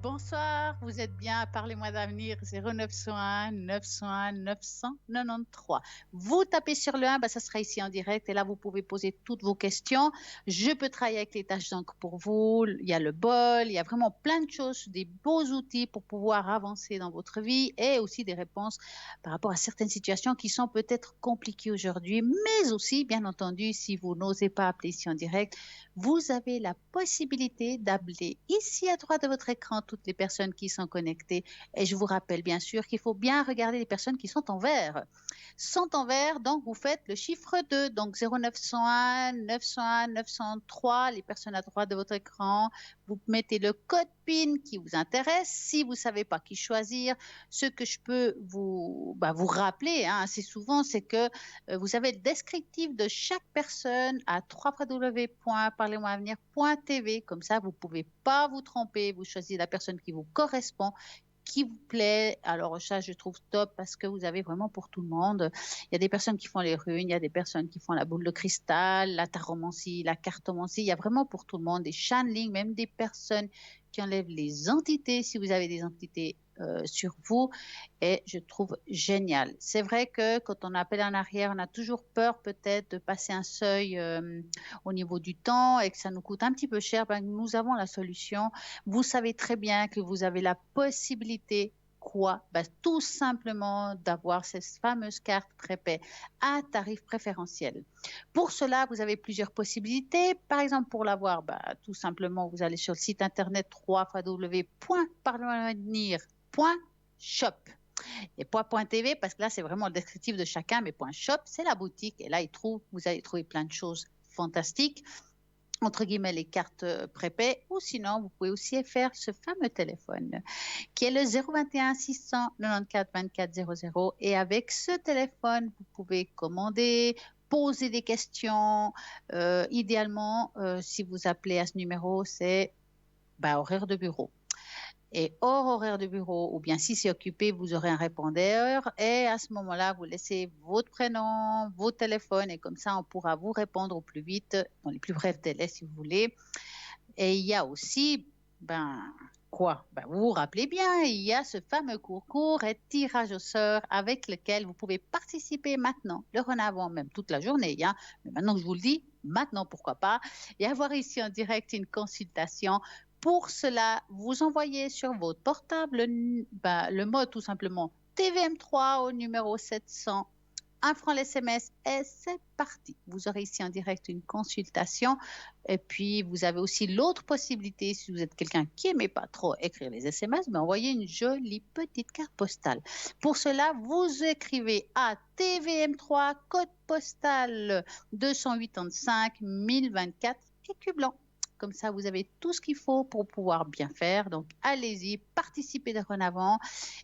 Bonsoir, vous êtes bien à Parlez-moi d'avenir 0901 901 993. Vous tapez sur le 1, ça sera ici en direct et là vous pouvez poser toutes vos questions. Je peux travailler avec les tâches d'encre pour vous. Il y a le bol, il y a vraiment plein de choses, des beaux outils pour pouvoir avancer dans votre vie et aussi des réponses par rapport à certaines situations qui sont peut-être compliquées aujourd'hui, mais aussi, bien entendu, si vous n'osez pas appeler ici en direct, vous avez la possibilité d'appeler ici à droite de votre écran toutes les personnes qui sont connectées. Et je vous rappelle bien sûr qu'il faut bien regarder les personnes qui sont en vert. Sont en vert, donc vous faites le chiffre 2, donc 0901, 901, 903, les personnes à droite de votre écran. Vous mettez le code PIN qui vous intéresse. Si vous ne savez pas qui choisir, ce que je peux vous rappeler assez souvent, c'est que vous avez le descriptif de chaque personne à www.parlez-moi-avenir.tv. Comme ça, vous ne pouvez pas vous tromper. Vous choisissez la personne qui vous correspond, qui vous plaît. Alors ça, je trouve top parce que vous avez vraiment pour tout le monde. Il y a des personnes qui font les runes, il y a des personnes qui font la boule de cristal, la taromancie, la cartomancie. Il y a vraiment pour tout le monde des channeling, même des personnes qui enlèvent les entités, si vous avez des entités sur vous, et je trouve génial. C'est vrai que quand on appelle en arrière, on a toujours peur peut-être de passer un seuil au niveau du temps et que ça nous coûte un petit peu cher. Nous avons la solution. Vous savez très bien que vous avez la possibilité tout simplement d'avoir ces fameuses cartes prépaies à tarif préférentiel. Pour cela, vous avez plusieurs possibilités. Par exemple, pour l'avoir, tout simplement, vous allez sur le site internet www.parlons-avenir.shop et .tv parce que là, c'est vraiment le descriptif de chacun, mais .shop, c'est la boutique et là, vous allez trouver plein de choses fantastiques, entre guillemets, les cartes prépaies, ou sinon, vous pouvez aussi faire ce fameux téléphone qui est le 021 694 24 00. Et avec ce téléphone, vous pouvez commander, poser des questions. Idéalement, si vous appelez à ce numéro, c'est horaire de bureau. Et hors horaire de bureau, ou bien si c'est occupé, vous aurez un répondeur. Et à ce moment-là, vous laissez votre prénom, votre téléphone, et comme ça, on pourra vous répondre au plus vite, dans les plus brefs délais, si vous voulez. Et il y a aussi, vous vous rappelez bien, il y a ce fameux concours et tirage au sort avec lequel vous pouvez participer maintenant, l'heure en avant, même toute la journée. Mais maintenant que je vous le dis, maintenant, pourquoi pas, et avoir ici en direct une consultation. Pour cela, vous envoyez sur votre portable le mot tout simplement TVM3 au numéro 700. Un franc l'SMS et c'est parti. Vous aurez ici en direct une consultation. Et puis, vous avez aussi l'autre possibilité, si vous êtes quelqu'un qui n'aimait pas trop écrire les SMS, mais envoyez une jolie petite carte postale. Pour cela, vous écrivez à TVM3, code postal 285 1024, écu blanc. Comme ça, vous avez tout ce qu'il faut pour pouvoir bien faire. Donc, allez-y, participez de en avant.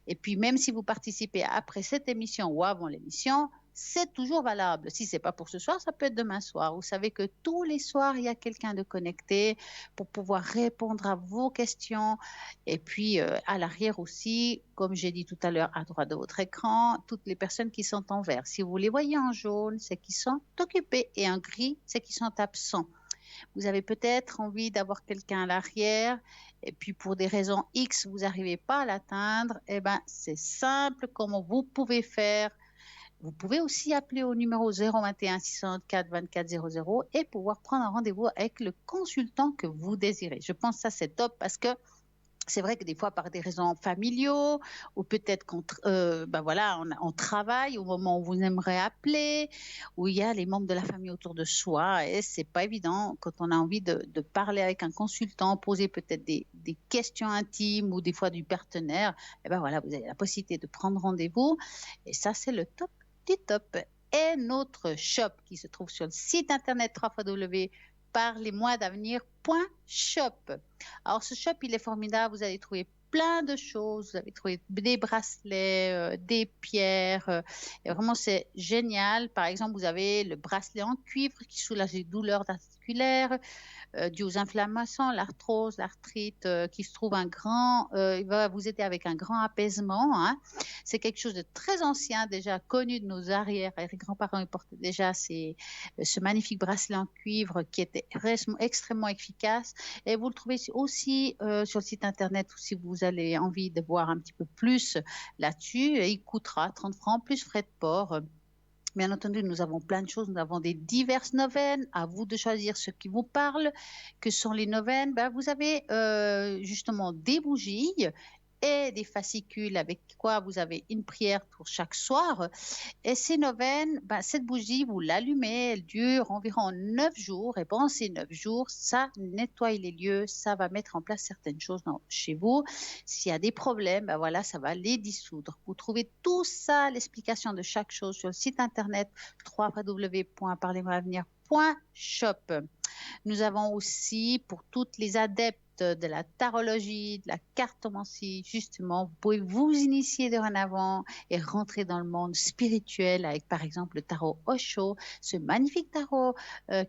Et puis, même si vous participez après cette émission ou avant l'émission, c'est toujours valable. Si ce n'est pas pour ce soir, ça peut être demain soir. Vous savez que tous les soirs, il y a quelqu'un de connecté pour pouvoir répondre à vos questions. Et puis, à l'arrière aussi, comme j'ai dit tout à l'heure, à droite de votre écran, toutes les personnes qui sont en vert. Si vous les voyez en jaune, c'est qu'ils sont occupés. Et en gris, c'est qu'ils sont absents. Vous avez peut-être envie d'avoir quelqu'un à l'arrière et puis pour des raisons X, vous n'arrivez pas à l'atteindre. C'est simple comment vous pouvez faire. Vous pouvez aussi appeler au numéro 021 604 24 00 et pouvoir prendre un rendez-vous avec le consultant que vous désirez. Je pense que ça, c'est top parce que c'est vrai que des fois, par des raisons familiaux, ou peut-être on travaille au moment où vous aimeriez appeler, où il y a les membres de la famille autour de soi, et c'est pas évident quand on a envie de parler avec un consultant, poser peut-être des questions intimes ou des fois du partenaire. Vous avez la possibilité de prendre rendez-vous, et ça, c'est le top du top. Et notre shop qui se trouve sur le site internet www.parlez-moi-d'avenir.shop. Alors, ce shop, il est formidable. Vous allez trouver plein de choses. Vous allez trouver des bracelets, des pierres. Et vraiment, c'est génial. Par exemple, vous avez le bracelet en cuivre qui soulage les douleurs articulaires, dû aux inflammations, l'arthrose, l'arthrite, qui se trouve il va vous aider avec un grand apaisement, hein. C'est quelque chose de très ancien, déjà connu de nos arrière-grands-parents. Ils portaient déjà ce magnifique bracelet en cuivre qui était extrêmement efficace. Et vous le trouvez aussi sur le site internet, si vous avez envie de voir un petit peu plus là-dessus. Il coûtera 30 francs plus frais de port. Bien entendu, nous avons plein de choses. Nous avons des diverses neuvaines. À vous de choisir ce qui vous parle. Que sont les neuvaines? Vous avez justement des bougies et des fascicules avec quoi vous avez une prière pour chaque soir. Et ces neuvaines, cette bougie, vous l'allumez, elle dure environ 9 jours. Et pendant ces 9 jours, ça nettoie les lieux, ça va mettre en place certaines choses chez vous. S'il y a des problèmes, voilà, ça va les dissoudre. Vous trouvez tout ça, l'explication de chaque chose sur le site internet www.parlez-moi-avenir.shop. Nous avons aussi, pour toutes les adeptes de la tarologie, de la cartomancie, justement, vous pouvez vous initier dorénavant et rentrer dans le monde spirituel avec, par exemple, le tarot Osho, ce magnifique tarot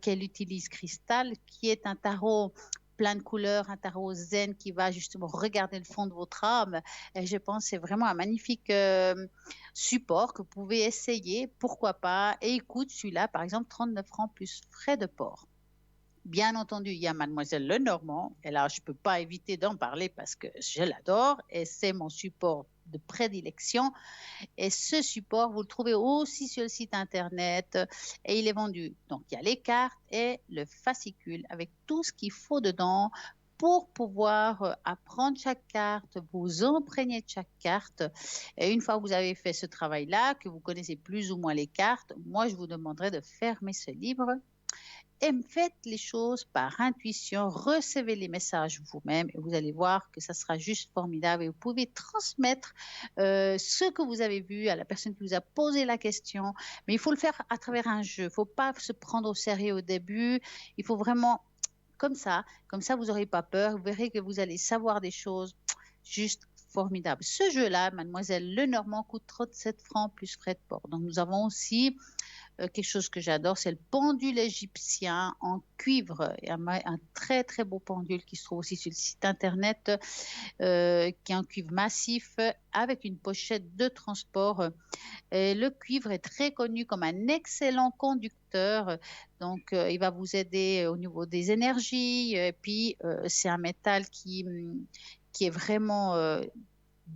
qu'elle utilise cristal, qui est un tarot plein de couleurs, un tarot zen qui va justement regarder le fond de votre âme. Et je pense que c'est vraiment un magnifique support que vous pouvez essayer, pourquoi pas. Et écoute, celui-là, par exemple, 39 francs plus frais de port. Bien entendu, il y a Mademoiselle Lenormand, et là, je ne peux pas éviter d'en parler parce que je l'adore et c'est mon support de prédilection. Et ce support, vous le trouvez aussi sur le site internet et il est vendu. Donc, il y a les cartes et le fascicule avec tout ce qu'il faut dedans pour pouvoir apprendre chaque carte, vous imprégner de chaque carte. Et une fois que vous avez fait ce travail-là, que vous connaissez plus ou moins les cartes, moi, je vous demanderai de fermer ce livre. Et faites les choses par intuition, recevez les messages vous-même et vous allez voir que ça sera juste formidable et vous pouvez transmettre ce que vous avez vu à la personne qui vous a posé la question. Mais il faut le faire à travers un jeu. Il ne faut pas se prendre au sérieux au début. Il faut vraiment comme ça vous n'aurez pas peur. Vous verrez que vous allez savoir des choses juste formidables. Ce jeu-là, Mademoiselle Lenormand, coûte 37 francs plus frais de port. Donc nous avons aussi quelque chose que j'adore, c'est le pendule égyptien en cuivre. Il y a un très très beau pendule qui se trouve aussi sur le site internet, qui est en cuivre massif avec une pochette de transport. Et le cuivre est très connu comme un excellent conducteur, donc il va vous aider au niveau des énergies. Et puis c'est un métal qui est vraiment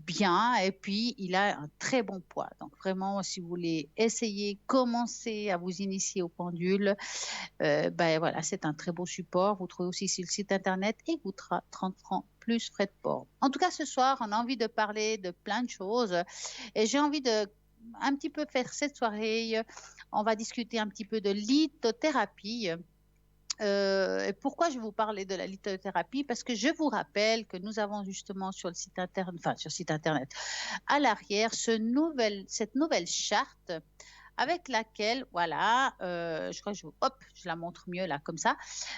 bien et puis il a un très bon poids. Donc vraiment, si vous voulez essayer, commencer à vous initier au pendule, voilà, c'est un très beau support. Vous trouvez aussi sur le site internet et coûtera 30 francs plus frais de port. En tout cas, ce soir, on a envie de parler de plein de choses et j'ai envie de un petit peu faire cette soirée. On va discuter un petit peu de lithothérapie. Pourquoi je vous parlais de la lithothérapie? Parce que je vous rappelle que nous avons justement sur le site internet, à l'arrière, cette nouvelle charte avec laquelle, voilà, je crois que je la montre mieux là, comme ça,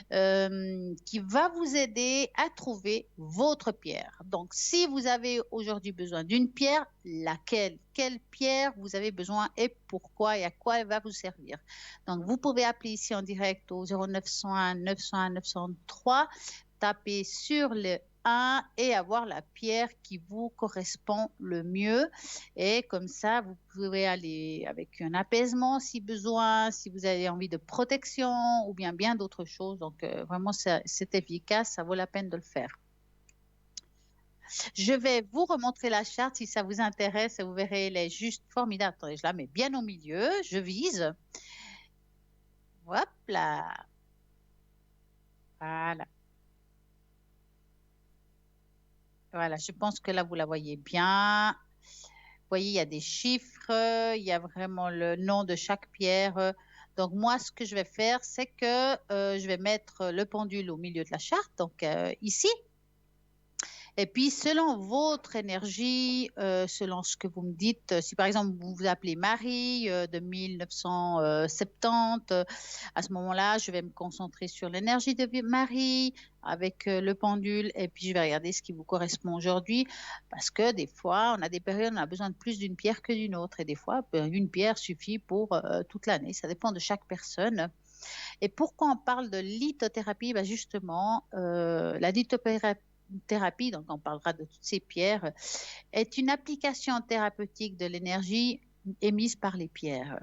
qui va vous aider à trouver votre pierre. Donc, si vous avez aujourd'hui besoin d'une pierre, laquelle? Quelle pierre vous avez besoin et pourquoi et à quoi elle va vous servir? Donc, vous pouvez appeler ici en direct au 0901 901 903, taper sur le 1 et avoir la pierre qui vous correspond le mieux. Et comme ça, vous pouvez aller avec un apaisement si besoin, si vous avez envie de protection ou bien d'autres choses. Donc, vraiment, c'est efficace, ça vaut la peine de le faire. Je vais vous remontrer la charte si ça vous intéresse. Vous verrez, elle est juste formidable. Attendez, je la mets bien au milieu. Je vise. Hop là. Voilà. Voilà, je pense que là, vous la voyez bien. Vous voyez, il y a des chiffres, il y a vraiment le nom de chaque pierre. Donc, moi, ce que je vais faire, c'est que je vais mettre le pendule au milieu de la charte, donc ici. Et puis, selon votre énergie, selon ce que vous me dites, si par exemple vous vous appelez Marie de 1970, à ce moment-là, je vais me concentrer sur l'énergie de Marie avec le pendule et puis je vais regarder ce qui vous correspond aujourd'hui parce que des fois, on a des périodes où on a besoin de plus d'une pierre que d'une autre et des fois, une pierre suffit pour toute l'année. Ça dépend de chaque personne. Et pourquoi on parle de lithothérapie? Ben justement, la lithothérapie, donc on parlera de toutes ces pierres, est une application thérapeutique de l'énergie émise par les pierres.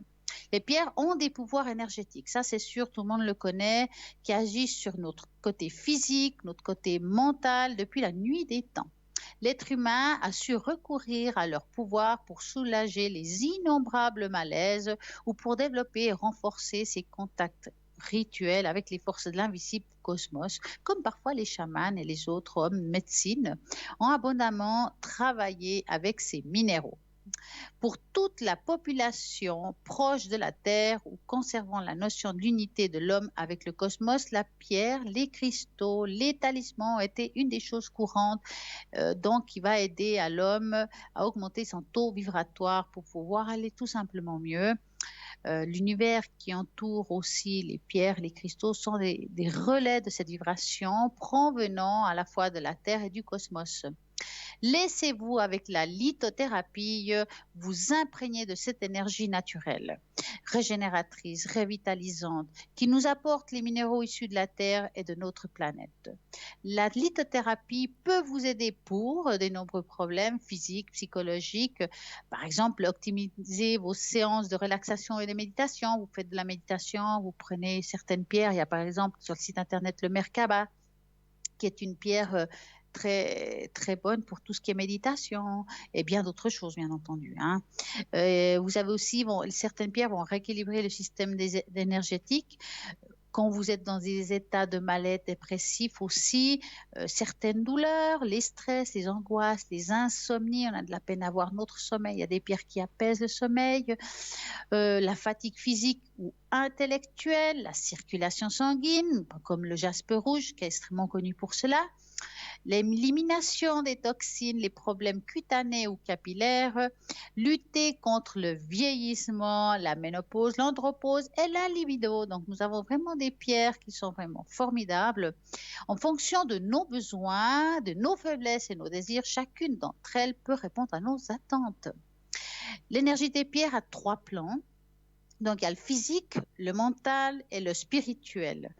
Les pierres ont des pouvoirs énergétiques, ça c'est sûr, tout le monde le connaît, qui agissent sur notre côté physique, notre côté mental depuis la nuit des temps. L'être humain a su recourir à leur pouvoir pour soulager les innombrables malaises ou pour développer et renforcer ses contacts rituels avec les forces de l'invisible cosmos, comme parfois les chamans et les autres hommes médecine ont abondamment travaillé avec ces minéraux. Pour toute la population proche de la Terre ou conservant la notion de l'unité de l'homme avec le cosmos, la pierre, les cristaux, les talismans ont été une des choses courantes, donc qui va aider à l'homme à augmenter son taux vibratoire pour pouvoir aller tout simplement mieux. L'univers qui entoure aussi les pierres, les cristaux sont des relais de cette vibration provenant à la fois de la Terre et du cosmos. Laissez-vous avec la lithothérapie vous imprégner de cette énergie naturelle, régénératrice, revitalisante, qui nous apporte les minéraux issus de la Terre et de notre planète. La lithothérapie peut vous aider pour de nombreux problèmes physiques, psychologiques. Par exemple, optimiser vos séances de relaxation et de méditation. Vous faites de la méditation, vous prenez certaines pierres. Il y a par exemple sur le site internet le Merkaba, qui est une pierre très, très bonne pour tout ce qui est méditation et bien d'autres choses, bien entendu. Vous avez aussi, certaines pierres vont rééquilibrer le système énergétique. Quand vous êtes dans des états de mal-être dépressif aussi, certaines douleurs, les stress, les angoisses, les insomnies, on a de la peine à avoir notre sommeil. Il y a des pierres qui apaisent le sommeil, la fatigue physique ou intellectuelle, la circulation sanguine, comme le jaspe rouge qui est extrêmement connu pour cela, l'élimination des toxines, les problèmes cutanés ou capillaires, lutter contre le vieillissement, la ménopause, l'andropause et la libido. Donc, nous avons vraiment des pierres qui sont vraiment formidables. En fonction de nos besoins, de nos faiblesses et nos désirs, chacune d'entre elles peut répondre à nos attentes. L'énergie des pierres a 3 plans. Donc, il y a le physique, le mental et le spirituel.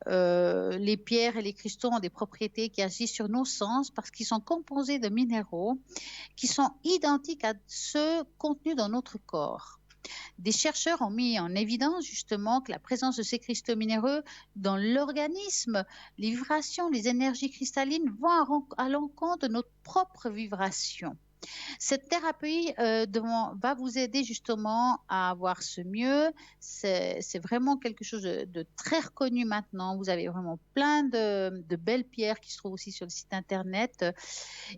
Les pierres et les cristaux ont des propriétés qui agissent sur nos sens parce qu'ils sont composés de minéraux qui sont identiques à ceux contenus dans notre corps. Des chercheurs ont mis en évidence justement que la présence de ces cristaux minéraux dans l'organisme, les vibrations, les énergies cristallines vont à l'encontre de notre propre vibration. Cette thérapie va vous aider justement à avoir ce mieux. C'est vraiment quelque chose de très reconnu maintenant. Vous avez vraiment plein de belles pierres qui se trouvent aussi sur le site internet.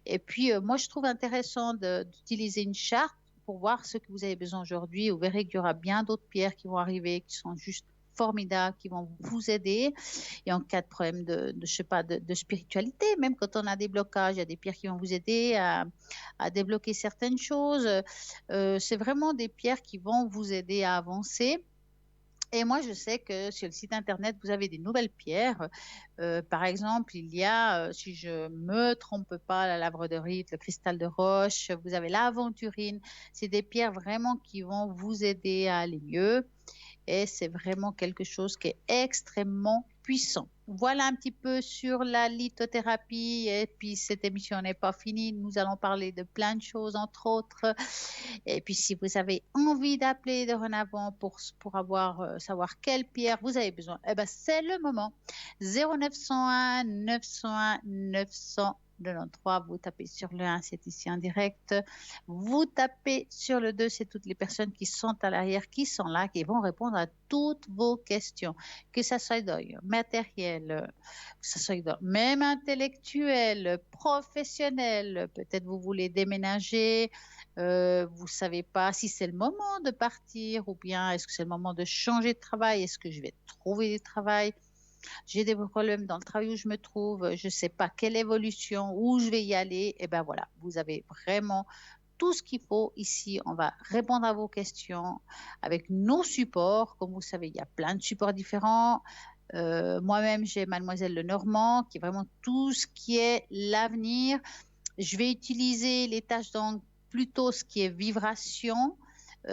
Et puis, moi, je trouve intéressant d'utiliser une charte pour voir ce que vous avez besoin aujourd'hui. Vous verrez qu'il y aura bien d'autres pierres qui vont arriver, qui sont juste formidables, qui vont vous aider. Et en cas de problème je sais pas, de spiritualité, même quand on a des blocages, il y a des pierres qui vont vous aider à débloquer certaines choses. C'est vraiment des pierres qui vont vous aider à avancer. Et moi, je sais que sur le site internet, vous avez des nouvelles pierres. Par exemple, il y a, si je me trompe pas, la labradorite, le cristal de roche, vous avez l'aventurine. C'est des pierres vraiment qui vont vous aider à aller mieux. Et c'est vraiment quelque chose qui est extrêmement puissant. Voilà un petit peu sur la lithothérapie. Et puis, cette émission n'est pas finie. Nous allons parler de plein de choses, entre autres. Et puis, si vous avez envie d'appeler dorénavant pour savoir quelle pierre vous avez besoin, eh ben, c'est le moment. 0901 901 993, vous tapez sur le 1, c'est ici en direct. Vous tapez sur le 2, c'est toutes les personnes qui sont à l'arrière, qui sont là, qui vont répondre à toutes vos questions, que ça soit matériel, que ça soit même intellectuel, professionnel. Peut-être vous voulez déménager, vous ne savez pas si c'est le moment de partir ou bien est-ce que c'est le moment de changer de travail, est-ce que je vais trouver du travail. J'ai des problèmes dans le travail où je me trouve, je ne sais pas quelle évolution, où je vais y aller. Et bien voilà, vous avez vraiment tout ce qu'il faut ici. On va répondre à vos questions avec nos supports. Comme vous savez, il y a plein de supports différents. Moi-même, j'ai Mademoiselle Lenormand, qui est vraiment tout ce qui est l'avenir. Je vais utiliser les tâches d'angle plutôt ce qui est vibration.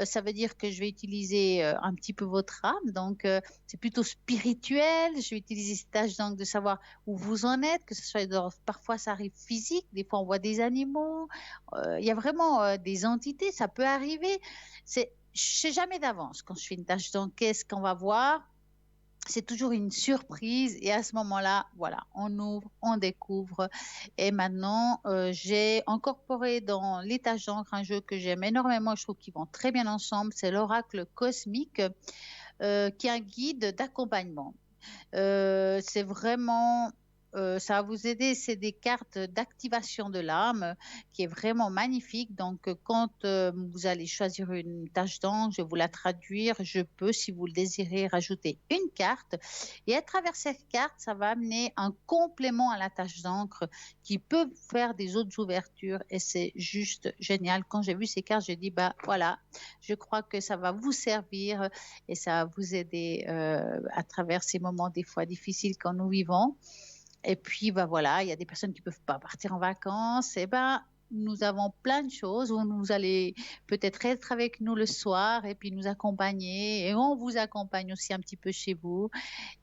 Ça veut dire que je vais utiliser un petit peu votre âme. Donc, c'est plutôt spirituel. Je vais utiliser cette tâche donc de savoir où vous en êtes, que ce soit parfois ça arrive physique, des fois on voit des animaux. Il y a vraiment des entités, ça peut arriver. Je sais jamais d'avance quand je fais une tâche d'enquête ce qu'on va voir. C'est toujours une surprise et à ce moment-là, voilà, on ouvre, on découvre. Et maintenant, j'ai incorporé dans les tâches d'encre un jeu que j'aime énormément, je trouve qu'ils vont très bien ensemble, c'est l'oracle cosmique, qui est un guide d'accompagnement. C'est vraiment, ça va vous aider. C'est des cartes d'activation de l'âme qui est vraiment magnifique. Donc, quand vous allez choisir une tâche d'ange, je vais vous la traduire. Je peux, si vous le désirez, rajouter une carte. Et à travers cette carte, ça va amener un complément à la tâche d'encre qui peut faire des autres ouvertures. Et c'est juste génial. Quand j'ai vu ces cartes, j'ai dit, bah voilà, je crois que ça va vous servir et ça va vous aider à travers ces moments des fois difficiles quand nous vivons. Et puis, bah voilà, il y a des personnes qui ne peuvent pas partir en vacances. Et ben, nous avons plein de choses où vous allez peut-être être avec nous le soir et puis nous accompagner. Et on vous accompagne aussi un petit peu chez vous.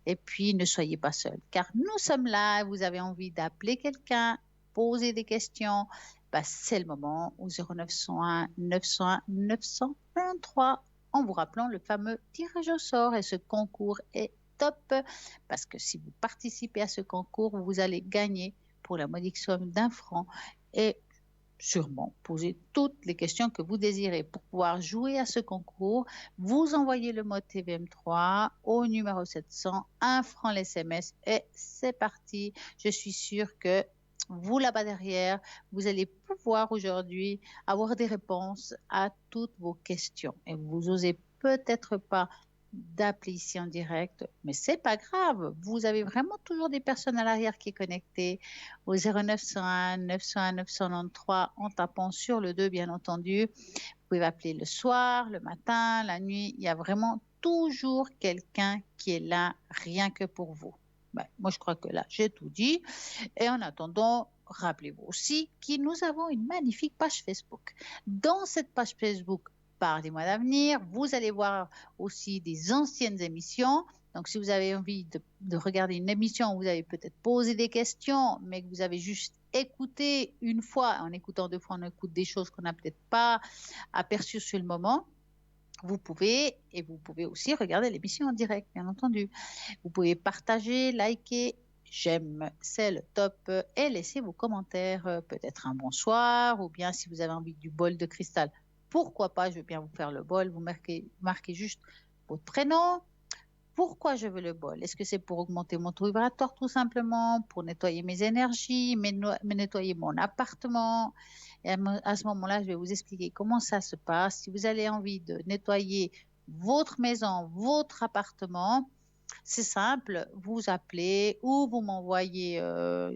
Et puis, ne soyez pas seuls, car nous sommes là. Vous avez envie d'appeler quelqu'un, poser des questions. Bah, c'est le moment au 0901 901 923 en vous rappelant le fameux tirage au sort. Et ce concours est top parce que si vous participez à ce concours, vous allez gagner pour la modique somme d'1 franc et sûrement poser toutes les questions que vous désirez. Pour pouvoir jouer à ce concours, vous envoyez le mot TVM3 au numéro 700, 1 franc l'SMS et c'est parti. Je suis sûre que vous là-bas derrière, vous allez pouvoir aujourd'hui avoir des réponses à toutes vos questions et vous osez peut-être pas d'appeler ici en direct, mais c'est pas grave. Vous avez vraiment toujours des personnes à l'arrière qui est connectée au 0901 901 993 en tapant sur le 2, bien entendu. Vous pouvez appeler le soir, le matin, la nuit. Il y a vraiment toujours quelqu'un qui est là, rien que pour vous. Ben, moi, je crois que là, j'ai tout dit. Et en attendant, rappelez-vous aussi que nous avons une magnifique page Facebook. Dans cette page Facebook, Parlez-moi d'avenir, vous allez voir aussi des anciennes émissions. Donc, si vous avez envie de regarder une émission où vous avez peut-être posé des questions, mais que vous avez juste écouté une fois, en écoutant 2 fois, on écoute des choses qu'on n'a peut-être pas aperçues sur le moment. Vous pouvez aussi regarder l'émission en direct, bien entendu. Vous pouvez partager, liker, j'aime, c'est le top, et laisser vos commentaires, peut-être un bonsoir, ou bien si vous avez envie du bol de cristal, pourquoi pas, je vais bien vous faire le bol, vous marquez juste votre prénom. Pourquoi je veux le bol? Est-ce que c'est pour augmenter mon taux vibratoire tout simplement, pour nettoyer mes énergies, nettoyer mon appartement? Et à ce moment-là, je vais vous expliquer comment ça se passe. Si vous avez envie de nettoyer votre maison, votre appartement, c'est simple, vous appelez ou vous m'envoyez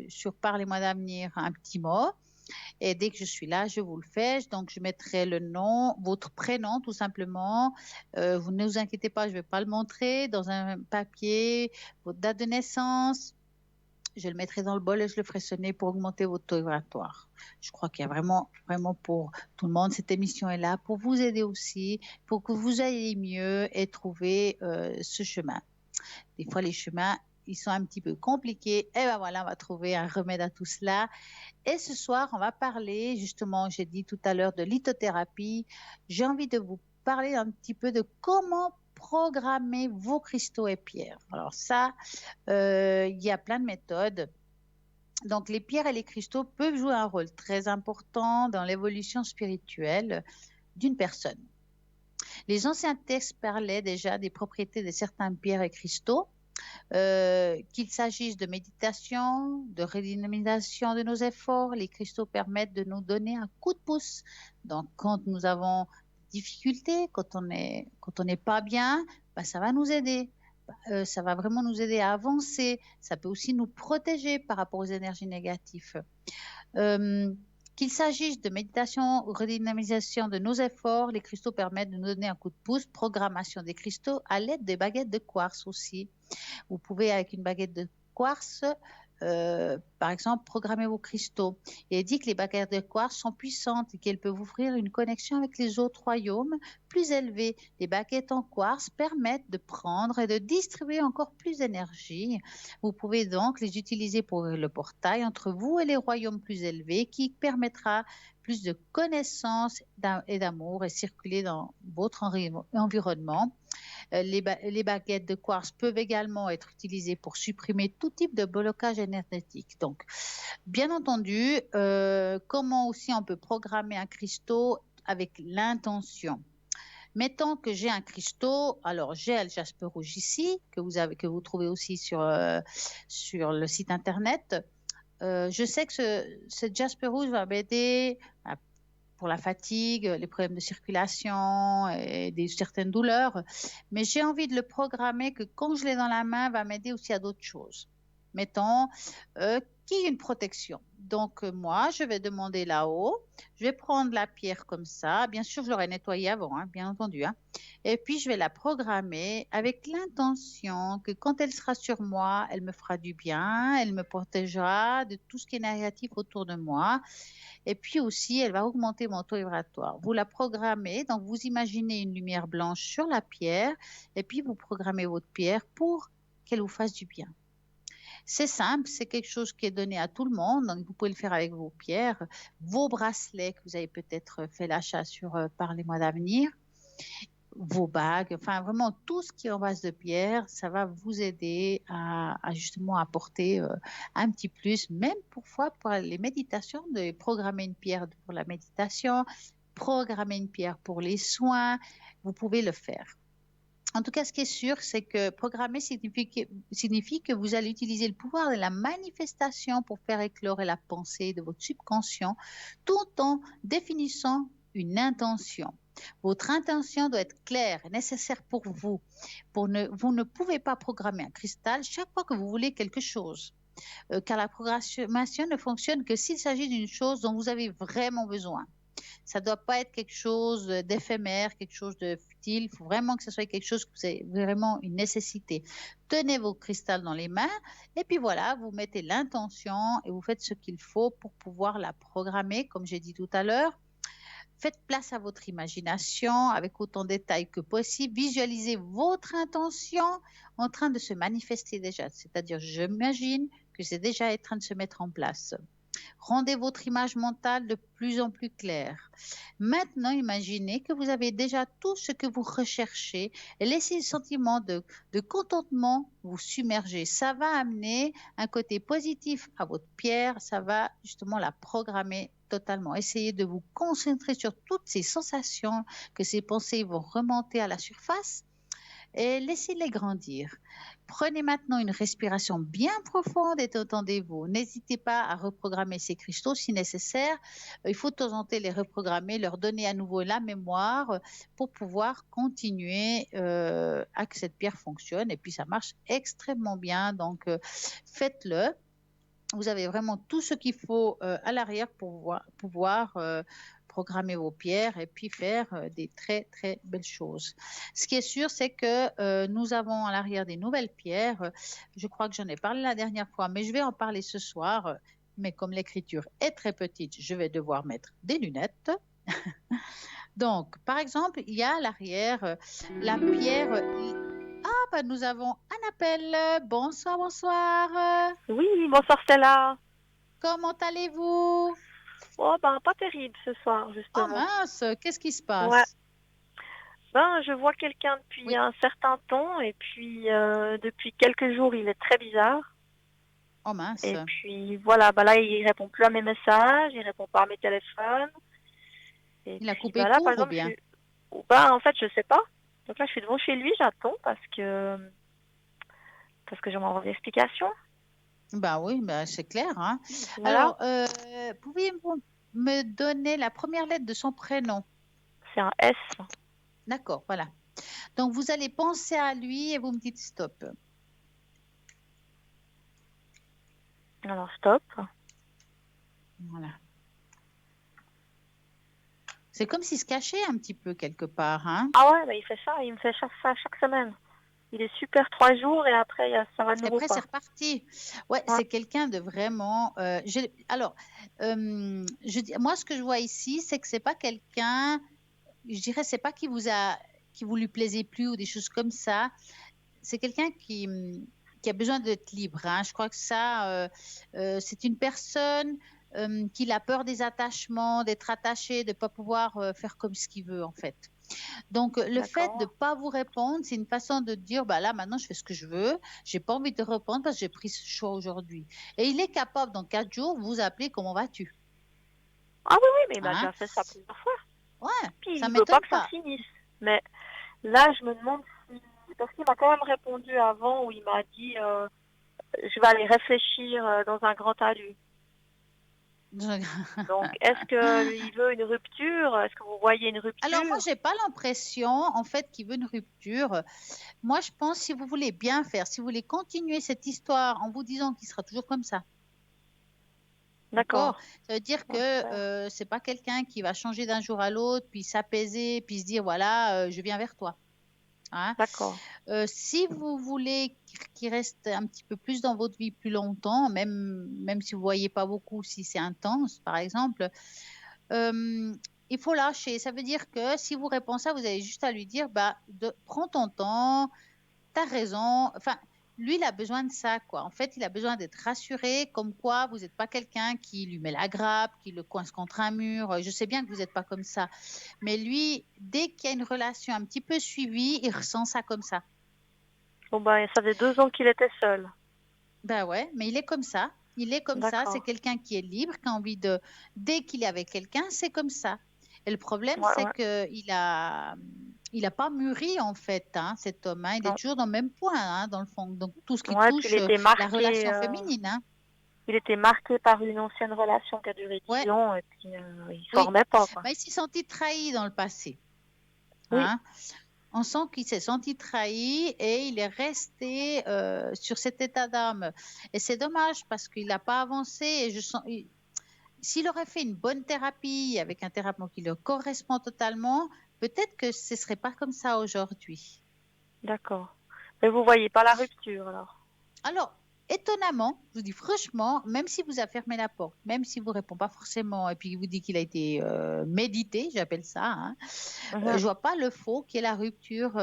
sur Parlez-moi d'avenir un petit mot. Et dès que je suis là, je vous le fais. Donc, je mettrai le nom, votre prénom tout simplement. Vous ne vous inquiétez pas, je ne vais pas le montrer dans un papier, votre date de naissance. Je le mettrai dans le bol et je le ferai sonner pour augmenter votre taux vibratoire. Je crois qu'il y a vraiment, vraiment pour tout le monde. Cette émission est là pour vous aider aussi, pour que vous ayez mieux et trouver ce chemin. Des fois, les chemins, ils sont un petit peu compliqués. Et ben voilà, on va trouver un remède à tout cela. Et ce soir, on va parler, justement, j'ai dit tout à l'heure de lithothérapie. J'ai envie de vous parler un petit peu de comment programmer vos cristaux et pierres. Alors ça, il y a plein de méthodes. Donc les pierres et les cristaux peuvent jouer un rôle très important dans l'évolution spirituelle d'une personne. Les anciens textes parlaient déjà des propriétés de certaines pierres et cristaux, qu'il s'agisse de méditation, de redynamisation de nos efforts. Les cristaux permettent de nous donner un coup de pouce. Donc, quand nous avons des difficultés, quand on n'est pas bien, ben, ça va nous aider. Ça va vraiment nous aider à avancer. Ça peut aussi nous protéger par rapport aux énergies négatives. Qu'il s'agisse de méditation ou redynamisation de nos efforts, les cristaux permettent de nous donner un coup de pouce. Programmation des cristaux à l'aide des baguettes de quartz aussi. Vous pouvez, avec une baguette de quartz, Par exemple, programmez vos cristaux. Il est dit que les baguettes de quartz sont puissantes et qu'elles peuvent ouvrir une connexion avec les autres royaumes plus élevés. Les baguettes en quartz permettent de prendre et de distribuer encore plus d'énergie. Vous pouvez donc les utiliser pour ouvrir le portail entre vous et les royaumes plus élevés qui permettra plus de connaissances et d'amour et circuler dans votre environnement. Les baguettes de quartz peuvent également être utilisées pour supprimer tout type de blocage énergétique. Donc, bien entendu, comment aussi on peut programmer un cristaux avec l'intention. Mettons que j'ai un cristaux, alors j'ai le jasper rouge ici, que vous trouvez aussi sur le site internet. Je sais que ce jasper rouge va m'aider pour la fatigue, les problèmes de circulation et certaines douleurs. Mais j'ai envie de le programmer que quand je l'ai dans la main, va m'aider aussi à d'autres choses. Mettons qu'il y ait une protection. Donc, moi, je vais demander là-haut, je vais prendre la pierre comme ça. Bien sûr, je l'aurais nettoyée avant, hein, bien entendu. Hein. Et puis, je vais la programmer avec l'intention que quand elle sera sur moi, elle me fera du bien, elle me protégera de tout ce qui est négatif autour de moi. Et puis aussi, elle va augmenter mon taux vibratoire. Vous la programmez, donc vous imaginez une lumière blanche sur la pierre, et puis vous programmez votre pierre pour qu'elle vous fasse du bien. C'est simple, c'est quelque chose qui est donné à tout le monde, donc vous pouvez le faire avec vos pierres, vos bracelets que vous avez peut-être fait l'achat sur par les mois d'avenir, vos bagues, enfin vraiment tout ce qui est en base de pierre, ça va vous aider à justement apporter un petit plus, même parfois pour les méditations, de programmer une pierre pour la méditation, programmer une pierre pour les soins, vous pouvez le faire. En tout cas, ce qui est sûr, c'est que programmer signifie que vous allez utiliser le pouvoir de la manifestation pour faire éclore la pensée de votre subconscient tout en définissant une intention. Votre intention doit être claire et nécessaire pour vous. Vous ne pouvez pas programmer un cristal chaque fois que vous voulez quelque chose. Car la programmation ne fonctionne que s'il s'agit d'une chose dont vous avez vraiment besoin. Ça ne doit pas être quelque chose d'éphémère, quelque chose de futile. Il faut vraiment que ce soit quelque chose que vous avez vraiment une nécessité. Tenez vos cristals dans les mains et puis voilà, vous mettez l'intention et vous faites ce qu'il faut pour pouvoir la programmer, comme j'ai dit tout à l'heure. Faites place à votre imagination avec autant de détails que possible. Visualisez votre intention en train de se manifester déjà. C'est-à-dire, j'imagine que c'est déjà en train de se mettre en place. Rendez votre image mentale de plus en plus claire. Maintenant, imaginez que vous avez déjà tout ce que vous recherchez et laissez le sentiment de contentement vous submerger. Ça va amener un côté positif à votre pierre, ça va justement la programmer totalement. Essayez de vous concentrer sur toutes ces sensations, que ces pensées vont remonter à la surface et laissez-les grandir. Prenez maintenant une respiration bien profonde et détendez-vous. N'hésitez pas à reprogrammer ces cristaux si nécessaire. Il faut de temps en temps les reprogrammer, leur donner à nouveau la mémoire pour pouvoir continuer à que cette pierre fonctionne. Et puis ça marche extrêmement bien, donc faites-le. Vous avez vraiment tout ce qu'il faut à l'arrière pour pouvoir programmer vos pierres et puis faire des très, très belles choses. Ce qui est sûr, c'est que nous avons à l'arrière des nouvelles pierres. Je crois que j'en ai parlé la dernière fois, mais je vais en parler ce soir. Mais comme l'écriture est très petite, je vais devoir mettre des lunettes. Donc, par exemple, il y a à l'arrière la pierre. Ah, bah, nous avons un appel. Bonsoir, bonsoir. Oui, bonsoir Stella. Comment allez-vous? Oh ben pas terrible ce soir Oh justement. mince, qu'est-ce qui se Ouais. passe? Ben je vois quelqu'un depuis Oui. un certain temps et puis depuis quelques jours il est très bizarre. Oh mince. Et puis voilà, ben là il répond plus à mes messages, il répond pas à mes téléphones. Et Il a puis coupé ben là par court ou exemple bien? ben en fait je sais pas. Donc là je suis devant chez lui, j'attends parce que j'aimerais avoir des explications. Bah oui, bah c'est clair, hein. Voilà, Alors, pouvez-vous me donner la première lettre de son prénom? c'est un S. D'accord, voilà. Donc, vous allez penser à lui et vous me dites stop. Alors stop. Voilà. C'est comme s'il se cachait un petit peu quelque part, hein. Ah ouais, ben il fait ça, il me fait ça chaque semaine. il est super 3 jours et après, ça va de Et nouveau après, c'est pas. reparti. Ouais, Ouais, c'est quelqu'un de vraiment. Alors, moi, ce que je vois ici, c'est que c'est pas quelqu'un. Je dirais, c'est pas qui vous lui plaisait plus ou des choses comme ça. C'est quelqu'un qui a besoin d'être libre, hein. Je crois que ça, c'est une personne qui a peur des attachements, d'être attaché, de ne pas pouvoir faire comme ce qu'il veut, en fait. Donc, le fait de ne d'accord. pas vous répondre, c'est une façon de dire, bah là, maintenant, je fais ce que je veux. Je n'ai pas envie de répondre parce que j'ai pris ce choix aujourd'hui. Et il est capable, dans 4 jours, vous appeler, comment vas-tu? Ah oui, oui, mais il m'a Hein? déjà fait ça plusieurs fois. Ouais, Puis ça il veut pas m'étonne que ça pas. finisse. Mais là, je me demande si... Parce qu'il m'a quand même répondu avant où il m'a dit je vais aller réfléchir dans un grand talus. Donc, est-ce qu'il veut une rupture? Est-ce que vous voyez une Alors, moi, rupture? j'ai pas l'impression, en fait, qu'il veut une rupture. Moi, je pense, si vous voulez bien faire, si vous voulez continuer cette histoire en vous disant qu'il sera toujours comme ça, d'accord? D'accord. Ça veut dire que Ouais, super. c'est pas quelqu'un qui va changer d'un jour à l'autre, puis s'apaiser, puis se dire, voilà, je viens vers toi. Hein? D'accord. Si vous voulez qu'il reste un petit peu plus dans votre vie plus longtemps, même si vous ne voyez pas beaucoup, si c'est intense, par exemple, euh, il faut lâcher. Ça veut dire que si vous répondez ça, vous avez juste à lui dire, bah, prends ton temps, t'as raison. Enfin, lui, il a besoin de ça, quoi. En fait, il a besoin d'être rassuré, comme quoi vous n'êtes pas quelqu'un qui lui met la grappe, qui le coince contre un mur. Je sais bien que vous n'êtes pas comme ça. Mais lui, dès qu'il y a une relation un petit peu suivie, il ressent ça comme ça. Bon, ben, ça fait 2 ans qu'il était seul. Ben ouais, mais il est comme ça. Il est comme ça. C'est D'accord. quelqu'un qui est libre, qui a envie de. Dès qu'il est avec quelqu'un, c'est comme ça. Et le problème, Ouais, c'est ouais. il a pas mûri en fait, hein, cet homme. Hein. Il est Non. toujours dans le même point, hein, dans le fond. Donc tout ce qui Ouais, puis touche la relation féminine, hein. il était marqué par une ancienne relation qui a duré Ouais, 10 ans et puis il s'en oui. remet pas, quoi. Ben, il s'est senti trahi dans le passé, Oui, hein. On sent qu'il s'est senti trahi et il est resté sur cet état d'âme. Et c'est dommage parce qu'il n'a pas avancé. Et s'il aurait fait une bonne thérapie avec un thérapeute qui le correspond totalement, peut-être que ce ne serait pas comme ça aujourd'hui. d'accord. Mais vous voyez pas la rupture, alors. Alors, étonnamment, je vous dis franchement, même si vous avez fermé la porte, même si vous ne répond pas forcément, et puis il vous dit qu'il a été médité, j'appelle ça, hein, je Mhm. vois pas le faux qui est la rupture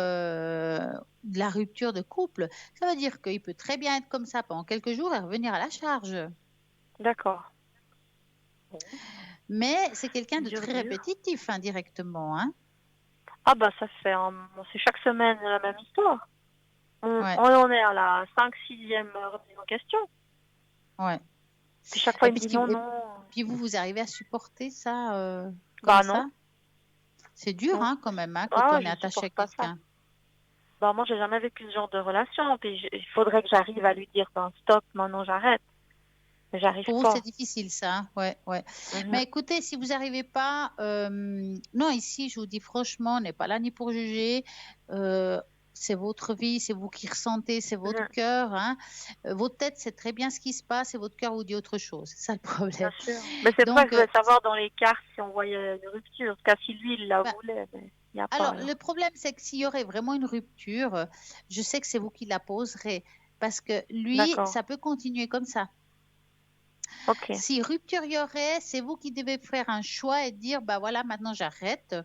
de couple. Ça veut dire qu'il peut très bien être comme ça pendant quelques jours et revenir à la charge. D'accord. Mais c'est quelqu'un de Dur, très dur. répétitif indirectement, hein. Ah bah c'est chaque semaine la même histoire. Ouais, On en est à la 5e, 6e remise en question. ouais. Puis chaque fois Et il me dit non, non. puis vous arrivez à supporter ça comme Bah non, ça? C'est dur, non. hein, quand même, hein, quand Ah, on est je attaché à supporte pas ça. quelqu'un. Bah moi j'ai jamais vécu ce genre de relation. Puis il faudrait que j'arrive à lui dire ben stop, maintenant j'arrête. Mais j'arrive Pour vous, c'est pas. difficile, ça, hein. Ouais, ouais. Mhm. Mais écoutez, si vous n'arrivez pas, non, ici, je vous dis franchement, on n'est pas là ni pour juger. Euh, c'est votre vie, c'est vous qui ressentez, c'est votre Mhm. cœur, hein. Votre tête sait très bien ce qui se passe et votre cœur vous dit autre chose. C'est ça le Bien problème. sûr. Mais c'est pour ça que Donc, je voulais savoir dans les cartes si on voyait une rupture. Car si lui il la bah, voulait, mais il n'y a pas alors, le alors. problème, c'est que s'il y aurait vraiment une rupture, je sais que c'est vous qui la poserez. Parce que lui, D'accord. ça peut continuer comme ça. Ok. Si rupture y aurait, c'est vous qui devez faire un choix et dire, bah voilà, maintenant j'arrête.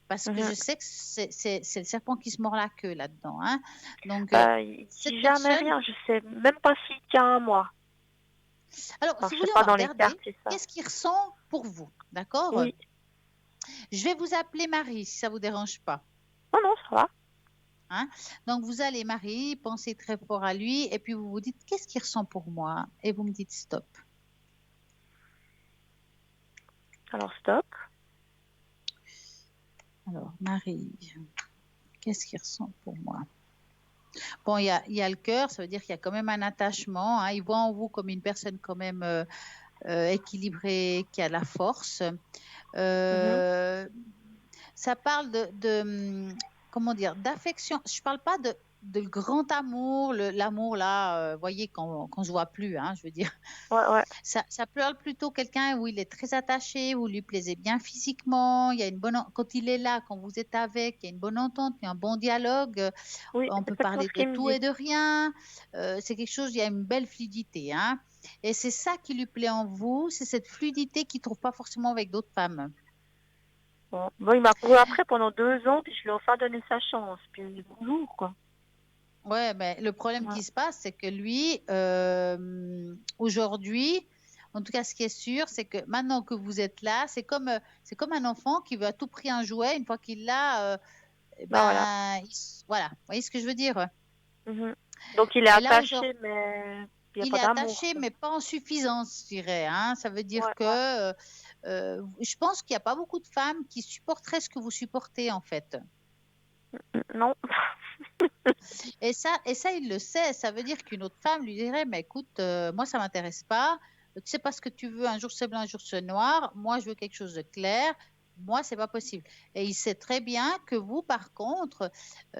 Parce que Mhm. je sais que c'est le serpent qui se mord la queue là-dedans, hein. Donc, Il cette dit jamais personne, rien. Je sais même pas s'il tient à moi. alors, Alors si je vous sais voulez, on pas va dans les regarder cartes c'est ça. qu'est-ce qu'il ressent pour vous, d'accord? Oui. Je vais vous appeler Marie, si ça vous dérange pas, Non, non, ça va. hein. Donc, vous allez, Marie, pensez très fort à lui et puis vous vous dites, qu'est-ce qu'il ressent pour moi? Et vous me dites stop. Alors stop. Alors, Marie, qu'est-ce qu'il ressent pour moi? Bon, il y a le cœur, ça veut dire qu'il y a quand même un attachement, hein. Il voit en vous comme une personne quand même équilibrée, qui a de la force. Mhm. Euh, Ça parle comment dire, d'affection. Je ne parle pas de grand amour, l'amour là, voyez, qu'on se voit plus, hein, je veux dire. Ouais. Ça peut être plutôt quelqu'un où il est très attaché, vous lui plaisez bien physiquement, il y a une bonne, quand il est là, quand vous êtes avec, il y a une bonne entente, il y a un bon dialogue, Oui, on c'est peut exactement parler ce de qu'il me tout dit. et de rien. C'est quelque chose, il y a une belle fluidité, hein. Et c'est ça qui lui plaît en vous, c'est cette fluidité qu'il ne trouve pas forcément avec d'autres femmes. Bon, il m'a couru après pendant 2 ans, puis je lui ai enfin donné sa chance. Puis bonjour, quoi. Ouais, mais le problème Ouais. qui se passe, c'est que lui, aujourd'hui, en tout cas, ce qui est sûr, c'est que maintenant que vous êtes là, c'est comme un enfant qui veut à tout prix un jouet. Une fois qu'il l'a, Ben voilà. voilà. Vous voyez ce que je veux dire? Mhm. Donc il est Et là, aujourd'hui, attaché, mais il n'y a il pas est d'amour, attaché, quoi. mais pas en suffisance, je dirais, hein. Ça veut dire que Ouais. je pense qu'il n'y a pas beaucoup de femmes qui supporteraient ce que vous supportez, en fait. Non. Et ça, il le sait. Ça veut dire qu'une autre femme lui dirait, mais écoute, moi, ça m'intéresse pas. Tu sais pas ce que tu veux. Un jour c'est blanc, un jour c'est noir. Moi, je veux quelque chose de clair. Moi, c'est pas possible. Et il sait très bien que vous, par contre,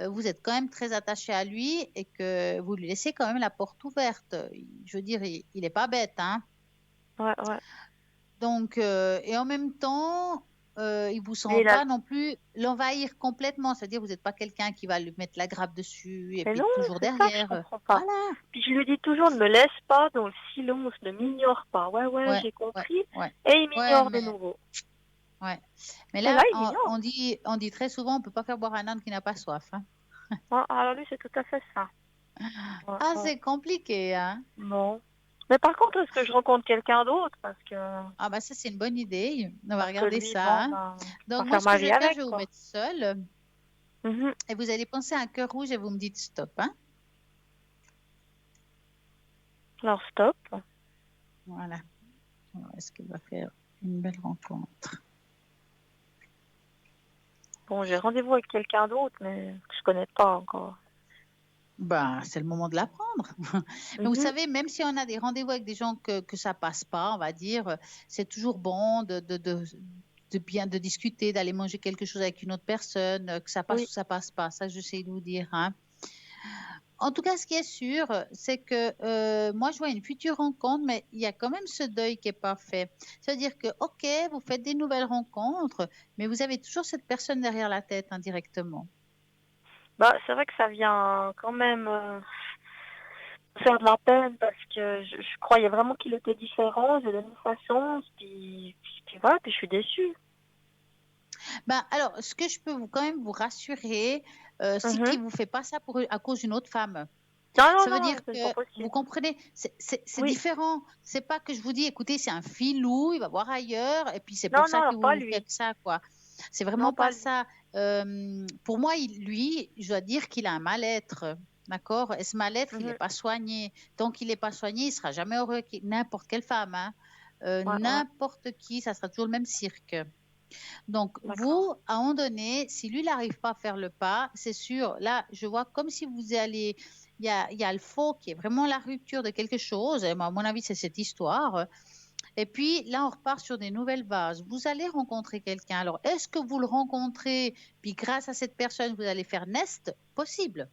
vous êtes quand même très attaché à lui et que vous lui laissez quand même la porte ouverte. Je veux dire, il est pas bête, hein. Ouais. Donc, et en même temps, il vous Mais sent pas non plus l'envahir complètement. C'est-à-dire, vous n'êtes pas quelqu'un qui va lui mettre la grappe dessus et mais puis non, être toujours c'est ça que je derrière. comprends pas. Voilà. Puis je lui dis toujours, ne me laisse pas dans le silence, ne m'ignore pas. Ouais, Ouais, j'ai ouais, compris. ouais, Et il ouais, m'ignore de nouveau. ouais. Mais Et là, là, il on m'ignore. dit très souvent, on peut pas faire boire un âne qui n'a pas soif, hein. Alors lui, c'est tout à fait ça. Ah, Ouais. c'est compliqué, hein. Non. Mais par contre, est-ce que je rencontre quelqu'un d'autre? Ah, bah, ça, c'est une bonne idée. On va Parce que regarder lui, ça, bon, hein. ben, je Donc, vais moi, faire ce que ma je vie vais faire, avec, je vais vous quoi. mettre seul Mhm. et vous allez penser à un cœur rouge et vous me dites stop, hein. Alors, stop. Voilà. Est-ce qu'il va faire une belle rencontre? Bon, j'ai rendez-vous avec quelqu'un d'autre, mais que je connais pas encore. Bah, c'est le moment de l'apprendre. Mais vous Mhm. savez, même si on a des rendez-vous avec des gens que ça passe pas, on va dire, c'est toujours bon de bien de discuter, d'aller manger quelque chose avec une autre personne, que ça passe Oui. ou ça passe pas. Ça, je sais de vous dire, hein. En tout cas, ce qui est sûr, c'est que moi, je vois une future rencontre, mais il y a quand même ce deuil qui est pas fait. C'est-à-dire que, OK, vous faites des nouvelles rencontres, mais vous avez toujours cette personne derrière la tête indirectement. Bah, c'est vrai que ça vient quand même faire de la peine parce que je croyais vraiment qu'il était différent. J'ai donné sa chance, puis voilà, puis je suis déçue. Ben, alors, ce que je peux quand même vous rassurer, c'est Mhm. qu'il ne vous fait pas ça à cause d'une autre femme. Non, Ça veut non, dire c'est que, pas vous possible. comprenez, c'est Oui. différent. C'est pas que je vous dis, écoutez, c'est un filou, il va voir ailleurs, et puis c'est pour Non, ça non, que pas vous lui. faites ça, quoi. C'est Non, vraiment pas pas lui. ça. Pour moi, lui, je dois dire qu'il a un mal-être. D'accord? Et ce mal-être, il n'est Mhm. pas soigné. Tant qu'il n'est pas soigné, il sera jamais heureux avec n'importe quelle femme, hein. Ouais. N'importe qui, ça sera toujours le même cirque. Donc, D'accord. vous, à un moment donné, si lui n'arrive pas à faire le pas, c'est sûr, là, je vois comme si vous allez, il y a le faux qui est vraiment la rupture de quelque chose. Et moi, à mon avis, c'est cette histoire. Et puis, là, on repart sur des nouvelles bases. Vous allez rencontrer quelqu'un. Alors, est-ce que vous le rencontrez, puis grâce à cette personne, vous allez faire nest? Possible,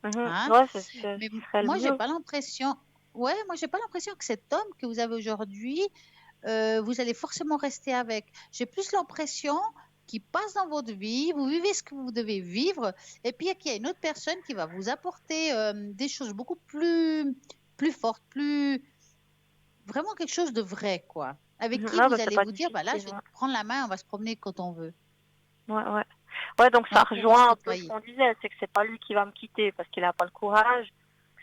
Mhm. hein? Ouais, c'est ce Mais qui serait le moi, j'ai mieux. pas l'impression, ouais, moi, j'ai pas l'impression que cet homme que vous avez aujourd'hui, vous allez forcément rester avec. J'ai plus l'impression qu'il passe dans votre vie, vous vivez ce que vous devez vivre, et puis qu'il y a une autre personne qui va vous apporter des choses beaucoup plus fortes, vraiment quelque chose de vrai, quoi. Avec qui Ah, bah, vous c'est allez pas vous dire, bah là, difficile, je vais ouais. te prendre la main, on va se promener quand on veut. Ouais. Ouais, donc Et ça on pourra se rejoint un peu ce côtoyer. qu'on disait, c'est que c'est pas lui qui va me quitter parce qu'il a pas le courage.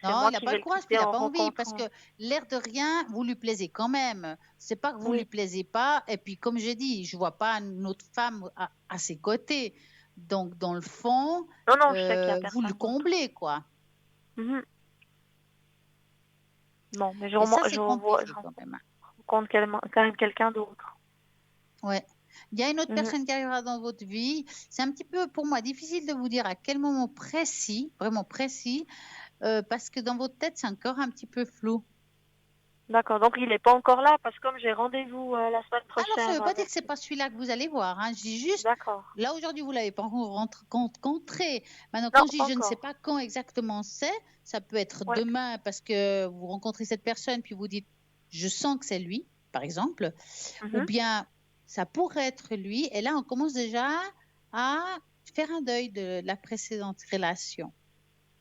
C'est Non, moi il n'a qui pas vais le le courage, puis quitter il n'a en pas envie, parce que rencontrant. l'air de rien, vous lui plaisez quand même. C'est pas que vous lui Oui. plaisez pas. Et puis, comme j'ai dit, je vois pas une autre femme à ses côtés. Donc, dans le fond, Non, non, je sais qu'il y a vous le personne d'autre. comblez, quoi. Mhm. Bon, mais Et ça, je c'est revois, compliqué quand même, hein. rencontre quand même quelqu'un d'autre. Ouais. Il y a une autre Mhm. personne qui arrivera dans votre vie. C'est un petit peu, pour moi, difficile de vous dire à quel moment précis, vraiment précis, parce que dans votre tête, c'est encore un petit peu flou. D'accord. Donc, il n'est pas encore là parce que comme j'ai rendez-vous la semaine Alors, ça ne prochaine veut pas dire avec... que ce n'est pas celui-là que vous allez voir, hein. Je dis juste, D'accord. là aujourd'hui, vous ne l'avez pas rencontré. Maintenant, Non, quand je dis pas je ne sais encore. pas quand exactement c'est, ça peut être Ouais. demain parce que vous rencontrez cette personne, puis vous dites, je sens que c'est lui, par exemple, ou Mhm. bien ça pourrait être lui. Et là, on commence déjà à faire un deuil de la précédente relation.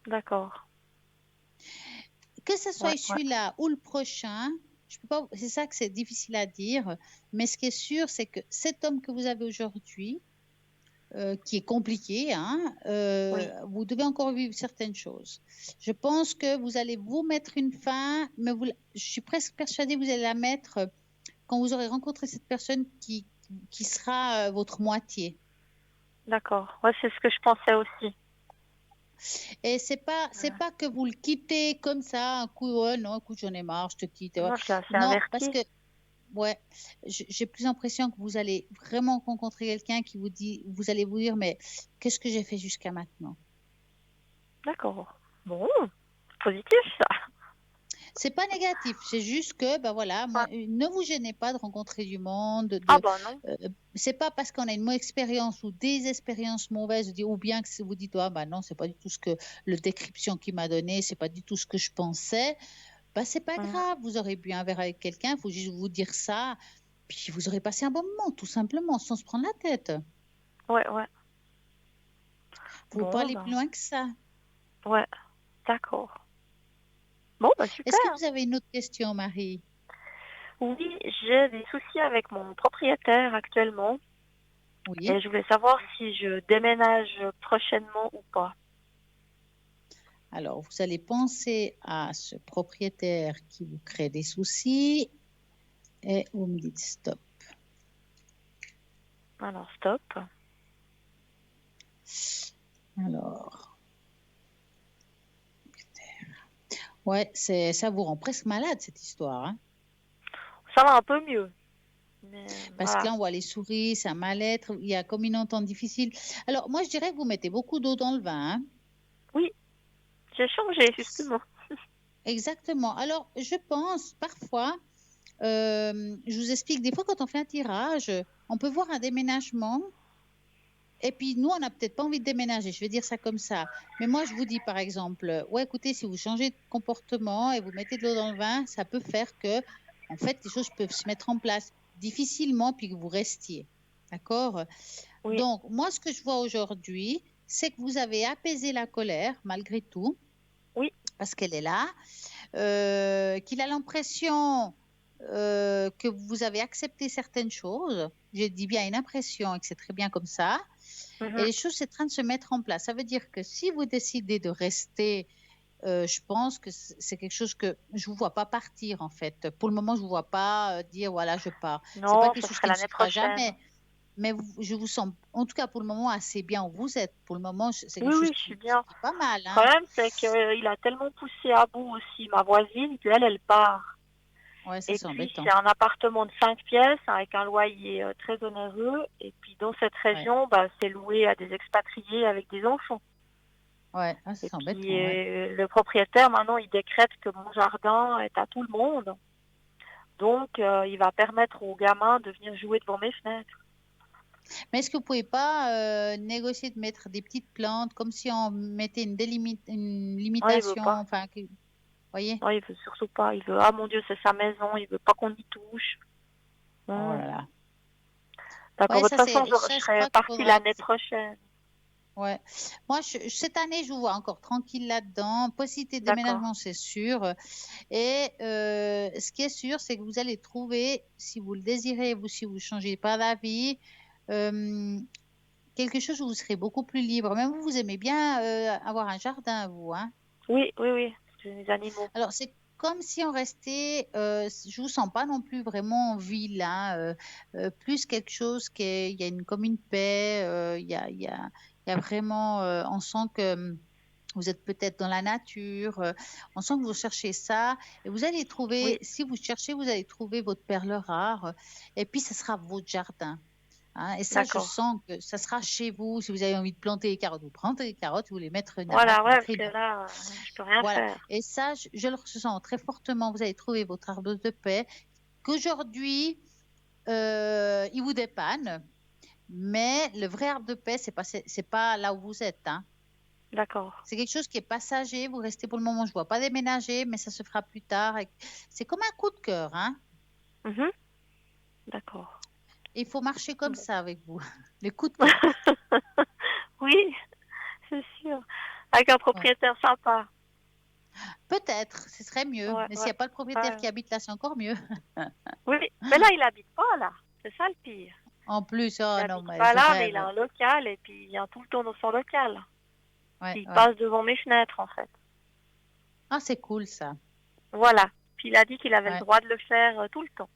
D'accord. Que ce soit Ouais, ouais. celui-là ou le prochain, je peux pas, c'est ça que c'est difficile à dire, mais ce qui est sûr, c'est que cet homme que vous avez aujourd'hui, qui est compliqué, hein, Oui. vous devez encore vivre certaines choses. Je pense que vous allez vous mettre une fin, mais je suis presque persuadée que vous allez la mettre quand vous aurez rencontré cette personne qui sera votre moitié. D'accord. Ouais, c'est ce que je pensais aussi. Et c'est Ouais. pas que vous le quittez comme ça, un coup, oh non, écoute, j'en ai marre, je te quitte. Non, je suis assez Non, parce que avertie. ouais, j'ai plus l'impression que vous allez vraiment rencontrer quelqu'un qui vous dit, vous allez vous dire, mais qu'est-ce que j'ai fait jusqu'à maintenant? D'accord. Bon, positif ça. C'est pas négatif, c'est juste que, ben voilà, moi, Ouais. ne vous gênez pas de rencontrer du monde, Ah bah non. c'est pas parce qu'on a une mauvaise expérience ou des expériences mauvaises, ou bien que si vous dites, ah ben non, c'est pas du tout ce que le description qu'il m'a donné, c'est pas du tout ce que je pensais, ben c'est pas Mhm. grave, vous aurez bu un verre avec quelqu'un, il faut juste vous dire ça, puis vous aurez passé un bon moment, tout simplement, sans se prendre la tête. Ouais, ouais. Faut pas Bon, aller bah, plus loin que ça. ouais. D'accord. Bon, bah Est-ce que super. vous avez une autre question, Marie? Oui, j'ai des soucis avec mon propriétaire actuellement Oui. et je voulais savoir si je déménage prochainement ou pas. Alors, vous allez penser à ce propriétaire qui vous crée des soucis et vous me dites stop. Alors, stop. Alors, ouais, ça vous rend presque malade cette histoire, hein? Ça va un peu mieux. Mais Parce que voilà. là, on voit les souris, c'est un mal-être, il y a comme une entente difficile. Alors, moi, je dirais que vous mettez beaucoup d'eau dans le vin, hein? Oui, j'ai changé justement. Exactement. Alors, je pense parfois, je vous explique, des fois, quand on fait un tirage, on peut voir un déménagement. Et puis, nous, on n'a peut-être pas envie de déménager, je vais dire ça comme ça. Mais moi, je vous dis, par exemple, ouais, écoutez, si vous changez de comportement et vous mettez de l'eau dans le vin, ça peut faire que, en fait, les choses peuvent se mettre en place difficilement, puis que vous restiez. D'accord? Oui, Donc, moi, ce que je vois aujourd'hui, c'est que vous avez apaisé la colère, malgré tout, oui, parce qu'elle est là, qu'il a l'impression que vous avez accepté certaines choses. J'ai dit bien une impression et que c'est très bien comme ça. Et mhm. les choses sont en train de se mettre en place. Ça veut dire que si vous décidez de rester, je pense que c'est quelque chose que je ne vous vois pas partir en fait. Pour le moment, je ne vous vois pas dire voilà, je pars. C'est pas Non, quelque ce chose serait qui ne l'année se fera prochaine. jamais. Mais je vous sens, en tout cas pour le moment, assez bien où vous êtes. Pour le moment, c'est quelque Oui, chose oui, je suis qui bien. est pas mal. Le Hein? problème, c'est qu'il a tellement poussé à bout aussi ma voisine qu'elle part. Ouais, ça Et c'est puis, embêtant. c'est un appartement de 5 pièces avec un loyer très onéreux. Et puis, dans cette Ouais, région, bah, c'est loué à des expatriés avec des enfants. ouais, ah, ça Et c'est puis, embêtant. Ouais. le propriétaire, maintenant, il décrète que mon jardin est à tout le monde. Donc, il va permettre aux gamins de venir jouer devant mes fenêtres. Mais est-ce que vous pouvez pas négocier de mettre des petites plantes comme si on mettait une Non, il veut limitation, pas. enfin, voyez? Non, il veut surtout pas. Il veut, ah mon Dieu, c'est sa maison. Il veut pas qu'on y touche. Oh Hmm. là là. D'accord. Ouais, De toute façon, je ça, je serai crois qu'il partie faudra. l'année prochaine. Ouais. Moi, cette année, je vous vois encore tranquille là-dedans. Possibilité de D'accord. déménagement, c'est sûr. Et ce qui est sûr, c'est que vous allez trouver, si vous le désirez, si vous ne changez pas d'avis, euh, quelque chose où vous serez beaucoup plus libre. Même vous aimez bien avoir un jardin, vous, hein? Oui, oui, oui. C'est les animaux. Alors, c'est comme si on restait, je vous sens pas non plus vraiment en ville, hein, plus quelque chose il y a comme une paix, il y a vraiment, on sent que vous êtes peut-être dans la nature, on sent que vous cherchez ça et vous allez trouver, Oui, si vous cherchez, vous allez trouver votre perle rare et puis ce sera votre jardin. hein. Et ça, je D'accord. sens que ça sera chez vous. Si vous avez envie de planter les carottes, vous plantez les carottes, vous les mettre une Voilà, nappe, ouais, parce très que bien. là, je peux rien Voilà. faire. Et ça, je le ressens très fortement. Vous avez trouvé votre arbre de paix, qu'aujourd'hui, il vous dépanne. Mais le vrai arbre de paix, c'est pas là où vous êtes, hein. D'accord. C'est quelque chose qui est passager. Vous restez pour le moment. Je ne vois pas déménager, mais ça se fera plus tard. C'est comme un coup de cœur, hein. Mhm. D'accord. Il faut marcher comme Bon. ça avec vous. Les coups de cœur. Oui, c'est sûr. Avec un Ouais. propriétaire sympa. Peut-être, ce serait mieux. Ouais, Mais s'il ouais. n'y a pas le propriétaire Ouais. qui habite là, c'est encore mieux. Oui, mais là, il habite pas là. C'est ça le pire. En plus, Il oh non, habite mais pas je là, mais il a rêve. un local et puis il vient tout le temps dans son local. Ouais, Puis il ouais. passe devant mes fenêtres en fait. Ah, c'est cool ça. Voilà. Puis il a dit qu'il avait le Ouais. droit de le faire tout le temps.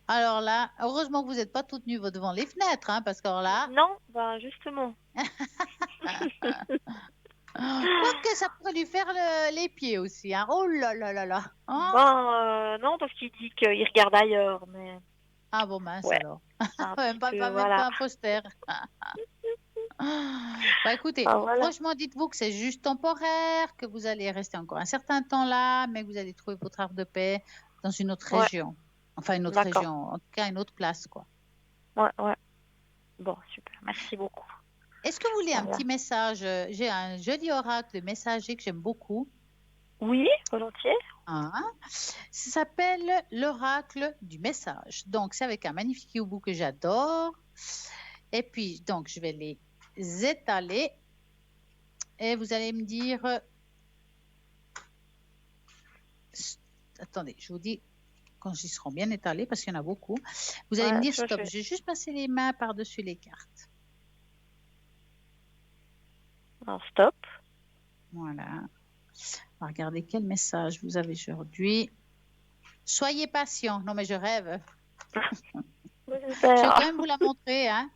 Alors là, heureusement que vous n'êtes pas toute nue devant les fenêtres, hein, parce que alors là, Non, ben justement. quoique ça pourrait lui faire les pieds aussi, hein. Oh là là là là. Hein. Ben non, parce qu'il dit qu'il regarde ailleurs, mais Ah bon, mince ouais, alors. c'est un Même petit pas, peu, même voilà. pas un poster. Bah écoutez, Ah, voilà. franchement, dites-vous que c'est juste temporaire, que vous allez rester encore un certain temps là, mais que vous allez trouver votre arbre de paix dans une autre Ouais, région. Enfin, une autre d'accord. région, en tout cas une autre place, quoi. Ouais, ouais. Bon, super. Merci beaucoup. Est-ce que vous voulez un Voilà. petit message? J'ai un joli oracle messager que j'aime beaucoup. Oui, volontiers. Hein. Ça s'appelle l'oracle du message. Donc, c'est avec un magnifique hibou que j'adore. Et puis, donc, je vais les étaler. Et vous allez me dire... Attendez, je vous dis quand ils seront bien étalés, parce qu'il y en a beaucoup. Vous allez me Ouais, dire je stop. fais. Je vais juste passer les mains par-dessus les cartes. Alors, stop. Voilà. On va regarder quel message vous avez aujourd'hui. Soyez patient. Non, mais je rêve. Je vais quand même vous la montrer, hein.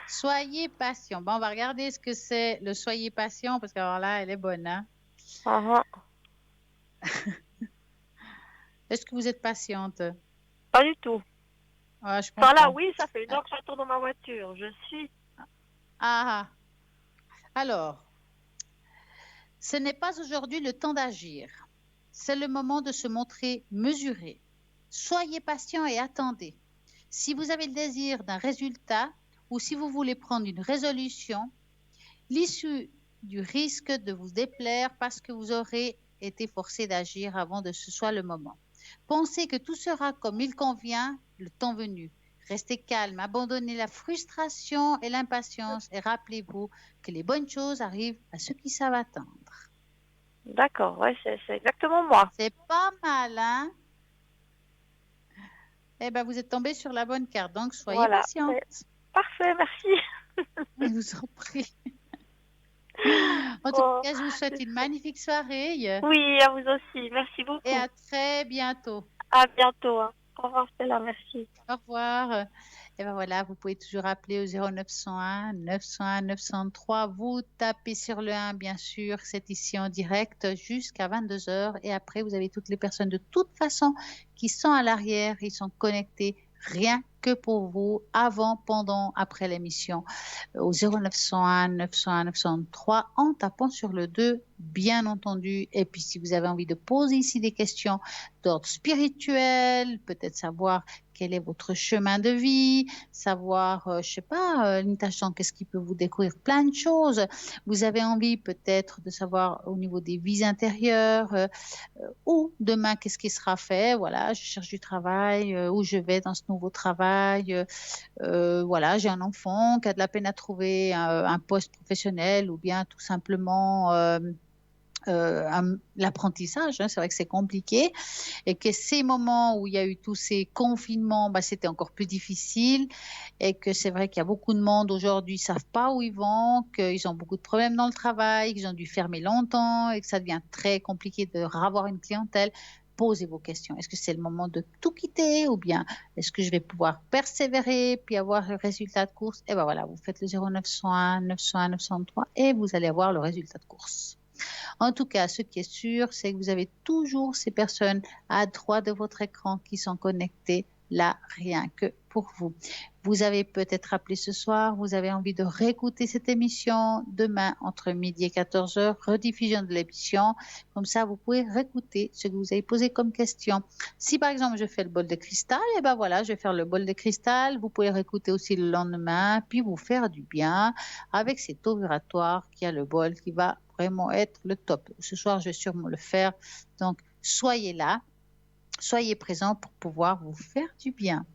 Soyez patient. Bon, on va regarder ce que c'est le soyez patient, parce que alors là, elle est bonne, hein. Est-ce que vous êtes patiente? Pas du tout. Ouais, je Enfin là, comprends. oui, ça fait une heure que j'attends dans ma voiture. Je suis. Ah, alors, ce n'est pas aujourd'hui le temps d'agir. C'est le moment de se montrer mesuré. Soyez patient et attendez. Si vous avez le désir d'un résultat ou si vous voulez prendre une résolution, l'issue du risque de vous déplaire parce que vous aurez été forcé d'agir avant de ce soit le moment. Pensez que tout sera comme il convient le temps venu. Restez calme, abandonnez la frustration et l'impatience et rappelez-vous que les bonnes choses arrivent à ceux qui savent attendre. D'accord, ouais, c'est exactement moi. C'est pas mal, hein? Eh bien, vous êtes tombé sur la bonne carte, donc soyez Voilà. patiente. Parfait, merci. Je vous en prie. En tout Bon. cas, je vous souhaite une magnifique soirée Oui, à vous aussi. Merci et beaucoup. à très bientôt. À bientôt. Hein. Au revoir, Stella. Merci. Au revoir. Et ben voilà, vous pouvez toujours appeler au 0901 901 903. Vous tapez sur le 1, bien sûr. C'est ici en direct jusqu'à 22 heures. Et après, vous avez toutes les personnes de toute façon qui sont à l'arrière. Ils sont connectés rien que pour vous, avant, pendant, après l'émission, au 0901 901 903, en tapant sur le 2, bien entendu. Et puis, si vous avez envie de poser ici des questions d'ordre spirituel, peut-être savoir quel est votre chemin de vie, savoir, je sais pas, Nita, qu'est-ce qui peut vous découvrir plein de choses. Vous avez envie peut-être de savoir au niveau des vies intérieures, ou demain, qu'est-ce qui sera fait. Voilà, je cherche du travail, où je vais dans ce nouveau travail. Voilà, j'ai un enfant qui a de la peine à trouver un poste professionnel ou bien tout simplement l'apprentissage, hein, c'est vrai que c'est compliqué et que ces moments où il y a eu tous ces confinements, bah, c'était encore plus difficile et que c'est vrai qu'il y a beaucoup de monde aujourd'hui, ils ne savent pas où ils vont, qu'ils ont beaucoup de problèmes dans le travail, qu'ils ont dû fermer longtemps et que ça devient très compliqué de revoir une clientèle. Posez vos questions. Est-ce que c'est le moment de tout quitter ou bien est-ce que je vais pouvoir persévérer puis avoir le résultat de course? Et ben voilà, vous faites le 0901 901 903 et vous allez avoir le résultat de course. En tout cas, ce qui est sûr, c'est que vous avez toujours ces personnes à droite de votre écran qui sont connectées là, rien que pour vous. Vous avez peut-être appelé ce soir, vous avez envie de réécouter cette émission demain entre midi et 14 heures, rediffusion de l'émission. Comme ça, vous pouvez réécouter ce que vous avez posé comme question. Si par exemple, je fais le bol de cristal, et ben voilà, je vais faire le bol de cristal. Vous pouvez réécouter aussi le lendemain, puis vous faire du bien avec cet ovulatoire qui a le bol qui va vraiment être le top. Ce soir, je vais sûrement le faire. Donc, soyez là. Soyez présents pour pouvoir vous faire du bien.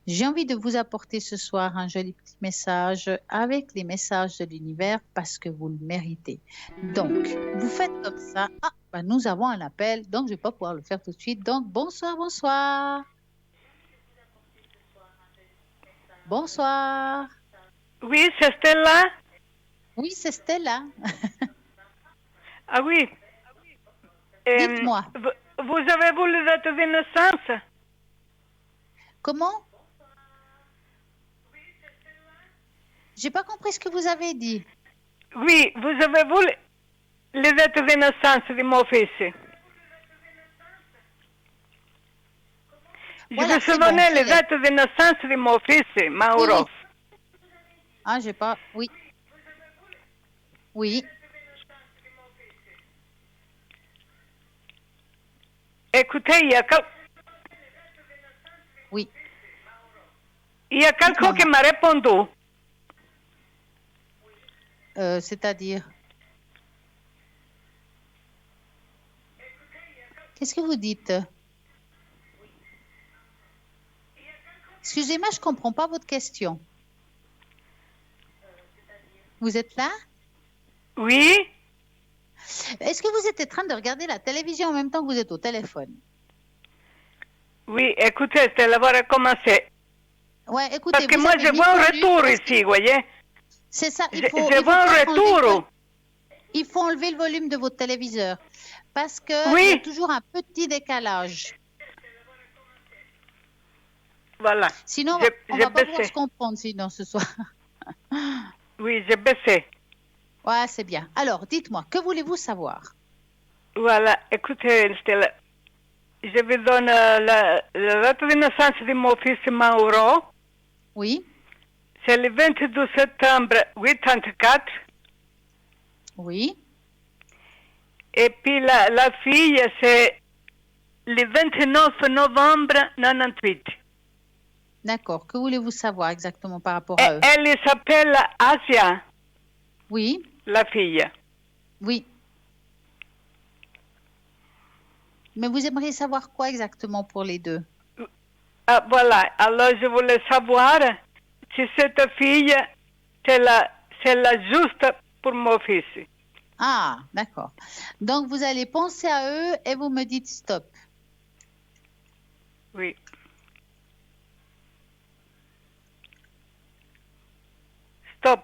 J'ai envie de vous apporter ce soir un joli petit message avec les messages de l'univers parce que vous le méritez. Donc, vous faites comme ça. Ah, ben nous avons un appel, donc je ne vais pas pouvoir le faire tout de suite. Donc, bonsoir, bonsoir. Bonsoir. Oui, c'est Stella. Oui, c'est Stella. Ah oui. Dites-moi. Vous avez les dates de naissance? Comment? J'ai pas compris ce que vous avez dit. Oui, vous avez les dates de naissance de mon fils. Voilà, je vous donnais les dates de naissance de mon fils, Mauro. Oui. Ah, j'ai pas... Oui. Oui. Écoutez, Oui. Il y a quelqu'un qui m'a répondu. C'est-à-dire? Qu'est-ce que vous dites? Excusez-moi, je ne comprends pas votre question. Vous êtes là? Oui. Est-ce que vous êtes en train de regarder la télévision en même temps que vous êtes au téléphone? Oui, écoutez, Stella va recommencer. Ouais, écoutez, parce que moi, je vois un retour ici, vous voyez? C'est ça, je vois un retour. Il faut enlever le volume de votre téléviseur parce qu'il oui. y a toujours un petit décalage. Voilà. Sinon, on ne va pas pouvoir se comprendre sinon ce soir. Oui, j'ai baissé. Ouais, c'est bien. Alors, dites-moi, que voulez-vous savoir? Voilà, écoutez, Stella, je vous donne la date de naissance de mon fils Mauro. Oui. C'est le 22 septembre 84. Oui. Et puis la fille, c'est le 29 novembre 98. D'accord. Que voulez-vous savoir exactement par rapport à eux? Elle s'appelle Asia. Oui. La fille. Oui. Mais vous aimeriez savoir quoi exactement pour les deux? Ah, voilà. Alors, je voulais savoir si cette fille, c'est la juste pour mon fils. Ah, d'accord. Donc, vous allez penser à eux et vous me dites stop. Oui. Stop.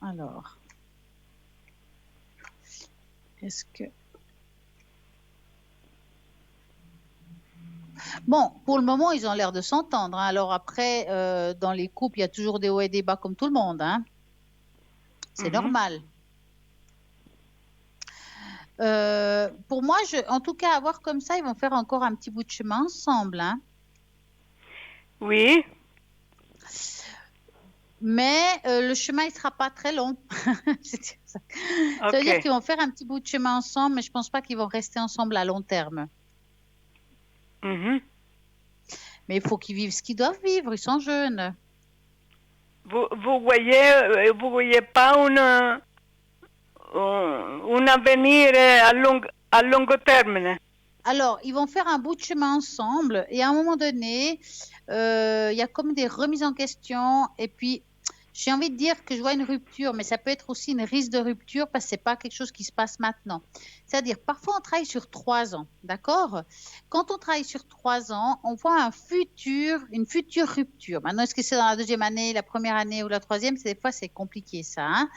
Alors, est-ce que... Bon, pour le moment, ils ont l'air de s'entendre. Hein. Alors après, dans les couples, il y a toujours des hauts et des bas comme tout le monde. Hein. C'est normal. Pour moi, en tout cas, à voir comme ça, ils vont faire encore un petit bout de chemin ensemble. Hein. Oui. Mais le chemin, il ne sera pas très long. Ça veut dire qu'ils vont faire un petit bout de chemin ensemble, mais je ne pense pas qu'ils vont rester ensemble à long terme. Mais il faut qu'ils vivent ce qu'ils doivent vivre, ils sont jeunes. Vous voyez pas un avenir à long terme? Alors, ils vont faire un bout de chemin ensemble et à un moment donné, il y a comme des remises en question et puis j'ai envie de dire que je vois une rupture, mais ça peut être aussi une risque de rupture parce que ce n'est pas quelque chose qui se passe maintenant. C'est-à-dire, parfois on travaille sur 3 ans, d'accord? Quand on travaille sur 3 ans, on voit une future rupture. Maintenant, est-ce que c'est dans la 2e année, la 1re année ou la 3e? Des fois, c'est compliqué ça. Hein?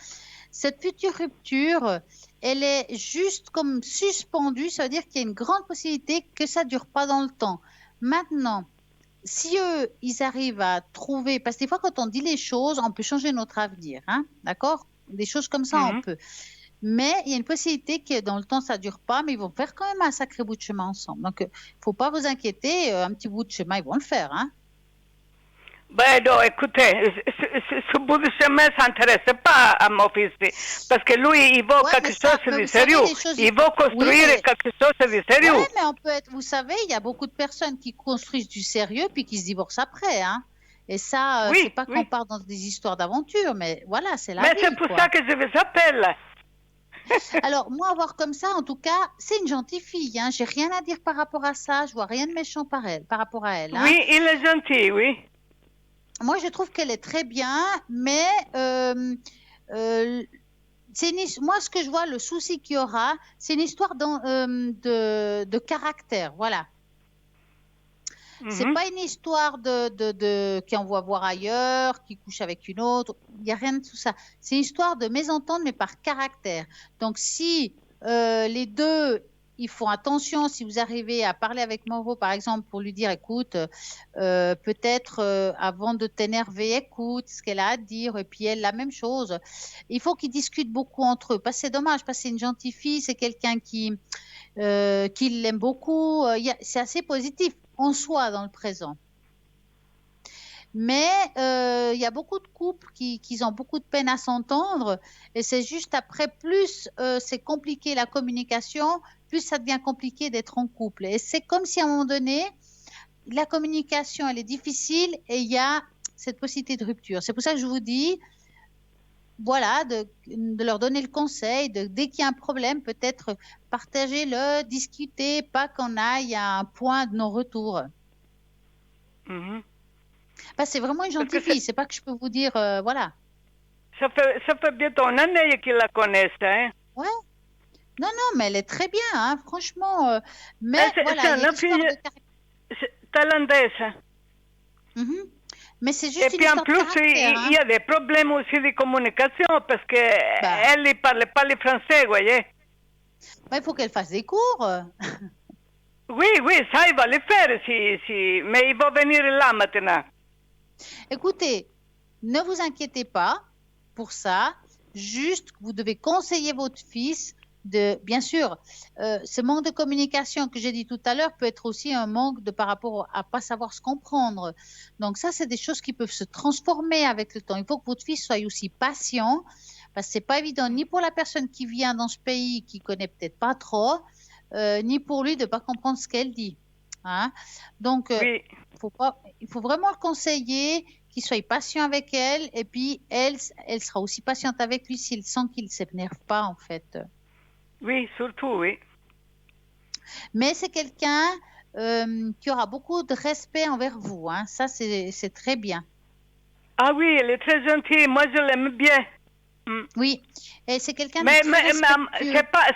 Cette future rupture, elle est juste comme suspendue, ça veut dire qu'il y a une grande possibilité que ça ne dure pas dans le temps. Maintenant, si eux, ils arrivent à trouver, parce que des fois, quand on dit les choses, on peut changer notre avenir, hein, d'accord? Des choses comme ça, on peut. Mais il y a une possibilité que dans le temps, ça ne dure pas, mais ils vont faire quand même un sacré bout de chemin ensemble. Donc, il ne faut pas vous inquiéter, un petit bout de chemin, ils vont le faire. Hein. Ben non, écoutez, ce bout de chemin ne s'intéresse pas à mon fils, parce que lui, il veut quelque chose de sérieux. Il veut construire quelque chose de sérieux. Oui, mais on peut être, vous savez, il y a beaucoup de personnes qui construisent du sérieux puis qui se divorcent après. Hein. Et ça, c'est pas qu'on part dans des histoires d'aventure, mais voilà, c'est la vie. Mais c'est pour ça que je vous appelle. Alors, moi, voir comme ça, en tout cas, c'est une gentille fille. Hein. J'ai rien à dire par rapport à ça. Je vois rien de méchant par rapport à elle. Hein. Oui, il est gentil, oui. Moi, je trouve qu'elle est très bien, mais moi, ce que je vois, le souci qu'il y aura, c'est une histoire de caractère. Voilà. C'est pas une histoire qui envoie voir ailleurs, qui couche avec une autre. Il n'y a rien de tout ça. C'est une histoire de mésentente, mais par caractère. Donc, si les deux, ils font attention, si vous arrivez à parler avec Mauro, par exemple, pour lui dire, écoute, peut-être avant de t'énerver, écoute ce qu'elle a à dire, et puis elle, la même chose. Il faut qu'ils discutent beaucoup entre eux. Parce que c'est dommage, parce que c'est une gentille fille, c'est quelqu'un qui l'aime beaucoup. C'est assez positif en soi dans le présent. Mais il y a beaucoup de couples qui ont beaucoup de peine à s'entendre et c'est juste après, plus c'est compliqué la communication, plus ça devient compliqué d'être en couple. Et c'est comme si à un moment donné, la communication, elle est difficile et il y a cette possibilité de rupture. C'est pour ça que je vous dis, voilà, de leur donner le conseil, dès qu'il y a un problème, peut-être partagez-le, discutez, pas qu'on aille à un point de non-retour. C'est vraiment une gentille fille, c'est pas que je peux vous dire, voilà. Ça fait bientôt une année qu'ils la connaissent, hein. Ouais. Non, mais elle est très bien, hein, franchement. Mais voilà, c'est une fille thaïlandaise. Mais c'est juste et puis en plus, il y a des problèmes aussi de communication parce qu'elle ne parle pas le français, vous voyez. Il faut qu'elle fasse des cours. Oui, ça, il va le faire, mais il va venir là maintenant. Écoutez, ne vous inquiétez pas pour ça. Juste, vous devez conseiller votre fils. Bien sûr, ce manque de communication que j'ai dit tout à l'heure peut être aussi un manque par rapport à pas savoir se comprendre. Donc ça, c'est des choses qui peuvent se transformer avec le temps. Il faut que votre fils soit aussi patient parce que c'est pas évident ni pour la personne qui vient dans ce pays qui connaît peut-être pas trop, ni pour lui de pas comprendre ce qu'elle dit. Hein? Donc, il faut vraiment le conseiller, qu'il soit patient avec elle et puis elle sera aussi patiente avec lui s'il sent qu'il ne s'énerve pas en fait. Oui, surtout, oui. Mais c'est quelqu'un qui aura beaucoup de respect envers vous. Hein. Ça, c'est très bien. Ah oui, elle est très gentille. Moi, je l'aime bien. Oui, et c'est quelqu'un de très respectueux.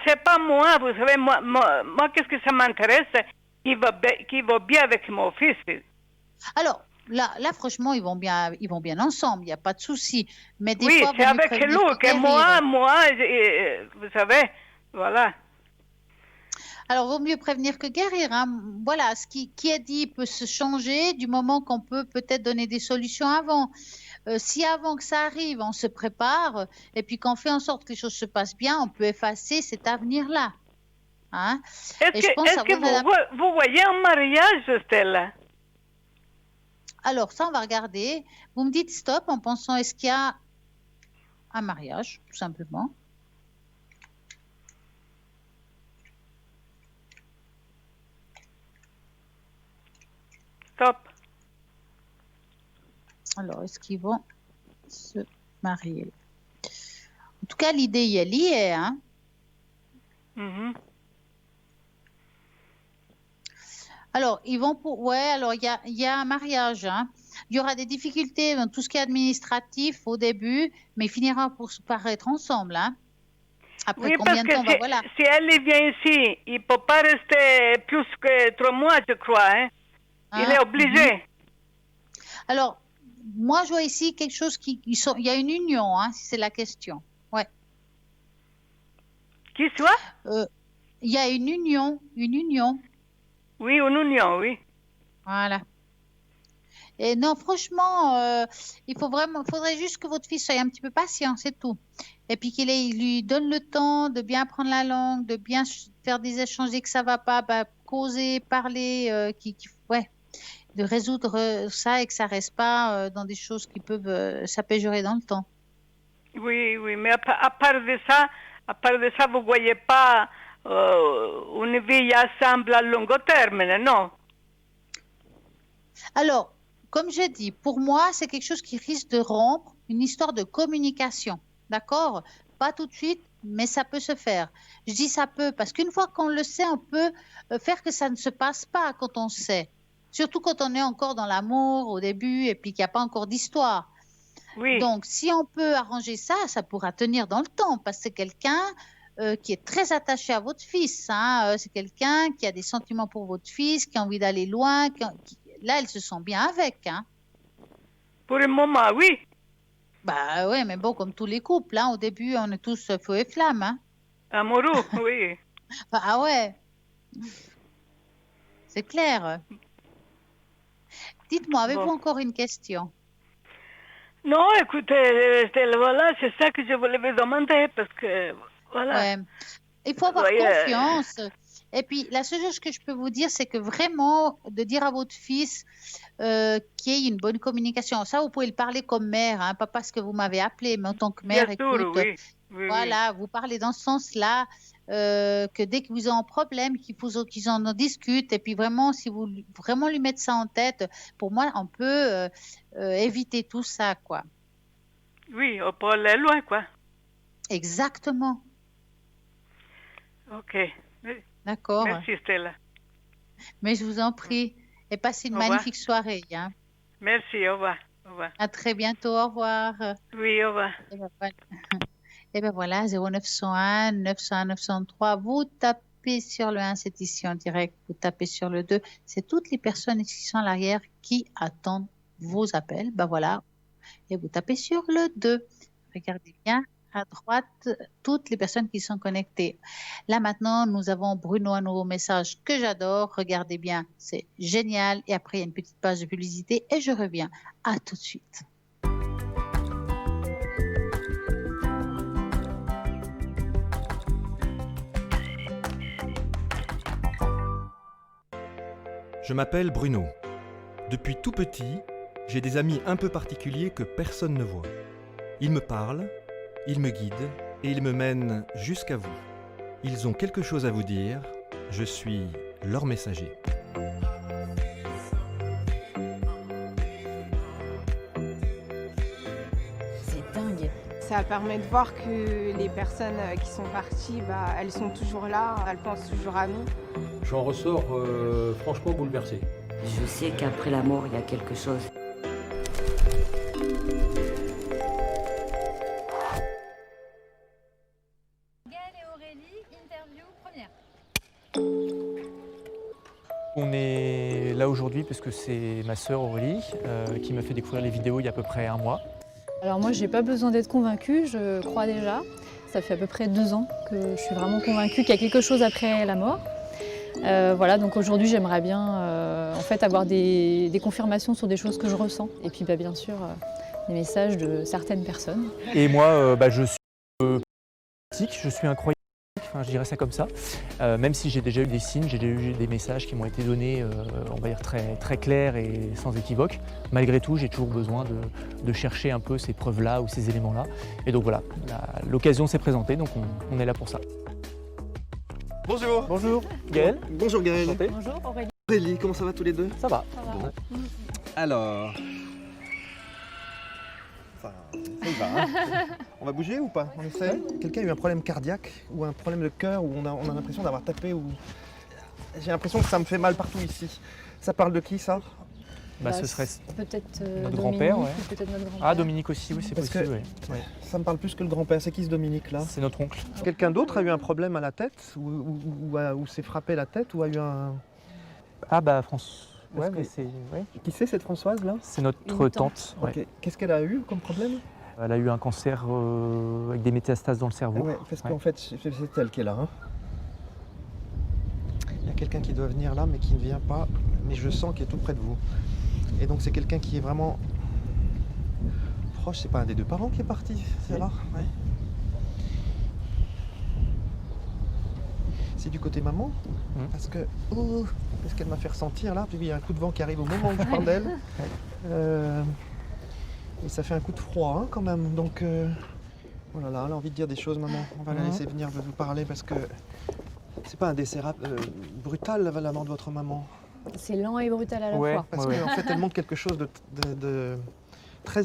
C'est pas moi, vous savez, moi qu'est-ce que ça m'intéresse? Qui va bien avec mon fils. Alors, là, franchement, ils vont bien ensemble, il n'y a pas de souci. Mais des fois, c'est avec lui que moi, vous savez, voilà. Alors, vaut mieux prévenir que guérir. Hein. Voilà, ce qui est dit peut se changer du moment qu'on peut peut-être donner des solutions avant. Si avant que ça arrive, on se prépare et puis qu'on fait en sorte que les choses se passent bien, on peut effacer cet avenir-là. Hein? Est-ce que vous voyez un mariage, Stella? Alors, ça, on va regarder. Vous me dites stop en pensant, est-ce qu'il y a un mariage, tout simplement? Stop. Alors, est-ce qu'ils vont se marier? En tout cas, l'idée, elle y est, hein? Alors, ils vont alors il y a un mariage. Hein. Il y aura des difficultés dans tout ce qui est administratif au début, mais ils finiront par être ensemble. Hein. Après combien de temps voilà. Si elle vient ici, il ne peut pas rester plus que 3 mois, je crois. Hein. Il est obligé. Alors, moi, je vois ici quelque chose il y a une union, hein, si c'est la question. Ouais. Qui soit? Il y a une union. Oui, une union, oui. Voilà. Et non, franchement, faudrait juste que votre fils soit un petit peu patient, c'est tout. Et puis il lui donne le temps de bien apprendre la langue, de bien faire des échanges dès que ça va pas, causer, parler, ouais, de résoudre ça et que ça reste pas dans des choses qui peuvent s'apéjorer dans le temps. Oui, mais à part de ça, vous voyez pas une vie ensemble à long terme, non? Alors, comme j'ai dit, pour moi, c'est quelque chose qui risque de rompre une histoire de communication, d'accord? Pas tout de suite, mais ça peut se faire. Je dis ça peut parce qu'une fois qu'on le sait, on peut faire que ça ne se passe pas quand on sait. Surtout quand on est encore dans l'amour au début et puis qu'il n'y a pas encore d'histoire. Oui. Donc, si on peut arranger ça, ça pourra tenir dans le temps parce que c'est quelqu'un qui est très attaché à votre fils. Hein, c'est quelqu'un qui a des sentiments pour votre fils, qui a envie d'aller loin. Là, elle se sent bien avec. Hein. Pour le moment, oui. Bah oui, mais bon, comme tous les couples, hein, au début, on est tous feu et flamme. Hein. Amoureux, oui. Ah ouais. C'est clair. Dites-moi, avez-vous encore une question? Non, écoutez, voilà, c'est ça que je voulais vous demander, parce que, voilà. Ouais. Il faut avoir confiance. Et puis, la seule chose que je peux vous dire, c'est que vraiment, de dire à votre fils qu'il y ait une bonne communication. Ça, vous pouvez le parler comme mère, hein, pas parce que vous m'avez appelé, mais en tant que mère, Bien écoute, sûr, oui, voilà, vous parlez dans ce sens-là, que dès que vous avez un problème, qu'ils en discutent. Et puis vraiment, si vous vraiment lui mettez ça en tête, pour moi, on peut éviter tout ça, quoi. Oui, on peut aller loin, quoi. Exactement. Ok. D'accord. Merci, Stella. Mais je vous en prie. Et passez une magnifique soirée. Hein. Merci, au revoir. Au revoir. À très bientôt, au revoir. Oui, au revoir. Et ben voilà, 0901 901 903. Vous tapez sur le 1, c'est ici en direct. Vous tapez sur le 2. C'est toutes les personnes qui sont à l'arrière qui attendent vos appels. Ben voilà. Et vous tapez sur le 2. Regardez bien. À droite, toutes les personnes qui sont connectées. Là maintenant, nous avons Bruno, un nouveau message que j'adore. Regardez bien, c'est génial. Et après, il y a une petite page de publicité et je reviens. À tout de suite. Je m'appelle Bruno. Depuis tout petit, j'ai des amis un peu particuliers que personne ne voit. Ils me parlent, ils me guident et ils me mènent jusqu'à vous. Ils ont quelque chose à vous dire, je suis leur messager. C'est dingue. Ça permet de voir que les personnes qui sont parties, elles sont toujours là, elles pensent toujours à nous. J'en ressors franchement bouleversé. Je sais qu'après la mort, il y a quelque chose. On est là aujourd'hui parce que c'est ma sœur Aurélie qui m'a fait découvrir les vidéos il y a à peu près un mois. Alors moi, j'ai pas besoin d'être convaincue, je crois déjà. Ça fait à peu près 2 ans que je suis vraiment convaincue qu'il y a quelque chose après la mort. Voilà, donc aujourd'hui, j'aimerais bien en fait avoir des confirmations sur des choses que je ressens. Et puis bien sûr, des messages de certaines personnes. Et moi, je suis pratique, je suis un croyant. Enfin, je dirais ça comme ça, même si j'ai déjà eu des signes, j'ai déjà eu des messages qui m'ont été donnés, on va dire très, très clairs et sans équivoque. Malgré tout, j'ai toujours besoin de chercher un peu ces preuves-là ou ces éléments-là. Et donc voilà, l'occasion s'est présentée, donc on est là pour ça. Bonjour. Bonjour, Gaël. Bonjour Gaël. Santé. Bonjour Aurélie. Aurélie, comment ça va tous les deux? Ça va. Bon. Alors... Ça y va, hein. On va bouger ou pas? On essaie. Quelqu'un a eu un problème cardiaque ou un problème de cœur où on a l'impression d'avoir tapé ou... J'ai l'impression que ça me fait mal partout ici. Ça parle de qui ça? Ce serait peut-être notre Dominique, grand-père, ouais. peut-être notre grand-père. Ah, Dominique aussi, oui, c'est Parce possible. que- Ouais. Ça me parle plus que le grand-père. C'est qui ce Dominique là? C'est notre oncle. Quelqu'un d'autre a eu un problème à la tête ou s'est frappé la tête ou a eu un... Ah France. Parce Ouais, mais que- c'est Qui c'est cette Françoise là? c'est notre Une tante. Ouais. Ok. Qu'est-ce qu'elle a eu comme problème? Elle a eu un cancer avec des métastases dans le cerveau. Ouais, parce Ouais. qu'en fait, c'est elle qui est là. Hein. Il y a quelqu'un qui doit venir là, mais qui ne vient pas. Mais je sens qu'il est tout près de vous. Et donc c'est quelqu'un qui est vraiment proche, c'est pas un des deux parents qui est parti, c'est là ouais. C'est du côté maman, parce que qu'est-ce qu'elle m'a fait ressentir là, puis il y a un coup de vent qui arrive au moment où je parle d'elle. Et ça fait un coup de froid hein, quand même, donc oh là là, elle a envie de dire des choses maman, on va la laisser venir vous parler parce que c'est pas un décès brutal la mort de votre maman. C'est lent et brutal à la fois. Parce qu'en fait elle montre quelque chose de très...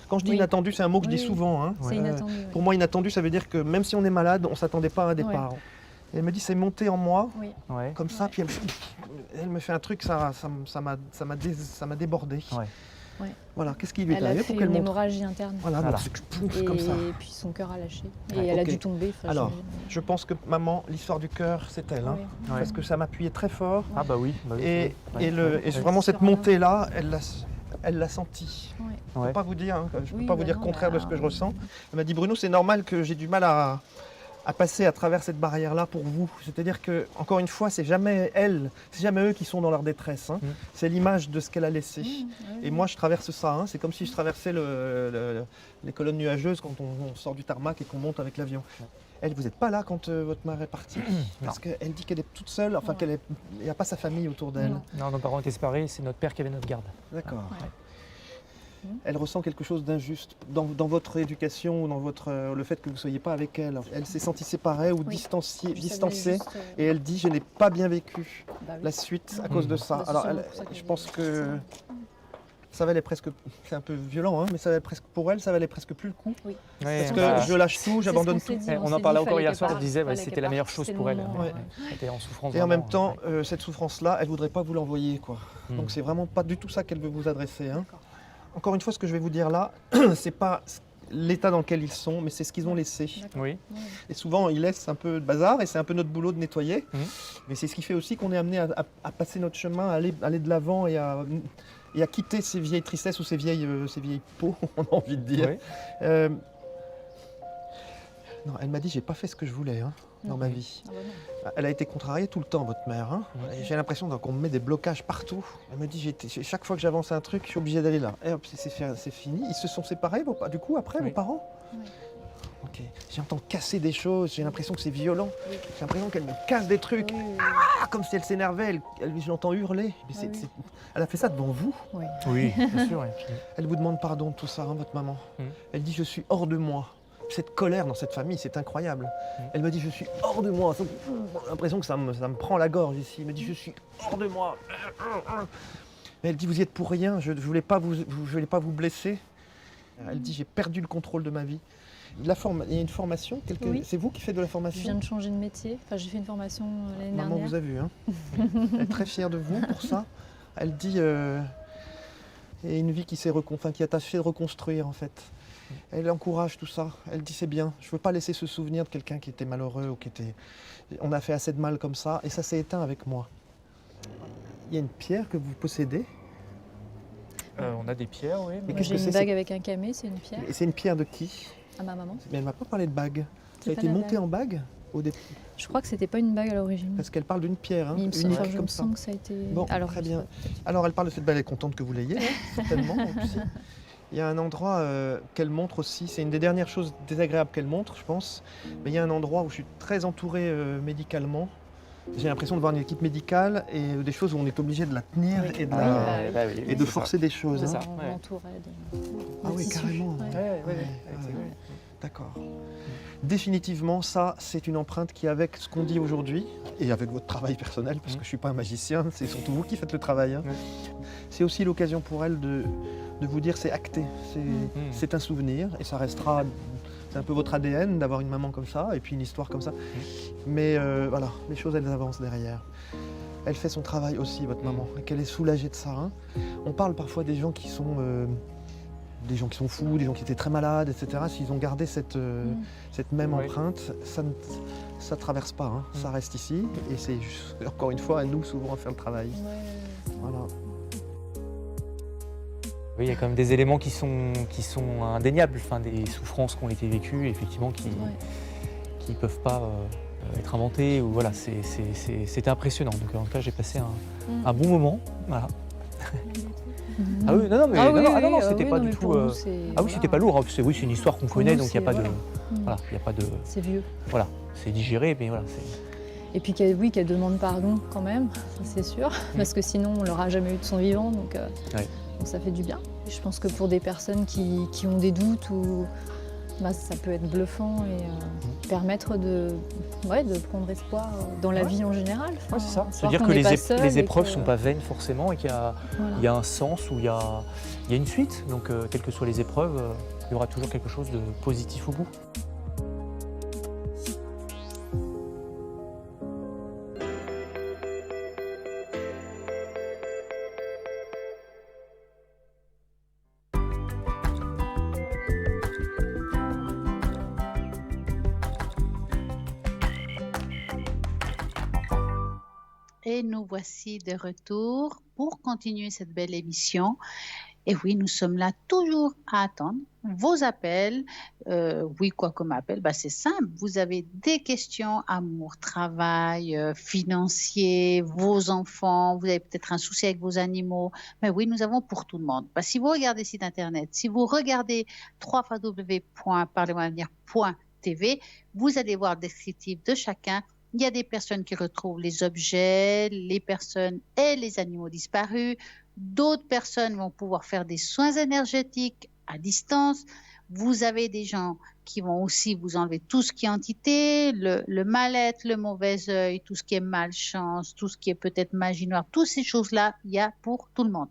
Quand je dis inattendu, c'est un mot que je dis souvent. Hein. C'est inattendu. Pour moi inattendu, ça veut dire que même si on est malade, on ne s'attendait pas à un départ. Et elle me dit c'est monté en moi, comme ça, puis elle me fait un truc, ça m'a débordé. Voilà, qu'est-ce qui lui est arrivé pour qu'elle montre ? Elle a fait une hémorragie interne. Voilà, donc c'est comme ça. Et puis son cœur a lâché. Et elle a dû tomber. Alors, je pense que maman, l'histoire du cœur, c'est elle. Hein, parce que ça m'appuyait très fort. Ah bah oui. Et vraiment cette montée-là, elle l'a senti. Je ne peux pas vous dire, hein, je peux pas vous dire le contraire de ce que je ressens. Elle m'a dit Bruno, c'est normal que j'ai du mal à passer à travers cette barrière-là pour vous. C'est-à-dire que, encore une fois, c'est jamais elle, c'est jamais eux qui sont dans leur détresse. Hein. C'est l'image de ce qu'elle a laissé. Et moi, je traverse ça. Hein. C'est comme si je traversais les colonnes nuageuses quand on sort du tarmac et qu'on monte avec l'avion. Elle, vous n'êtes pas là quand votre mère est partie. Parce qu'elle dit qu'elle est toute seule, enfin qu'il n'y a pas sa famille autour d'elle. Non, nos parents étaient séparés, c'est notre père qui avait notre garde. D'accord. Elle ressent quelque chose d'injuste dans votre éducation ou dans le fait que vous ne soyez pas avec elle. Elle s'est sentie séparée ou distancée et elle dit je n'ai pas bien vécu la suite à cause de ça. Alors je pense que ça valait presque, c'est un peu violent, hein, mais ça valait presque, pour elle ça valait presque plus le coup. Parce que je lâche tout, j'abandonne tout. On en parlait encore hier soir, elle disait que c'était la meilleure chose pour elle. Elle était en souffrance. Et en même temps, cette souffrance-là, elle ne voudrait pas vous l'envoyer, quoi. Donc c'est vraiment pas du tout ça qu'elle veut vous adresser. Hein. Encore une fois, ce que je vais vous dire là, c'est pas l'état dans lequel ils sont, mais c'est ce qu'ils ont laissé. Oui. Et souvent, ils laissent un peu de bazar, et c'est un peu notre boulot de nettoyer. Mais c'est ce qui fait aussi qu'on est amené à passer notre chemin, à aller de l'avant et à quitter ces vieilles tristesses ou ces vieilles peaux, on a envie de dire. Oui. Non, elle m'a dit, j'ai pas fait ce que je voulais dans ma vie. Elle a été contrariée tout le temps, votre mère. Hein. J'ai l'impression qu'on me met des blocages partout. Elle me dit, chaque fois que j'avance un truc, je suis obligée d'aller là. Et hop, c'est fini. Ils se sont séparés, du coup, après, vos parents ? Ok. J'entends casser des choses, j'ai l'impression que c'est violent. J'ai l'impression qu'elle me casse des trucs. Comme si elle s'énervait, je l'entends hurler. Mais elle a fait ça devant vous ? Oui, bien sûr. Elle vous demande pardon de tout ça, votre maman. Elle dit, je suis hors de moi. Cette colère dans cette famille, c'est incroyable. Elle me dit, je suis hors de moi. J'ai l'impression que ça me prend la gorge ici. Elle me dit, je suis hors de moi. Mais elle dit, vous y êtes pour rien, je ne voulais pas vous blesser. Elle dit, j'ai perdu le contrôle de ma vie. Il y a une formation, c'est vous qui faites de la formation ? Je viens de changer de métier. Enfin, j'ai fait une formation l'année dernière. Maman vous a vu, hein. Elle est très fière de vous pour ça. Elle dit, et une vie qui a tâché de reconstruire en fait. Elle encourage tout ça. Elle dit c'est bien. Je ne veux pas laisser ce souvenir de quelqu'un qui était malheureux ou on a fait assez de mal comme ça et ça s'est éteint avec moi. Il y a une pierre que vous possédez. On a des pierres, oui. Mais j'ai une bague avec un camé, c'est une pierre. Et c'est une pierre de qui ? À ma maman. Mais elle ne m'a pas parlé de bague. Ça a été monté en bague au début. Je crois que c'était pas une bague à l'origine. Parce qu'elle parle d'une pierre, hein, unique comme ça. Que ça a été... Bon, très bien. Alors elle parle de cette bague, elle est contente que vous l'ayez, certainement. Aussi. Il y a un endroit qu'elle montre aussi, c'est une des dernières choses désagréables qu'elle montre, je pense. Mais il y a un endroit où je suis très entouré médicalement. J'ai l'impression de voir une équipe médicale et des choses où on est obligé de la tenir et de forcer des choses. C'est ça, on m'entourait de Ah oui, tissu. carrément. D'accord. Définitivement, ça, c'est une empreinte qui, avec ce qu'on dit aujourd'hui, et avec votre travail personnel, parce que je ne suis pas un magicien, c'est surtout vous qui faites le travail, c'est aussi l'occasion pour elle de vous dire c'est acté, c'est un souvenir, et ça restera, c'est un peu votre ADN d'avoir une maman comme ça, et puis une histoire comme ça. Mais voilà, les choses, elles avancent derrière. Elle fait son travail aussi, votre maman, et qu'elle est soulagée de ça. Hein. On parle parfois des gens qui sont... des gens qui sont fous, des gens qui étaient très malades, etc. S'ils ont gardé cette même empreinte, ça ne traverse pas, hein. Ça reste ici. Et c'est encore une fois à nous souvent à faire le travail. Voilà. Oui, il y a quand même des éléments qui sont indéniables, enfin, des souffrances qui ont été vécues, effectivement, qui ne peuvent pas être inventées. Ou, voilà, c'était impressionnant. Donc en tout cas, j'ai passé un bon moment. Voilà. Ah oui, non, mais c'était pas du tout. Nous, c'était pas lourd. Hein. C'est une histoire qu'on connaît, donc il n'y a pas de. Voilà, il y a pas de. C'est vieux. Voilà, c'est digéré, mais voilà. Et puis qu'elle demande pardon quand même, ça c'est sûr, parce que sinon on l'aura jamais eu de son vivant, donc ça fait du bien. Et je pense que pour des personnes qui ont des doutes ou ça peut être bluffant et permettre de prendre espoir dans la vie en général. C'est ça. C'est-à-dire que les épreuves ne sont pas vaines forcément et qu'il y a un sens où il y a une suite. Donc, quelles que soient les épreuves, il y aura toujours quelque chose de positif au bout. Et nous voici de retour pour continuer cette belle émission. Et oui, nous sommes là toujours à attendre vos appels. Oui, quoi comme appel? C'est simple. Vous avez des questions, amour, travail, financier, vos enfants, vous avez peut-être un souci avec vos animaux. Mais oui, nous avons pour tout le monde. Si vous regardez le site internet, si vous regardez www.parlez-moi-avenir.tv, vous allez voir le descriptif de chacun. Il y a des personnes qui retrouvent les objets, les personnes et les animaux disparus. D'autres personnes vont pouvoir faire des soins énergétiques à distance. Vous avez des gens qui vont aussi vous enlever tout ce qui est entité, le mal-être, le mauvais œil, tout ce qui est malchance, tout ce qui est peut-être magie noire. Toutes ces choses-là, il y a pour tout le monde.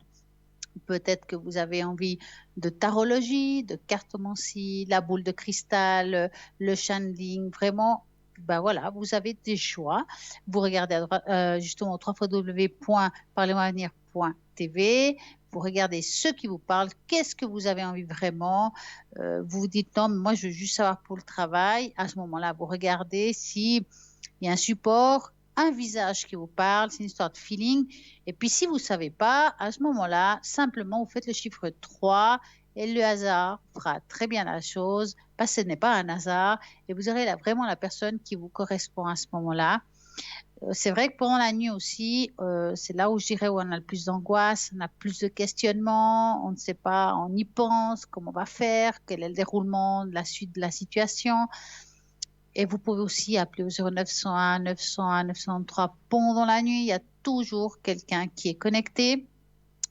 Peut-être que vous avez envie de tarologie, de cartomancie, la boule de cristal, le channeling, vraiment. Voilà, vous avez des choix. Vous regardez justement www.parlez-moi-avenir.tv. Vous regardez ceux qui vous parlent. Qu'est-ce que vous avez envie vraiment? Vous vous dites non, mais moi je veux juste savoir pour le travail. À ce moment-là, vous regardez s'il y a un support, un visage qui vous parle. C'est une histoire de feeling. Et puis si vous ne savez pas, à ce moment-là, simplement vous faites le chiffre 3. Et le hasard fera très bien la chose, parce que ce n'est pas un hasard, et vous aurez vraiment la personne qui vous correspond à ce moment-là. C'est vrai que pendant la nuit aussi, c'est là où je dirais où on a le plus d'angoisse, on a plus de questionnements, on ne sait pas, on y pense, comment on va faire, quel est le déroulement de la suite de la situation. Et vous pouvez aussi appeler au 0901 901 903 pendant la nuit, il y a toujours quelqu'un qui est connecté.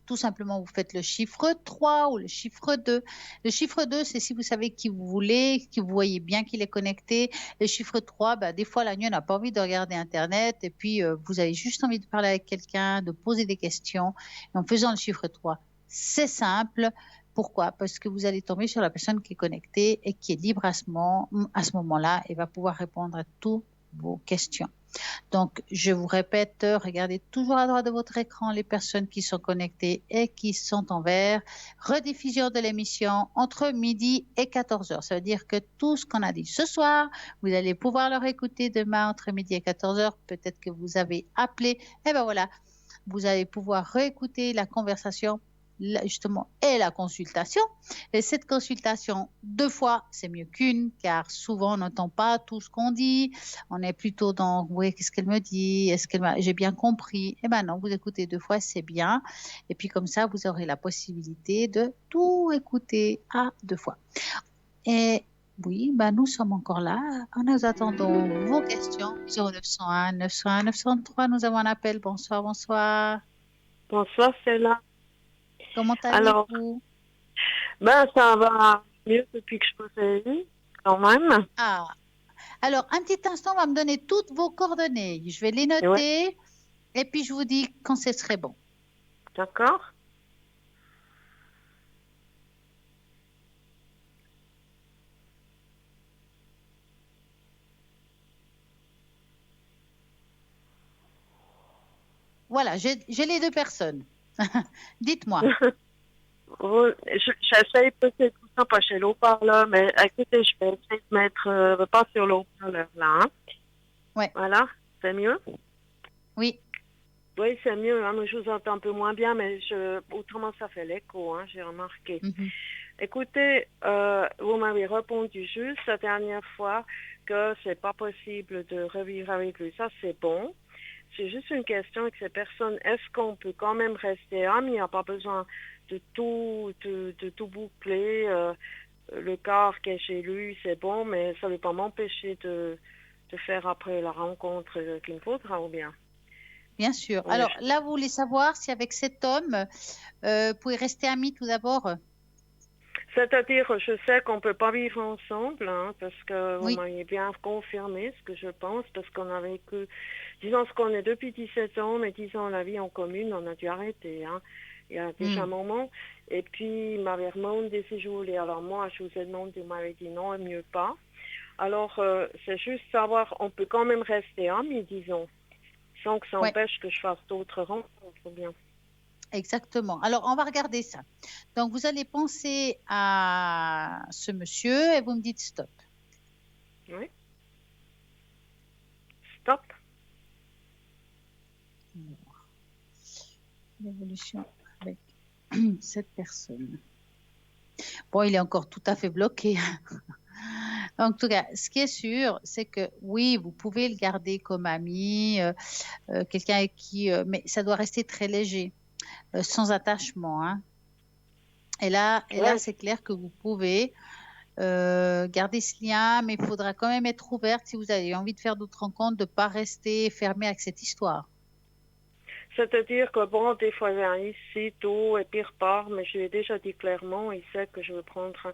Tout simplement, vous faites le chiffre 3 ou le chiffre 2. Le chiffre 2, c'est si vous savez qui vous voulez, qui vous voyez bien qu'il est connecté. Le chiffre 3, des fois, la nuit, on n'a pas envie de regarder Internet et puis vous avez juste envie de parler avec quelqu'un, de poser des questions. Et en faisant le chiffre 3, c'est simple. Pourquoi? Parce que vous allez tomber sur la personne qui est connectée et qui est libre à ce moment-là et va pouvoir répondre à toutes vos questions. Donc, je vous répète, regardez toujours à droite de votre écran les personnes qui sont connectées et qui sont en vert. Rediffusion de l'émission entre midi et 14h. Ça veut dire que tout ce qu'on a dit ce soir, vous allez pouvoir le réécouter demain entre midi et 14h. Peut-être que vous avez appelé. Et voilà, vous allez pouvoir réécouter la conversation justement et la consultation. Et cette consultation 2 fois, c'est mieux qu'une, car souvent on n'entend pas tout ce qu'on dit. On est plutôt dans oui, qu'est-ce qu'elle me dit? J'ai bien compris? Non, vous écoutez 2 fois, c'est bien. Et puis comme ça, vous aurez la possibilité de tout écouter à 2 fois. Et oui, nous sommes encore là. Nous attendons vos questions. 0901 901 903, nous avons un appel. Bonsoir, bonsoir. Bonsoir, c'est là. Comment allez-vous? Ça va mieux depuis que je posais quand même. Ah, alors un petit instant, on va me donner toutes vos coordonnées. Je vais les noter et puis je vous dis quand ce serait bon. D'accord. Voilà, j'ai les 2 personnes. Dites-moi. J'essaie peut-être tout ça pas chez l'eau-parleur, mais écoutez, je vais essayer de mettre pas sur l'eau-parleur là. Hein. Ouais. Voilà, c'est mieux? Oui. Oui, c'est mieux. Hein, mais je vous entends un peu moins bien, mais autrement ça fait l'écho, hein, j'ai remarqué. Mm-hmm. Écoutez, vous m'avez répondu juste la dernière fois que c'est pas possible de revivre avec lui. Ça, c'est bon. j'ai juste une question avec ces personnes. Est-ce qu'on peut quand même rester amis? Il n'y a pas besoin de tout boucler. Le quart qui est chez lui, c'est bon, mais ça ne veut pas m'empêcher de faire après la rencontre qu'il me faudra, ou bien? Bien sûr. Oui. Alors là, vous voulez savoir si avec cet homme, vous pouvez rester amis tout d'abord? C'est-à-dire, je sais qu'on ne peut pas vivre ensemble, hein, parce que vous Oui. m'avez bien confirmé ce que je pense, parce qu'on a vécu, disons ce qu'on est depuis 17 ans, mais disons la vie en commune, on a dû arrêter, hein. Il y a déjà un moment. Et puis, il m'avait demandé si je voulais. Alors moi, je vous ai demandé, vous m'avez dit non, mieux pas. Alors, c'est juste savoir, on peut quand même rester amis, disons, sans que ça empêche que je fasse d'autres rencontres, bien. Exactement. Alors, on va regarder ça. Donc, vous allez penser à ce monsieur et vous me dites stop. Oui. Stop. L'évolution avec cette personne. Bon, il est encore tout à fait bloqué. En tout cas, ce qui est sûr, c'est que oui, vous pouvez le garder comme ami, quelqu'un avec qui, mais ça doit rester très léger. Sans attachement. Hein. Et là, c'est clair que vous pouvez garder ce lien, mais il faudra quand même être ouverte si vous avez envie de faire d'autres rencontres, de ne pas rester fermé avec cette histoire. C'est-à-dire que bon, des fois, il vient ici, tout, et puis il repart, mais je lui ai déjà dit clairement, il sait que je veux prendre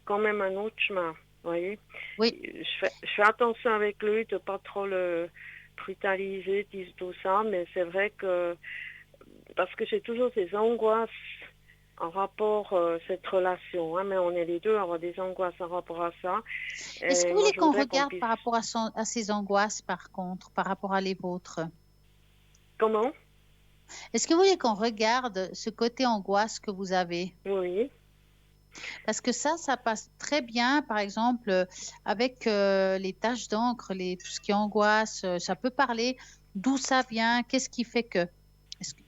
quand même un autre chemin, vous voyez? Oui. Je fais attention avec lui de ne pas trop le brutaliser, tout ça, mais c'est vrai que parce que j'ai toujours des angoisses en rapport à cette relation, hein, mais on est les deux à avoir des angoisses en rapport à ça. Est-ce que vous voulez qu'on regarde par rapport à ces angoisses, par contre, par rapport à les vôtres? Comment? Est-ce que vous voulez qu'on regarde ce côté angoisse que vous avez? Oui. Parce que ça passe très bien, par exemple, avec les taches d'encre, tout ce qui angoisse, ça peut parler d'où ça vient, qu'est-ce qui fait que,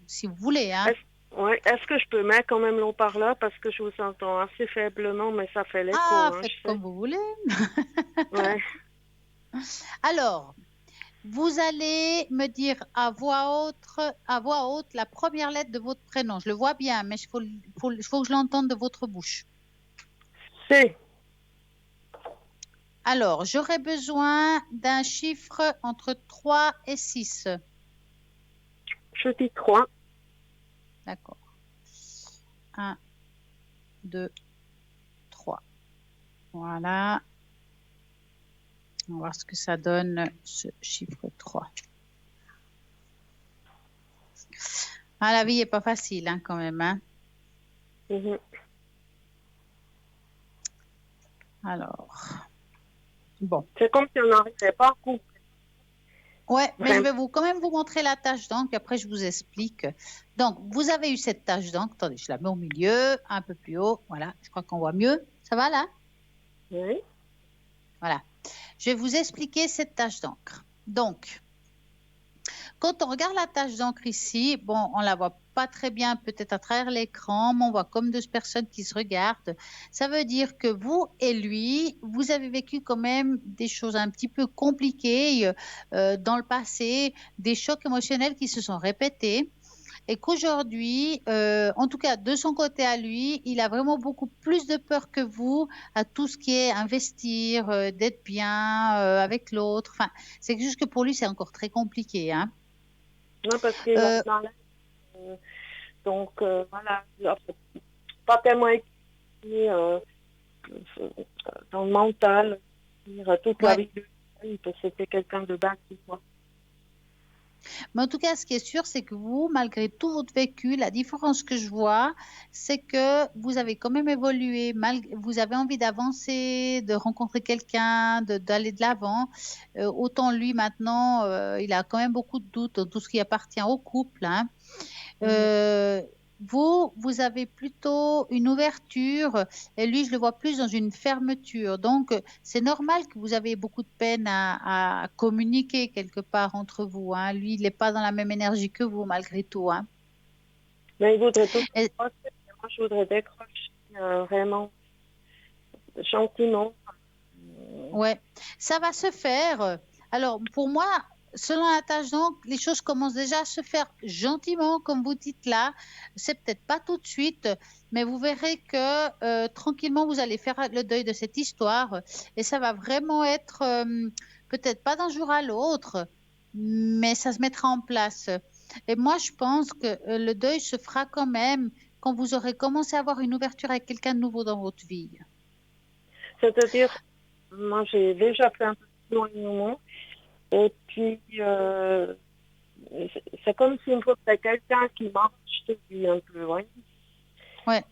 si vous voulez. Hein. Est-ce que je peux mettre quand même l'eau-parleur parce que je vous entends assez faiblement, mais ça fait l'écho. Ah, faites comme vous voulez. Ouais. Alors, vous allez me dire à voix haute la première lettre de votre prénom. Je le vois bien, mais il faut que je l'entende de votre bouche. C. Alors, j'aurais besoin d'un chiffre entre 3 et 6. Je dis 3. D'accord. 1, 2, 3. Voilà. On va voir ce que ça donne, ce chiffre 3. Ah, la vie n'est pas facile, hein, quand même. Hein. Alors, bon. C'est comme si on n'arrivait pas à couper. Ouais, mais je vais quand même vous montrer la tache d'encre, et après je vous explique. Donc, vous avez eu cette tache d'encre. Attendez, je la mets au milieu, un peu plus haut. Voilà, je crois qu'on voit mieux. Ça va là? Oui. Voilà. Je vais vous expliquer cette tache d'encre. Donc, quand on regarde la tache d'encre ici, bon, on ne la voit pas très bien peut-être à travers l'écran, mais on voit comme deux personnes qui se regardent. Ça veut dire que vous et lui, vous avez vécu quand même des choses un petit peu compliquées dans le passé, des chocs émotionnels qui se sont répétés. Et qu'aujourd'hui, en tout cas de son côté à lui, il a vraiment beaucoup plus de peur que vous à tout ce qui est investir, d'être bien avec l'autre. Enfin, c'est juste que pour lui, c'est encore très compliqué. Hein. Non, parce qu'il est dans donc, voilà, pas tellement équilibré dans le mental, toute la vie de lui, parce que c'était quelqu'un de bas, quoi. Mais en tout cas, ce qui est sûr, c'est que vous, malgré tout votre vécu, la différence que je vois, c'est que vous avez quand même évolué, vous avez envie d'avancer, de rencontrer quelqu'un, d'aller de l'avant. Autant lui, maintenant, il a quand même beaucoup de doutes dans tout ce qui appartient au couple. Hein. Vous avez plutôt une ouverture et lui, je le vois plus dans une fermeture. Donc, c'est normal que vous avez beaucoup de peine à communiquer quelque part entre vous. Hein. Lui, il n'est pas dans la même énergie que vous, malgré tout. Hein. Mais il voudrait tout décrocher. Moi, je voudrais décrocher vraiment gentiment. Ouais, ça va se faire. Alors, pour moi, selon la tâche, donc, les choses commencent déjà à se faire gentiment, comme vous dites là. C'est peut-être pas tout de suite, mais vous verrez que tranquillement, vous allez faire le deuil de cette histoire. Et ça va vraiment être, peut-être pas d'un jour à l'autre, mais ça se mettra en place. Et moi, je pense que le deuil se fera quand même quand vous aurez commencé à avoir une ouverture avec quelqu'un de nouveau dans votre vie. C'est-à-dire, moi, j'ai déjà fait un peu d'éloignement. Et puis, c'est comme s'il me faudrait quelqu'un qui marche depuis un peu, oui. Ouais.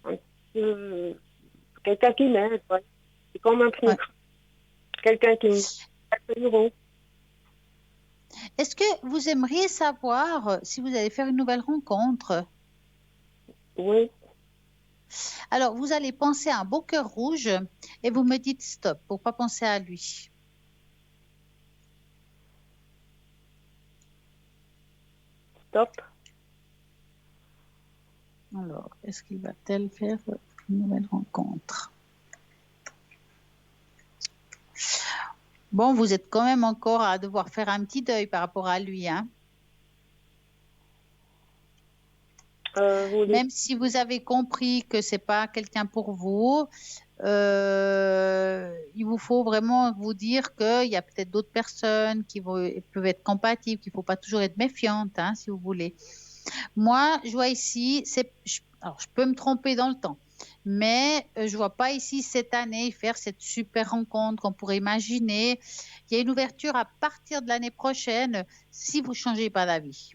Quelqu'un qui m'aide, ouais. C'est comme un pneu. Quelqu'un qui me... Est-ce que vous aimeriez savoir si vous allez faire une nouvelle rencontre? Oui. Alors, vous allez penser à un beau cœur rouge et vous me dites stop pour ne pas penser à lui. Stop. Alors, est-ce qu'il va-t-elle faire une nouvelle rencontre? Bon, vous êtes quand même encore à devoir faire un petit deuil par rapport à lui, hein? Même si vous avez compris que c'est pas quelqu'un pour vous, il vous faut vraiment vous dire qu'il y a peut-être d'autres personnes qui peuvent être compatibles, qu'il ne faut pas toujours être méfiante, hein, si vous voulez. Moi, je vois ici, alors je peux me tromper dans le temps, mais je ne vois pas ici cette année faire cette super rencontre qu'on pourrait imaginer. Il y a une ouverture à partir de l'année prochaine si vous ne changez pas d'avis.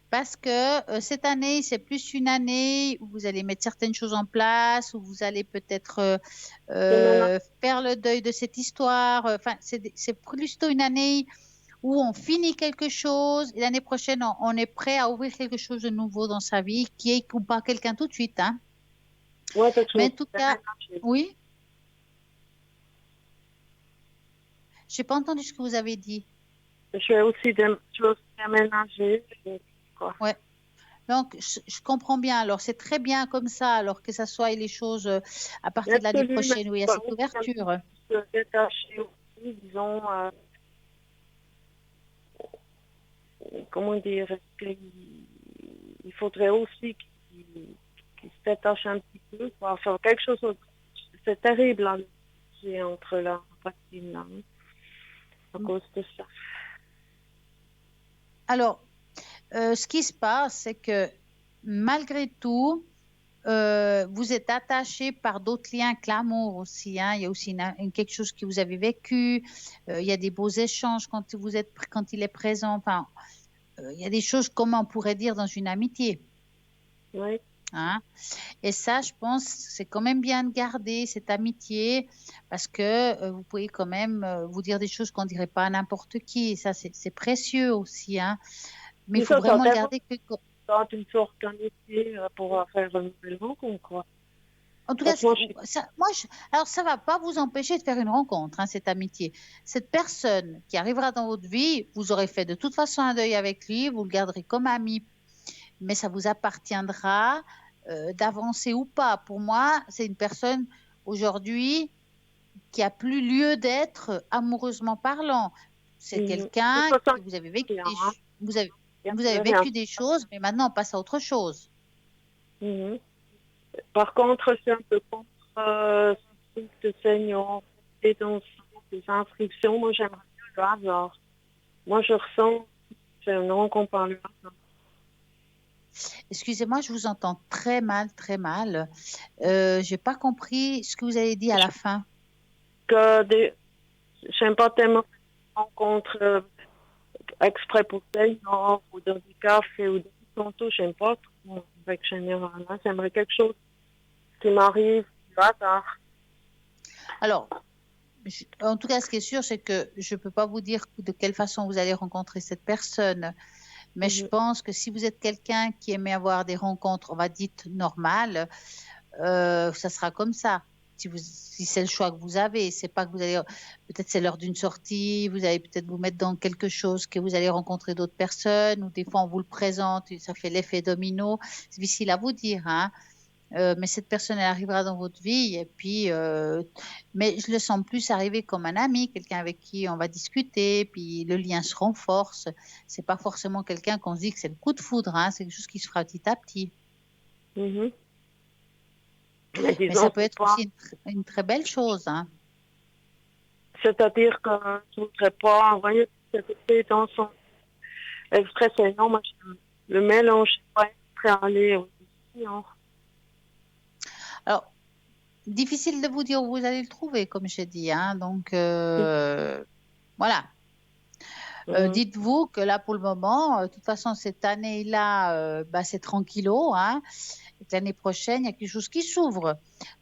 Parce que cette année, c'est plus une année où vous allez mettre certaines choses en place, où vous allez peut-être faire le deuil de cette histoire. Enfin, c'est plutôt une année où on finit quelque chose et l'année prochaine, on est prêt à ouvrir quelque chose de nouveau dans sa vie, qui est ou pas quelqu'un tout de suite. Hein. Ouais, parce que mais en tout cas, oui. Je n'ai pas entendu ce que vous avez dit. Je vais aussi déménager. Ouais. Donc, je comprends bien. Alors, c'est très bien comme ça, alors que ça soit les choses à partir de l'année prochaine où il y a cette ouverture. Détacher aussi, disons, comment dire, il faudrait aussi qu'il se détache un petit peu, quoi. Faire quelque chose. C'est terrible, là, entre la vaccine, là, à cause de ça. Alors, ce qui se passe, c'est que malgré tout, vous êtes attaché par d'autres liens que l'amour aussi. Hein. Il y a aussi quelque chose que vous avez vécu. Il y a des beaux échanges quand il est présent. Enfin, il y a des choses, comment on pourrait dire, dans une amitié. Oui. Hein? Et ça, je pense, c'est quand même bien de garder cette amitié parce que vous pouvez quand même vous dire des choses qu'on ne dirait pas à n'importe qui. Et ça, c'est précieux aussi. Hein? Mais il faut vraiment le garder. Une sorte d'amitié pour faire une nouvelle rencontre, quoi. En tout cas, alors ça ne va pas vous empêcher de faire une rencontre, hein, cette amitié. Cette personne qui arrivera dans votre vie, vous aurez fait de toute façon un deuil avec lui, vous le garderez comme ami, mais ça vous appartiendra d'avancer ou pas. Pour moi, c'est une personne aujourd'hui qui a plus lieu d'être amoureusement parlant. C'est quelqu'un que vous avez vécu vous avez vécu des choses, mais maintenant on passe à autre chose. Par contre, c'est un peu contre ce seigneur et dans ces inscriptions. Moi, j'aimerais bien le hasard. Moi, je ressens c'est une rencontre par le hasard. Excusez-moi, je vous entends très mal, très mal. Je n'ai pas compris ce que vous avez dit à la fin. J'aime pas tellement rencontre exprès pour seigneur ou dans des cafés ou des contos. J'aime pas trop avec général. J'aimerais quelque chose qui m'arrive du hasard. Alors, en tout cas, ce qui est sûr, c'est que je ne peux pas vous dire de quelle façon vous allez rencontrer cette personne. Mais je pense que si vous êtes quelqu'un qui aimait avoir des rencontres, on va dire, normales, ça sera comme ça. Si c'est le choix que vous avez, c'est pas que vous allez, peut-être c'est l'heure d'une sortie, vous allez peut-être vous mettre dans quelque chose que vous allez rencontrer d'autres personnes, ou des fois on vous le présente, et ça fait l'effet domino. C'est difficile à vous dire, hein. mais cette personne, elle arrivera dans votre vie. Et puis, mais je le sens plus arriver comme un ami, quelqu'un avec qui on va discuter, puis le lien se renforce. C'est pas forcément quelqu'un qu'on se dit que c'est le coup de foudre, hein, c'est quelque chose qui se fera petit à petit. Mais Mais ça peut être aussi une très belle chose, hein. C'est-à-dire que je ne voudrais pas envoyer cette été dans son extrait, c'est non, moi, le mélange, je ne suis pas prêt à aller aussi, hein. Alors, difficile de vous dire où vous allez le trouver, comme j'ai dit, hein. Donc, voilà. Dites-vous que là, pour le moment, de toute façon, cette année-là, c'est tranquillo, hein. Et que l'année prochaine, il y a quelque chose qui s'ouvre.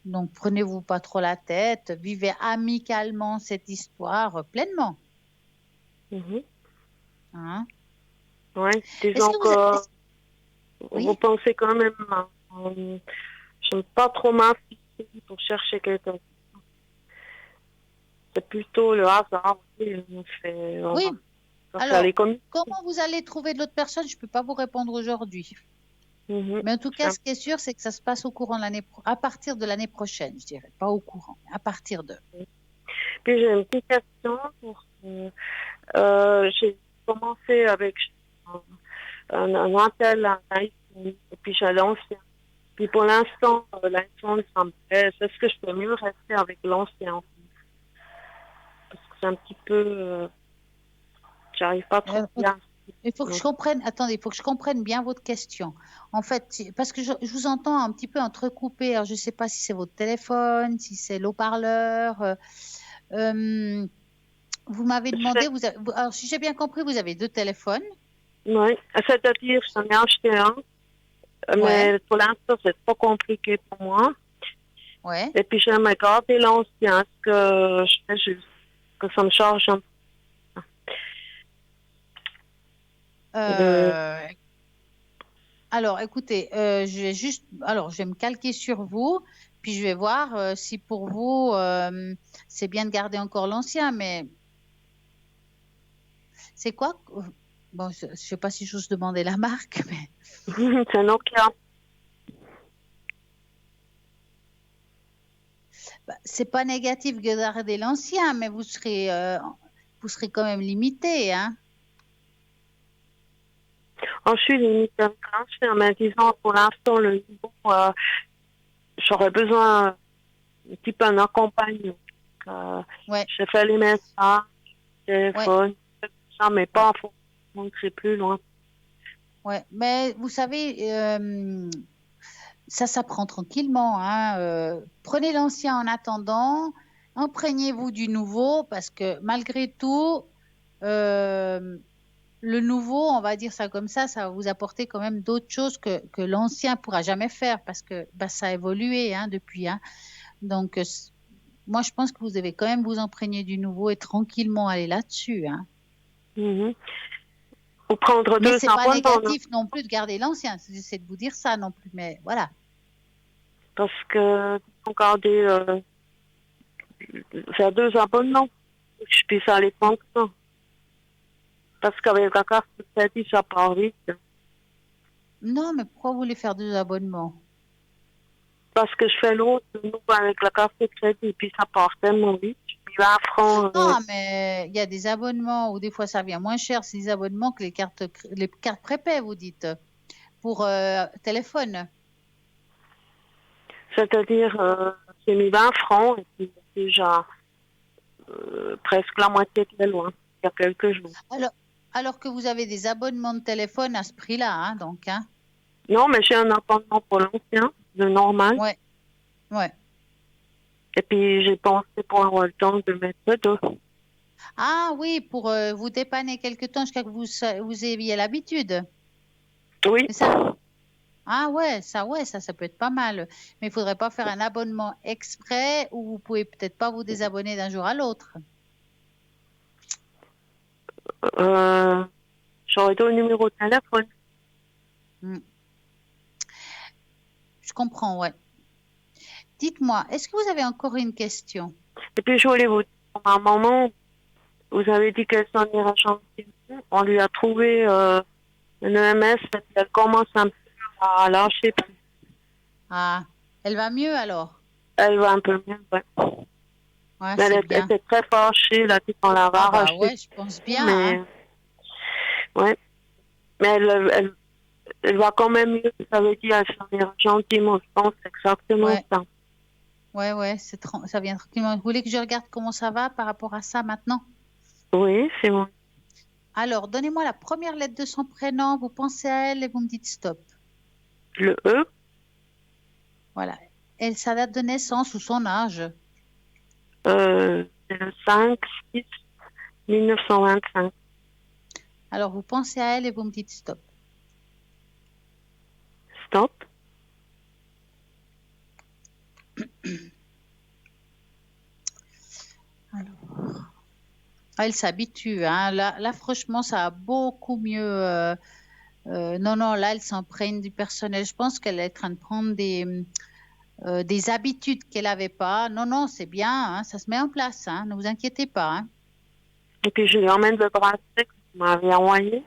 Donc, prenez-vous pas trop la tête. Vivez amicalement cette histoire pleinement. Hein? Oui, disons que vous pensez quand même, je n'aime pas trop m'insister pour chercher quelqu'un. C'est plutôt le hasard. Oui. Alors, comment vous allez trouver de l'autre personne, je ne peux pas vous répondre aujourd'hui. Mais en tout cas, ce qui est sûr, c'est que ça se passe au courant de à partir de l'année prochaine, je dirais. Pas au courant, mais à partir de. Puis j'ai une petite question. J'ai commencé avec un Intel, et puis j'ai l'ancien. Puis pour l'instant, l'iPhone, ça me plaît. Est-ce que je peux mieux rester avec l'ancien? Parce que c'est un petit peu... j'arrive pas trop bien. Il faut que je comprenne, attendez, il faut que je comprenne bien votre question. En fait, parce que je vous entends un petit peu entrecoupé. Alors, je ne sais pas si c'est votre téléphone, si c'est l'haut-parleur. Vous m'avez demandé, alors si j'ai bien compris, vous avez 2 téléphones. Oui, c'est-à-dire, j'en ai acheté un, mais pour l'instant, c'est trop compliqué pour moi. Ouais. Et puis, j'aimerais garder l'ancien, ce que je fais juste, que ça me charge un peu. Alors, écoutez, je vais me calquer sur vous, puis je vais voir si pour vous, c'est bien de garder encore l'ancien, mais c'est quoi? Bon, je ne sais pas si j'ose demander la marque, mais... C'est Nokia. C'est pas négatif de garder l'ancien, mais vous serez quand même limité, hein? Je suis limite en me disant pour l'instant le niveau, j'aurais besoin un petit peu d'un accompagnement. Je fais les messages, téléphone, ça, mais pas faut montrer plus loin. Ouais, mais vous savez, ça s'apprend tranquillement, hein. Prenez l'ancien en attendant, imprégnez-vous du nouveau, parce que malgré tout, le nouveau, on va dire ça comme ça va vous apporter quand même d'autres choses que l'ancien pourra jamais faire, parce que ça a évolué, hein, depuis, hein. Donc, moi, je pense que vous devez quand même vous imprégner du nouveau et tranquillement aller là-dessus, hein. Ou prendre mais 2 c'est pas négatif non plus de garder l'ancien, j'essaie de vous dire ça non plus, mais voilà. Parce que garder, faire 2 abonnements, je puisse aller prendre ça. Parce qu'avec la carte de crédit, ça part vite. Non, mais pourquoi vous voulez faire 2 abonnements? Parce que je fais l'autre avec la carte de crédit, puis ça part tellement vite. 20 francs. Non, mais il y a des abonnements où des fois ça vient moins cher. C'est des abonnements que les cartes prépaies, vous dites, pour téléphone. C'est-à-dire, j'ai mis 20 francs et puis déjà presque la moitié de loin, il y a quelques jours. Alors que vous avez des abonnements de téléphone à ce prix-là, hein, donc. Hein. Non, mais j'ai un abonnement pour l'ancien, le normal. Ouais. Et puis j'ai pensé pour avoir le temps de mettre le 2. Ah oui, pour vous dépanner quelque temps jusqu'à que vous ayez l'habitude. Oui. C'est ça. Ah ouais, ça peut être pas mal. Mais il ne faudrait pas faire un abonnement exprès où vous pouvez peut-être pas vous désabonner d'un jour à l'autre. J'aurais donné le numéro de téléphone. Je comprends, ouais. Dites-moi, est-ce que vous avez encore une question? Et puis je voulais vous dire, à un moment, vous avez dit qu'elle s'en irait chanter. On lui a trouvé une EMS, elle commence un peu à lâcher. Ah, Elle va mieux alors? Elle va un peu mieux, ouais. Ouais, Mais c'est elle bien. était très fâchée, là, quand la va Ah bah arracher. ouais, je pense bien. Mais, Hein. ouais. Mais elle va quand même mieux. Ça veut dire qu'elle s'en est gentiment, je pense, exactement Ouais. ça. Ouais, ça vient tranquillement. Vous voulez que je regarde comment ça va par rapport à ça maintenant? Oui, c'est bon. Alors, donnez-moi la première lettre de son prénom, vous pensez à elle et vous me dites stop. Le E, Voilà. Et sa date de naissance ou son âge? c'est le 5/6/1925. Alors, vous pensez à elle et vous me dites stop. Stop. Alors, elle s'habitue. Hein. Là, franchement, ça a beaucoup mieux. Non, là, elle s'imprègne du personnel. Je pense qu'elle est en train de prendre des habitudes qu'elle n'avait pas. Non, c'est bien. Hein, ça se met en place. Hein, ne vous inquiétez pas. Hein. Et puis je lui emmène le bracelet que vous m'avez envoyé.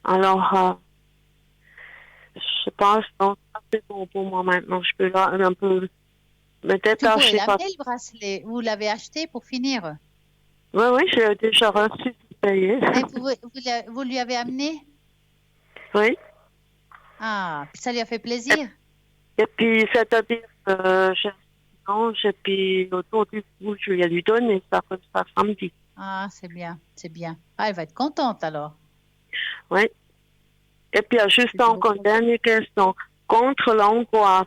Alors, je pense que c'est bon pour moi maintenant. Je peux là un peu me Vous pouvez détacher. l'amener le bracelet. Vous l'avez acheté pour finir. Oui, je l'ai déjà reçu, payé. Et vous lui avez amené? Oui. Ah, puis ça lui a fait plaisir. Et puis, c'est-à-dire que je mange et puis autour du bout, je vais lui donner ça comme ça samedi. Ah, c'est bien, c'est bien. Ah, elle va être contente alors. Oui. Et puis, juste C'est encore beaucoup. une dernière question. Contre l'angoisse,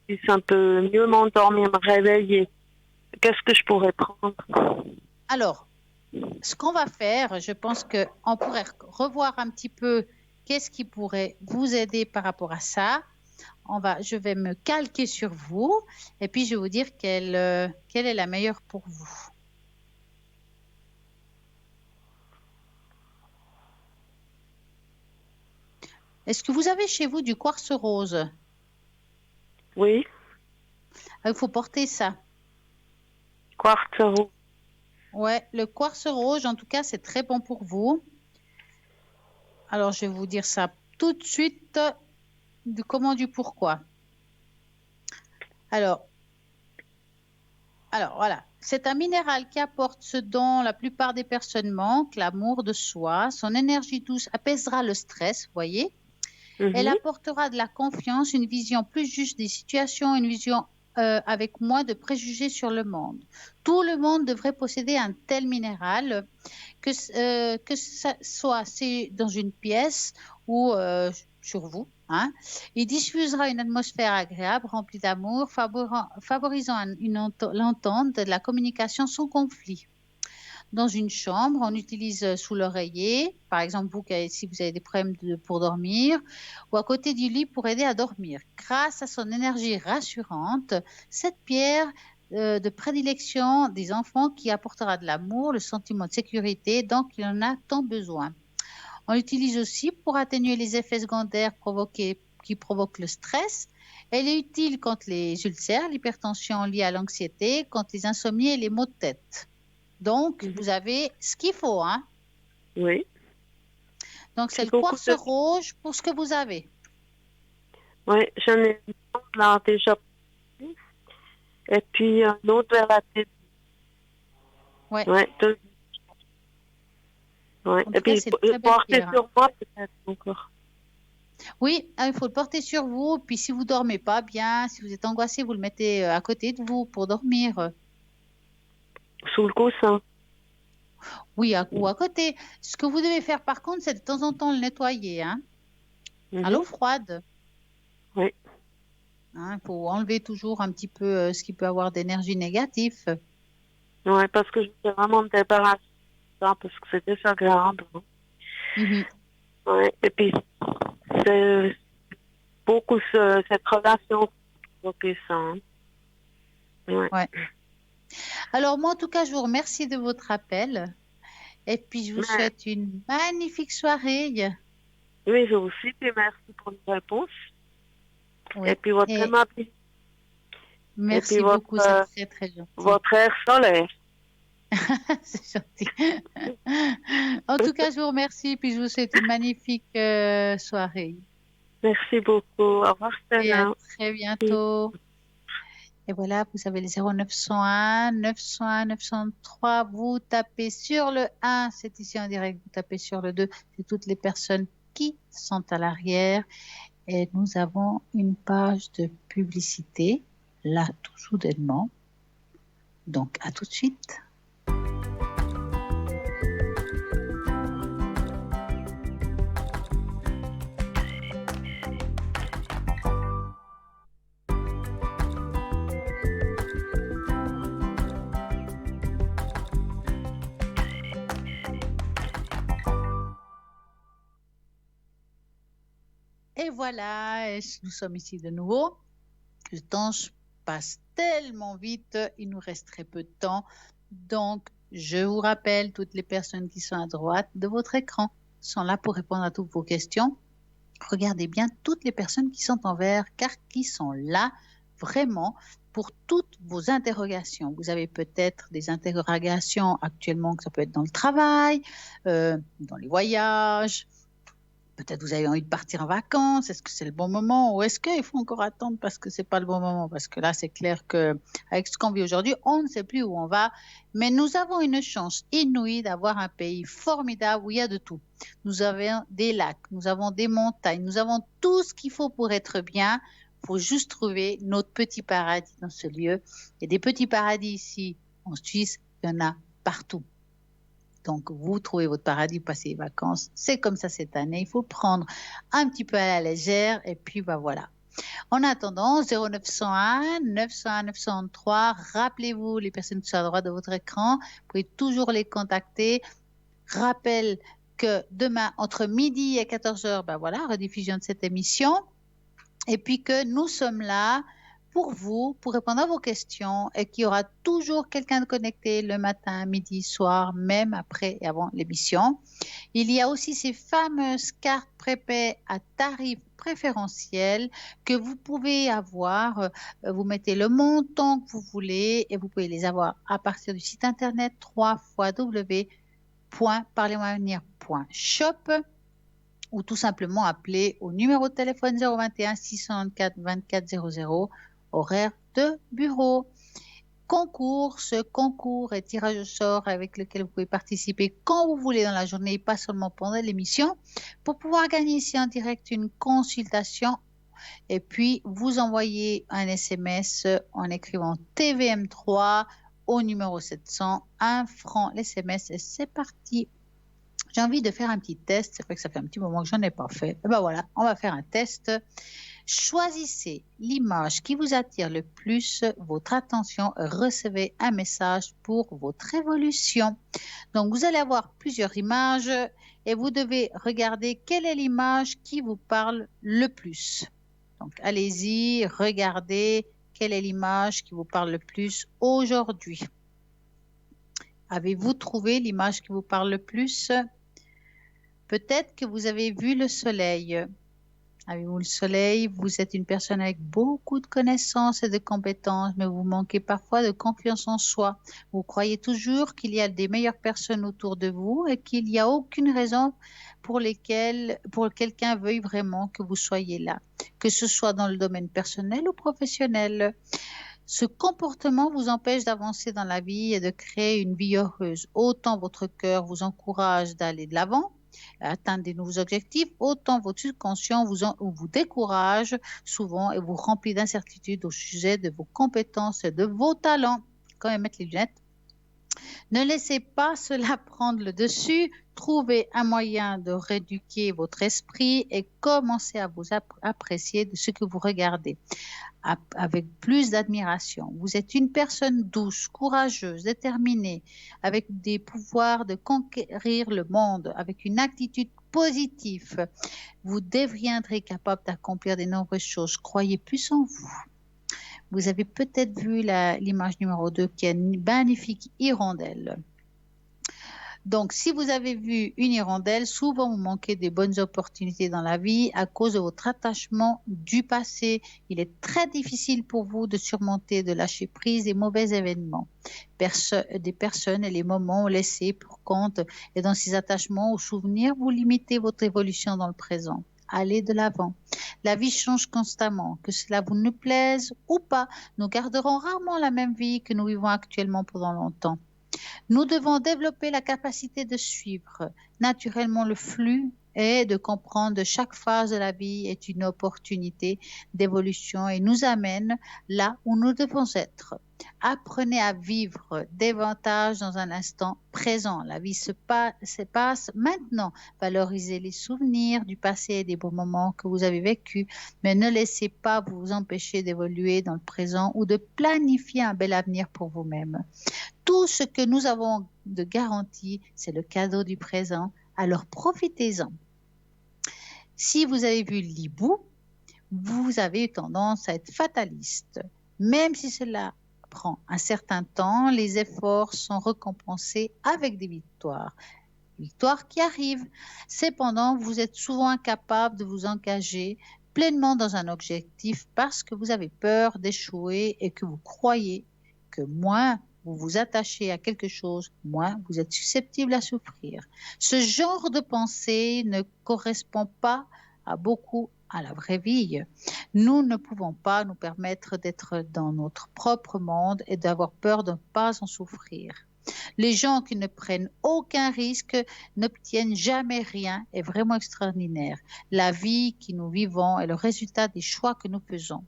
si ça peut mieux m'endormir, me réveiller, qu'est-ce que je pourrais prendre? Alors, ce qu'on va faire, je pense qu'on pourrait revoir un petit peu qu'est-ce qui pourrait vous aider par rapport à ça. Je vais me calquer sur vous et puis je vais vous dire quelle est la meilleure pour vous. Est-ce que vous avez chez vous du quartz rose? Oui. Il faut porter ça. Quartz rouge. Ouais, le quartz rouge, en tout cas, c'est très bon pour vous. Alors, je vais vous dire ça tout de suite, du comment, du pourquoi. Alors, voilà. C'est un minéral qui apporte ce dont la plupart des personnes manquent, l'amour de soi. Son énergie douce apaisera le stress, vous voyez. Elle apportera de la confiance, une vision plus juste des situations, une vision avec moins de préjugés sur le monde. Tout le monde devrait posséder un tel minéral, que ça soit dans une pièce ou sur vous. Hein. Il diffusera une atmosphère agréable, remplie d'amour, favorisant l'entente de la communication sans conflit. Dans une chambre, on utilise sous l'oreiller, par exemple si vous avez des problèmes pour dormir, ou à côté du lit pour aider à dormir. Grâce à son énergie rassurante, cette pierre de prédilection des enfants qui apportera de l'amour, le sentiment de sécurité, donc il en a tant besoin. On l'utilise aussi pour atténuer les effets secondaires qui provoquent le stress. Elle est utile contre les ulcères, l'hypertension liée à l'anxiété, contre les insomnies et les maux de tête. Donc, vous avez ce qu'il faut, hein? Oui. Donc, c'est le quartz rouge pour ce que vous avez. Oui, j'en ai une autre là déjà. Et puis, un autre vers la tête. Oui. Ouais, deux. Ouais. Et puis, le porter sur moi peut-être encore. Oui, il faut le porter sur vous. Puis, si vous ne dormez pas bien, si vous êtes angoissé, vous le mettez à côté de vous pour dormir. Sous le coussin. Oui, ou à côté. Ce que vous devez faire par contre, c'est de temps en temps le nettoyer, hein, à l'eau froide. Oui. Hein, pour enlever toujours un petit peu ce qui peut avoir d'énergie négative. Oui, parce que je suis vraiment débarrassée de ça, parce que c'est désagréable. Ouais. Et puis, c'est beaucoup cette relation qui ça. Hein. Ouais. Alors, moi, en tout cas, je vous remercie de votre appel. Et puis, je vous souhaite une magnifique soirée. Oui, je vous aussi. Et merci pour une réponse. Oui. Et puis, votre aimabilité. Merci beaucoup, c'est très, très gentil. Votre air solaire. C'est gentil. En tout cas, je vous remercie. Puis, je vous souhaite une magnifique soirée. Merci beaucoup. Au revoir, Stella. Et à très bientôt. Et voilà, vous avez le 0901 901 903. Vous tapez sur le 1, c'est ici en direct. Vous tapez sur le 2, c'est toutes les personnes qui sont à l'arrière. Et nous avons une page de publicité, là, tout soudainement. Donc, à tout de suite. Et voilà, nous sommes ici de nouveau. Le temps passe tellement vite, il nous reste très peu de temps. Donc, je vous rappelle, toutes les personnes qui sont à droite de votre écran sont là pour répondre à toutes vos questions. Regardez bien toutes les personnes qui sont en vert, car qui sont là vraiment pour toutes vos interrogations. Vous avez peut-être des interrogations actuellement, que ça peut être dans le travail, dans les voyages. Peut-être vous avez envie de partir en vacances. Est-ce que c'est le bon moment ou est-ce qu'il faut encore attendre parce que ce n'est pas le bon moment? Parce que là, c'est clair qu'avec ce qu'on vit aujourd'hui, on ne sait plus où on va. Mais nous avons une chance inouïe d'avoir un pays formidable où il y a de tout. Nous avons des lacs, nous avons des montagnes, nous avons tout ce qu'il faut pour être bien. Il faut juste trouver notre petit paradis dans ce lieu. Et des petits paradis ici, en Suisse, il y en a partout. Donc, vous trouvez votre paradis, vous passez les vacances. C'est comme ça cette année. Il faut prendre un petit peu à la légère. Et puis, voilà. En attendant, 0901 901 903. Rappelez-vous, les personnes qui sont à droite de votre écran, vous pouvez toujours les contacter. Rappel que demain, entre midi et 14h, rediffusion de cette émission. Et puis que nous sommes là pour vous, pour répondre à vos questions et qu'il y aura toujours quelqu'un de connecté le matin, midi, soir, même après et avant l'émission. Il y a aussi ces fameuses cartes prépaies à tarif préférentiel que vous pouvez avoir. Vous mettez le montant que vous voulez et vous pouvez les avoir à partir du site internet www.parlez-moi-avenir.shop ou tout simplement appeler au numéro de téléphone 021 694 24 00. Horaire de bureau. Ce concours et tirage au sort avec lequel vous pouvez participer quand vous voulez dans la journée, pas seulement pendant l'émission, pour pouvoir gagner ici en direct une consultation. Et puis, vous envoyez un SMS en écrivant TVM3 au numéro 700, 1 franc l'SMS et c'est parti. J'ai envie de faire un petit test. C'est vrai que ça fait un petit moment que je n'en ai pas fait. Et voilà, on va faire un test. Choisissez l'image qui vous attire le plus votre attention. Recevez un message pour votre évolution. Donc, vous allez avoir plusieurs images et vous devez regarder quelle est l'image qui vous parle le plus. Donc, allez-y, regardez quelle est l'image qui vous parle le plus aujourd'hui. Avez-vous trouvé l'image qui vous parle le plus? Peut-être que vous avez vu le soleil. Avez-vous le soleil? Vous êtes une personne avec beaucoup de connaissances et de compétences, mais vous manquez parfois de confiance en soi. Vous croyez toujours qu'il y a des meilleures personnes autour de vous et qu'il n'y a aucune raison pour quelqu'un veuille vraiment que vous soyez là, que ce soit dans le domaine personnel ou professionnel. Ce comportement vous empêche d'avancer dans la vie et de créer une vie heureuse. Autant votre cœur vous encourage d'aller de l'avant, atteindre des nouveaux objectifs, autant votre subconscient vous décourage souvent et vous remplit d'incertitudes au sujet de vos compétences et de vos talents. Quand même mettre les lunettes. Ne laissez pas cela prendre le dessus. Trouvez un moyen de rééduquer votre esprit et commencez à vous apprécier de ce que vous regardez avec plus d'admiration. Vous êtes une personne douce, courageuse, déterminée, avec des pouvoirs de conquérir le monde, avec une attitude positive. Vous deviendrez capable d'accomplir de nombreuses choses. Croyez plus en vous. Vous avez peut-être vu l'image numéro 2 qui est une magnifique hirondelle. Donc, si vous avez vu une hirondelle, souvent vous manquez des bonnes opportunités dans la vie à cause de votre attachement du passé. Il est très difficile pour vous de surmonter, de lâcher prise des mauvais événements, des personnes et les moments laissés pour compte. Et dans ces attachements ou souvenirs, vous limitez votre évolution dans le présent. aller de l'avant. La vie change constamment, que cela vous ne plaise ou pas. Nous garderons rarement la même vie que nous vivons actuellement pendant longtemps. Nous devons développer la capacité de suivre naturellement le flux et de comprendre que chaque phase de la vie est une opportunité d'évolution et nous amène là où nous devons être. Apprenez à vivre davantage dans un instant présent. La vie se passe maintenant. Valorisez les souvenirs du passé et des bons moments que vous avez vécus, mais ne laissez pas vous empêcher d'évoluer dans le présent ou de planifier un bel avenir pour vous-même. Tout ce que nous avons de garantie, c'est le cadeau du présent, alors profitez-en. Si vous avez vu l'hibou, vous avez tendance à être fataliste. Même si cela prend un certain temps, les efforts sont récompensés avec des victoires. Victoires qui arrivent. Cependant, vous êtes souvent incapable de vous engager pleinement dans un objectif parce que vous avez peur d'échouer et que vous croyez que moins vous vous attachez à quelque chose, moins vous êtes susceptible à souffrir. Ce genre de pensée ne correspond pas à beaucoup à la vraie vie. Nous ne pouvons pas nous permettre d'être dans notre propre monde et d'avoir peur de ne pas en souffrir. Les gens qui ne prennent aucun risque n'obtiennent jamais rien est vraiment extraordinaire. La vie que nous vivons est le résultat des choix que nous faisons.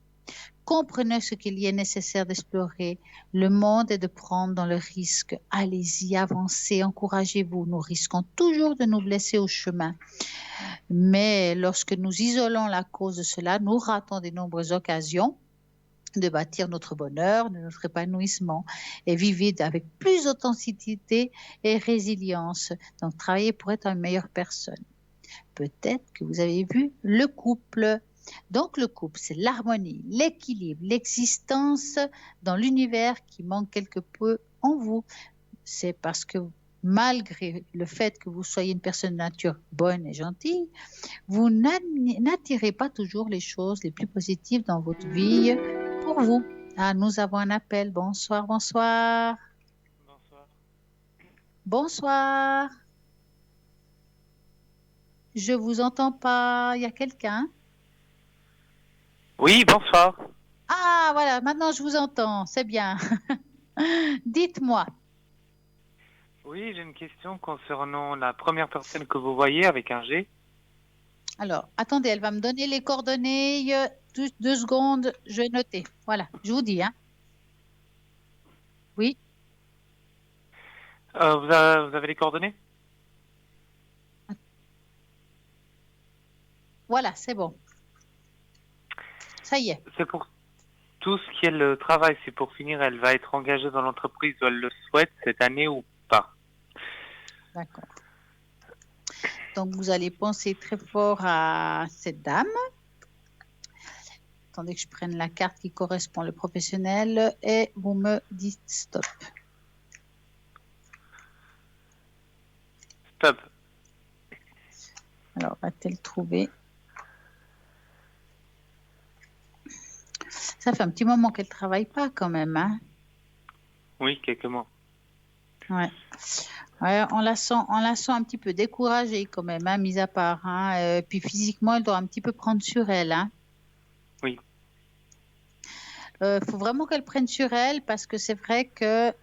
Comprenez ce qu'il y est nécessaire d'explorer le monde et de prendre dans le risque. Allez-y, avancez, encouragez-vous. Nous risquons toujours de nous blesser au chemin. Mais lorsque nous isolons la cause de cela, nous ratons de nombreuses occasions de bâtir notre bonheur, de notre épanouissement et vivez avec plus d'authenticité et résilience. Donc, travaillez pour être une meilleure personne. Peut-être que vous avez vu le couple. Donc, le couple, c'est l'harmonie, l'équilibre, l'existence dans l'univers qui manque quelque peu en vous. C'est parce que malgré le fait que vous soyez une personne de nature bonne et gentille, vous n'attirez pas toujours les choses les plus positives dans votre vie pour vous. Ah, nous avons un appel. Bonsoir, bonsoir. Bonsoir. Bonsoir. Je vous entends pas. Il y a quelqu'un? Oui, bonsoir. Ah, voilà, maintenant je vous entends. C'est bien. Dites-moi. Oui, j'ai une question concernant la première personne que vous voyez avec un G. Alors, attendez, elle va me donner les coordonnées. 2 secondes, je vais noter. Voilà, je vous dis. Hein. Oui. Vous avez les coordonnées? Voilà, c'est bon. Ça y est. C'est pour tout ce qui est le travail. C'est pour finir, elle va être engagée dans l'entreprise où elle le souhaite cette année ou pas. D'accord. Donc, vous allez penser très fort à cette dame. Attendez que je prenne la carte qui correspond au professionnel et vous me dites stop. Stop. Alors, va-t-elle trouver? Ça fait un petit moment qu'elle ne travaille pas quand même. Hein? Oui, quelques mois. Ouais. Ouais, on la sent un petit peu découragée quand même, hein, mis à part. Hein, puis physiquement, elle doit un petit peu prendre sur elle. Hein. Oui. Faut vraiment qu'elle prenne sur elle parce que c'est vrai que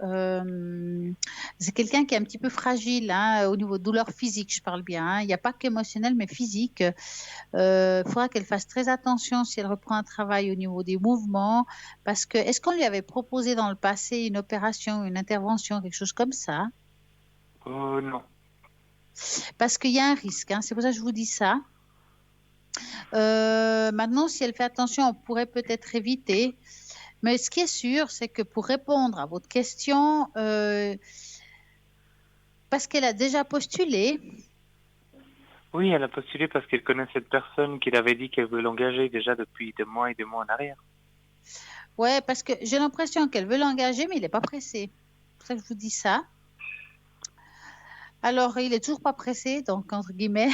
c'est quelqu'un qui est un petit peu fragile hein, au niveau de douleur physique, je parle bien. Hein. Il n'y a pas qu'émotionnel, mais physique. Faudra qu'elle fasse très attention si elle reprend un travail au niveau des mouvements. Parce que, est-ce qu'on lui avait proposé dans le passé une opération, une intervention, quelque chose comme ça? Non. Parce qu'il y a un risque, hein, c'est pour ça que je vous dis ça. Maintenant, si elle fait attention, on pourrait peut-être éviter. Mais ce qui est sûr, c'est que pour répondre à votre question, parce qu'elle a déjà postulé. Oui, elle a postulé parce qu'elle connaît cette personne qui avait dit qu'elle veut l'engager déjà depuis 2 mois et 2 mois en arrière. Ouais, parce que j'ai l'impression qu'elle veut l'engager, mais il n'est pas pressé. C'est pour ça que je vous dis ça. Alors, il n'est toujours pas pressé, donc entre guillemets.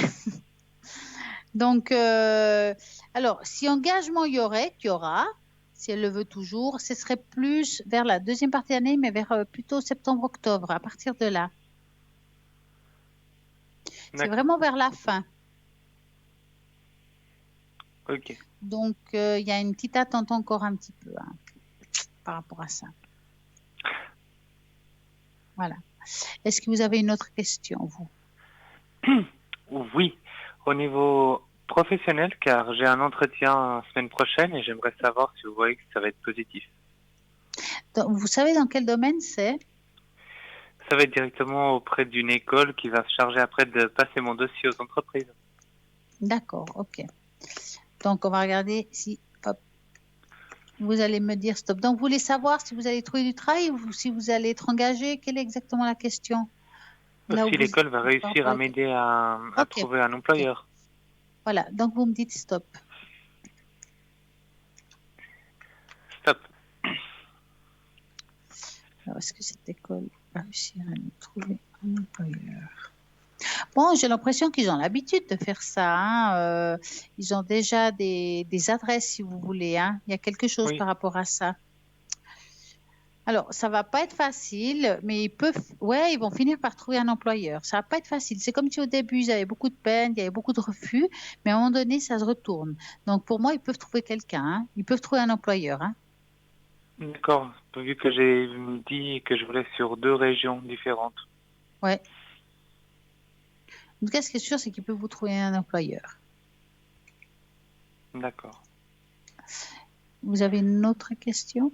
Donc, alors, si engagement il y aurait, qu'il y aura, si elle le veut toujours, ce serait plus vers la deuxième partie de l'année, mais vers plutôt septembre-octobre, à partir de là. C'est vraiment vers la fin. Ok. Donc, il y a une petite attente encore un petit peu par rapport à ça. Voilà. Est-ce que vous avez une autre question, vous? Oui, au niveau professionnel, car j'ai un entretien la semaine prochaine et j'aimerais savoir si vous voyez que ça va être positif. Vous savez dans quel domaine c'est? Ça va être directement auprès d'une école qui va se charger après de passer mon dossier aux entreprises. D'accord, ok. Donc, on va regarder si... Hop. Vous allez me dire stop. Donc, vous voulez savoir si vous allez trouver du travail ou si vous allez être engagé? Quelle est exactement la question? Là Si l'école va réussir à m'aider à trouver un employeur. Voilà, donc vous me dites stop. Stop. Alors, est-ce que cette école va réussir à nous trouver un employeur? Bon, j'ai l'impression qu'ils ont l'habitude de faire ça. Ils ont déjà des adresses, si vous voulez. Il y a quelque chose par rapport à ça. Alors, ça va pas être facile, mais ils vont finir par trouver un employeur. Ça va pas être facile. C'est comme si au début, ils avaient beaucoup de peine, il y avait beaucoup de refus, mais à un moment donné, ça se retourne. Donc, pour moi, ils peuvent trouver quelqu'un. Ils peuvent trouver un employeur. D'accord. Vu que j'ai dit que je voulais sur 2 régions différentes. Ouais. En tout cas, ce qui est sûr, c'est qu'ils peuvent vous trouver un employeur. D'accord. Vous avez une autre question?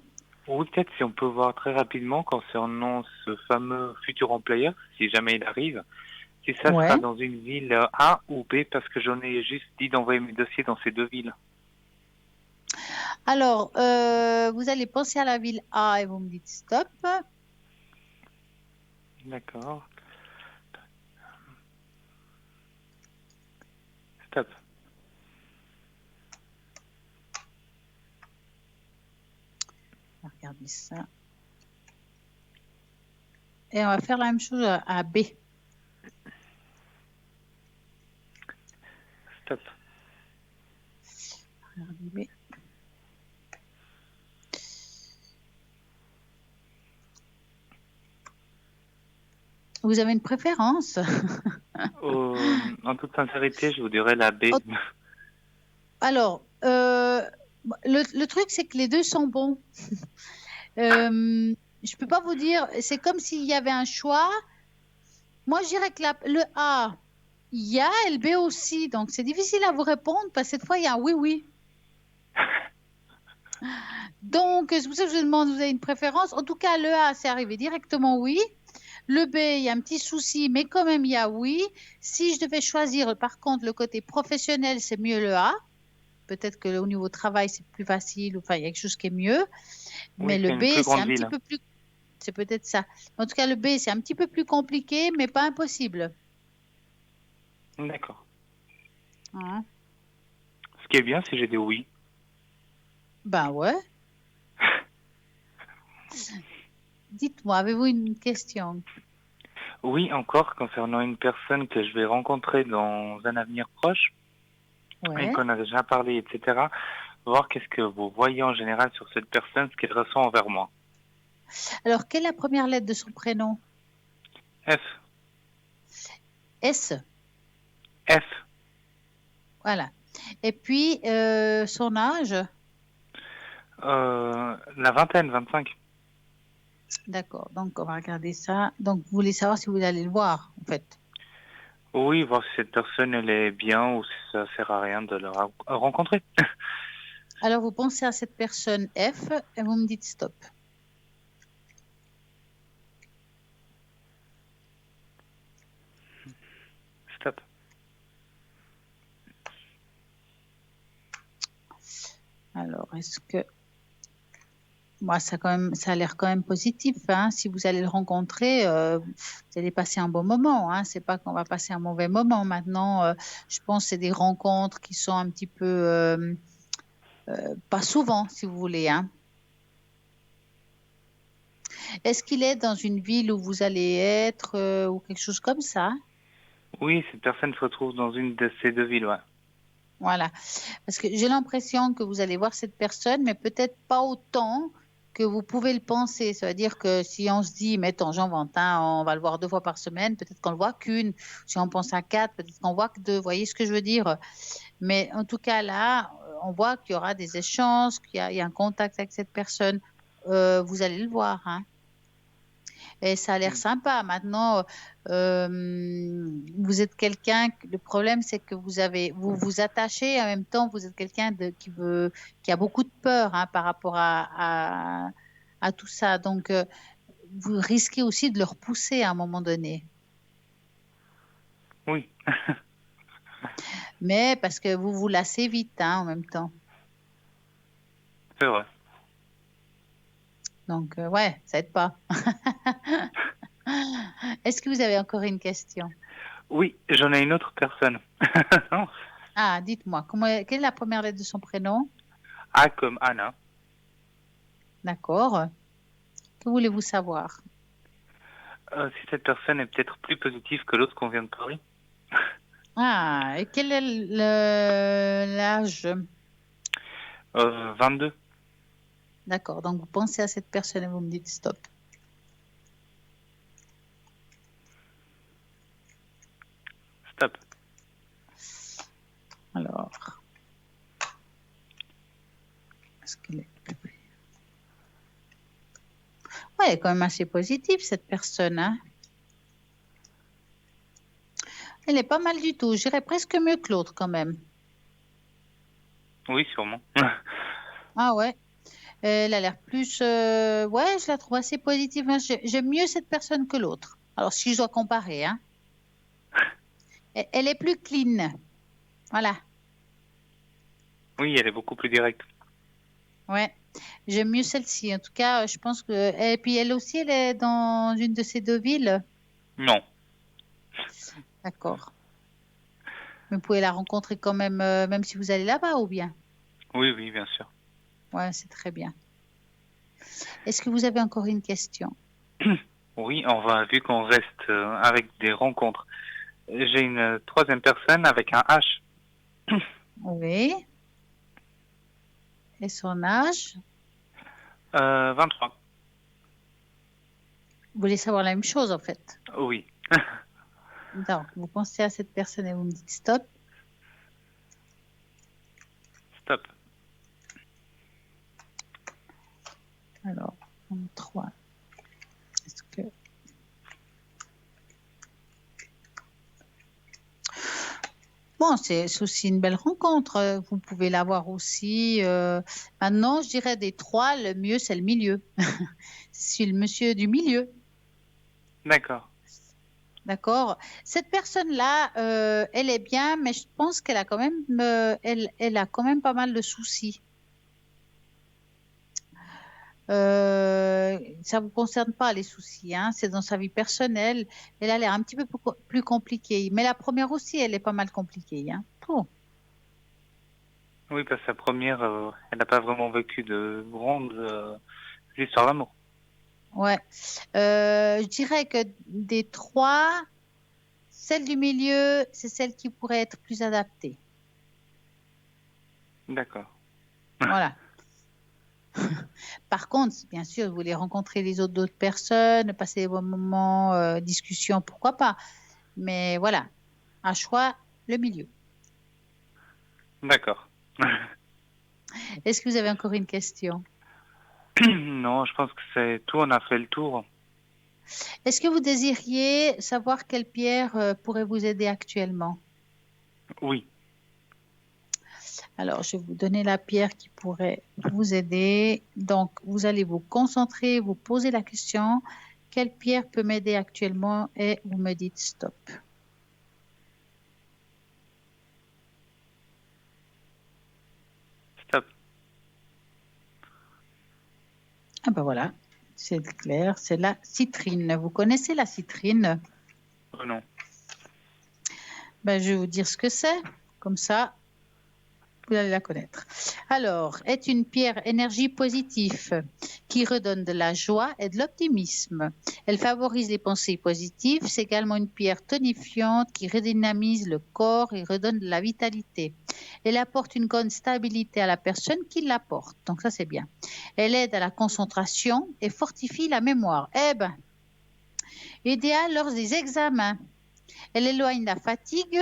Ou peut-être si on peut voir très rapidement concernant ce fameux futur employeur, si jamais il arrive, si ça sera dans une ville A ou B, parce que j'en ai juste dit d'envoyer mes dossiers dans ces 2 villes. Alors, vous allez penser à la ville A et vous me dites stop. D'accord. Stop. On va regarder ça. Et on va faire la même chose à B. Stop. Regardez B. Vous avez une préférence? En toute sincérité, je vous dirais la B. Alors, le truc, c'est que les deux sont bons. Je peux pas vous dire, c'est comme s'il y avait un choix. Moi, je dirais que le A, il y a, et le B aussi. Donc, c'est difficile à vous répondre parce que cette fois, il y a un oui. Donc, c'est pour ça que je demande, vous avez une préférence? En tout cas, le A, c'est arrivé directement oui. Le B, il y a un petit souci, mais quand même, il y a oui. Si je devais choisir, par contre, le côté professionnel, c'est mieux le A. Peut-être que au niveau travail, c'est plus facile, ou enfin, il y a quelque chose qui est mieux. Mais le B, c'est un petit peu plus... C'est peut-être ça. En tout cas, le B, c'est un petit peu plus compliqué, mais pas impossible. D'accord. Ce qui est bien, si j'ai des oui. Ben ouais. Dites-moi, avez-vous une question? Oui, encore concernant une personne que je vais rencontrer dans un avenir proche, et qu'on a déjà parlé, etc. Voir qu'est-ce que vous voyez en général sur cette personne, ce qu'elle ressent envers moi. Alors, quelle est la première lettre de son prénom? F. S. F. Voilà. Et puis, son âge? La vingtaine, 25. D'accord, donc on va regarder ça. Donc, vous voulez savoir si vous allez le voir, en fait? Oui, voir si cette personne, elle est bien ou si ça sert à rien de la rencontrer. Alors, vous pensez à cette personne F et vous me dites stop. Stop. Alors, est-ce que... Moi, ça a l'air quand même positif. Si vous allez le rencontrer, vous allez passer un bon moment. C'est pas qu'on va passer un mauvais moment. Maintenant, je pense que c'est des rencontres qui sont un petit peu... pas souvent, si vous voulez. Est-ce qu'il est dans une ville où vous allez être ou quelque chose comme ça? Oui, cette personne se retrouve dans une de ces 2 villes, ouais. Voilà. Parce que j'ai l'impression que vous allez voir cette personne, mais peut-être pas autant que vous pouvez le penser. Ça veut dire que si on se dit, mettons Jean-Ventin, on va le voir 2 fois par semaine, peut-être qu'on le voit qu'1. Si on pense à 4, peut-être qu'on voit que 2. Vous voyez ce que je veux dire? Mais en tout cas, là, on voit qu'il y aura des échanges, qu'il y a un contact avec cette personne. Vous allez le voir, hein. Et ça a l'air sympa. Maintenant, vous êtes quelqu'un, le problème c'est que vous vous attachez, en même temps vous êtes quelqu'un qui a beaucoup de peur, hein, par rapport à tout ça. Donc, vous risquez aussi de le repousser à un moment donné. Oui. Mais parce que vous vous lassez vite, hein, en même temps. C'est vrai. Donc, ouais, ça aide pas. Est-ce que vous avez encore une question? Oui, j'en ai une autre personne. Ah, dites-moi, quelle est la première lettre de son prénom? A comme Anna. D'accord. Que voulez-vous savoir? Si cette personne est peut-être plus positive que l'autre qu'on vient de parler. Ah, et quel est l'âge? 22. D'accord, donc vous pensez à cette personne et vous me dites stop. Stop. Alors, est-ce qu'elle est... Ouais, elle est quand même assez positive, cette personne, hein. Elle est pas mal du tout. Je dirais presque mieux que l'autre, quand même. Oui, sûrement. Ah ouais. Elle a l'air plus... Ouais, je la trouve assez positive. J'aime mieux cette personne que l'autre. Alors, si je dois comparer, hein. Elle est plus clean. Voilà. Oui, elle est beaucoup plus directe. Ouais. J'aime mieux celle-ci. En tout cas, je pense que... Et puis, elle aussi, elle est dans une de ces deux villes? Non. D'accord. Mais vous pouvez la rencontrer quand même, même si vous allez là-bas, ou bien? Oui, oui, bien sûr. Ouais, c'est très bien. Est-ce que vous avez encore une question? Oui, vu qu'on reste avec des rencontres. J'ai une troisième personne avec un H. Oui. Et son âge? 23. Vous voulez savoir la même chose, en fait? Oui. Donc, vous pensez à cette personne et vous me dites stop. Stop. Alors, 23. Est-ce que... Bon, c'est aussi une belle rencontre. Vous pouvez l'avoir aussi. Maintenant, je dirais des trois, le mieux, c'est le milieu. C'est le monsieur du milieu. D'accord. D'accord. Cette personne-là, elle est bien, mais je pense qu'elle a quand même, elle a quand même pas mal de soucis. Ça vous concerne pas les soucis, hein, c'est dans sa vie personnelle. Elle a l'air un petit peu plus compliquée. Mais la première aussi, elle est pas mal compliquée, hein. Oh. Oui, parce que sa première, elle n'a pas vraiment vécu de grandes histoires d'amour. Ouais. Je dirais que des trois, celle du milieu, c'est celle qui pourrait être plus adaptée. D'accord. Voilà. Par contre, bien sûr, vous voulez rencontrer les d'autres personnes, passer des bons moments, discussion, pourquoi pas. Mais voilà, un choix, le milieu. D'accord. Est-ce que vous avez encore une question? Non, je pense que c'est tout, on a fait le tour. Est-ce que vous désiriez savoir quelle pierre pourrait vous aider actuellement? Oui. Alors, je vais vous donner la pierre qui pourrait vous aider. Donc, vous allez vous concentrer, vous poser la question, quelle pierre peut m'aider actuellement? Et vous me dites stop. Stop. Ah ben voilà, c'est clair, c'est la citrine. Vous connaissez la citrine? Non. Ben, je vais vous dire ce que c'est, comme ça, vous allez la connaître. Alors, est une pierre énergie positive qui redonne de la joie et de l'optimisme. Elle favorise les pensées positives. C'est également une pierre tonifiante qui redynamise le corps et redonne de la vitalité. Elle apporte une grande stabilité à la personne qui la porte. Donc ça, c'est bien. Elle aide à la concentration et fortifie la mémoire. Eh ben, idéal lors des examens. Elle éloigne la fatigue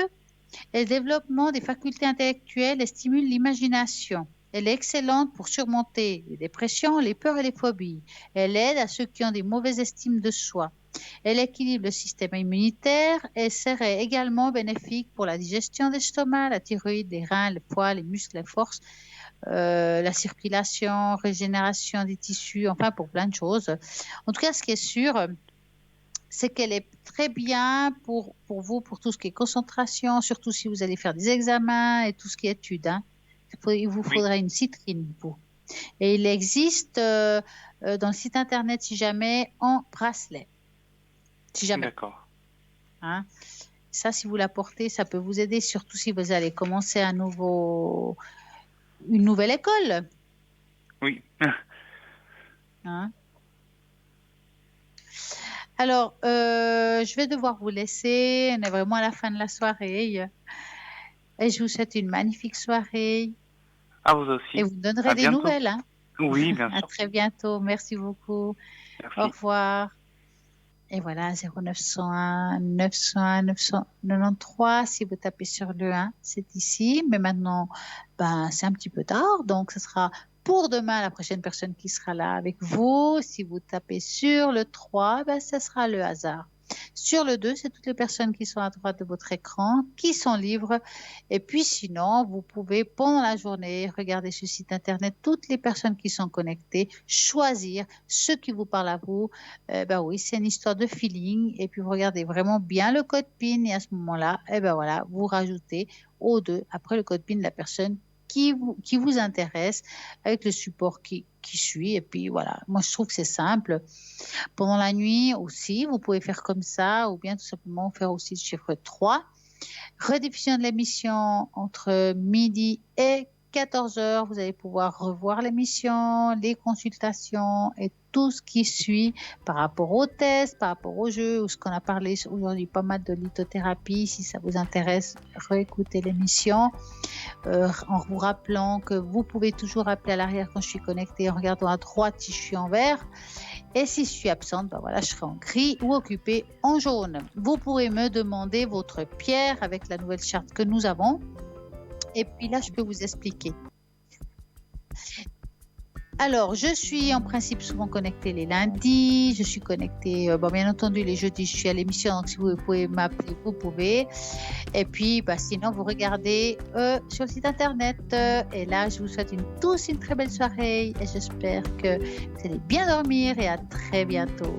et le développement des facultés intellectuelles et stimule l'imagination. Elle est excellente pour surmonter les dépressions, les peurs et les phobies. Elle aide à ceux qui ont des mauvaises estimes de soi. Elle équilibre le système immunitaire et serait également bénéfique pour la digestion d'estomac, la thyroïde, les reins, le foie, les muscles, la force, la circulation, régénération des tissus, enfin pour plein de choses. En tout cas, ce qui est sûr, c'est qu'elle est très bien pour vous, pour tout ce qui est concentration, surtout si vous allez faire des examens et tout ce qui est études. Hein. Il vous faudra une citrine, vous. Et il existe dans le site internet, si jamais, en bracelet. Si jamais. D'accord. Hein? Ça, si vous la portez, ça peut vous aider, surtout si vous allez commencer une nouvelle école. Oui. Hein? Alors, je vais devoir vous laisser. On est vraiment à la fin de la soirée. Et je vous souhaite une magnifique soirée. À vous aussi. Et vous donnerez des nouvelles. Hein? Oui, bien sûr. À très bientôt. Merci beaucoup. Merci. Au revoir. Et voilà, 0901 901 993. Si vous tapez sur le 1, c'est ici. Mais maintenant, c'est un petit peu tard. Donc, ce sera pour demain la prochaine personne qui sera là avec vous. Si vous tapez sur le 3, ce sera le hasard. Sur le 2, c'est toutes les personnes qui sont à droite de votre écran, qui sont libres. Et puis sinon, vous pouvez, pendant la journée, regarder ce site internet, toutes les personnes qui sont connectées, choisir ce qui vous parle à vous. Oui, c'est une histoire de feeling. Et puis, vous regardez vraiment bien le code PIN. Et à ce moment-là, voilà, vous rajoutez au 2, après le code PIN, la personne qui vous intéresse avec le support qui suit. Et puis voilà, moi je trouve que c'est simple. Pendant la nuit aussi, vous pouvez faire comme ça ou bien tout simplement faire aussi le chiffre 3. Rediffusion de l'émission entre midi et 14h. Vous allez pouvoir revoir l'émission, les consultations et tout ce qui suit par rapport aux tests, par rapport au jeu ou ce qu'on a parlé aujourd'hui, pas mal de lithothérapie. Si ça vous intéresse, réécoutez l'émission en vous rappelant que vous pouvez toujours appeler à l'arrière quand je suis connectée en regardant à droite si je suis en vert. Et si je suis absente, je serai en gris ou occupée en jaune. Vous pourrez me demander votre pierre avec la nouvelle charte que nous avons. Et puis là, je peux vous expliquer. Alors, je suis en principe souvent connectée les lundis. Je suis connectée, bien entendu, les jeudis, je suis à l'émission. Donc, si vous pouvez m'appeler, vous pouvez. Et puis, sinon, vous regardez sur le site internet. Et là, je vous souhaite tous une très belle soirée. Et j'espère que vous allez bien dormir. Et à très bientôt.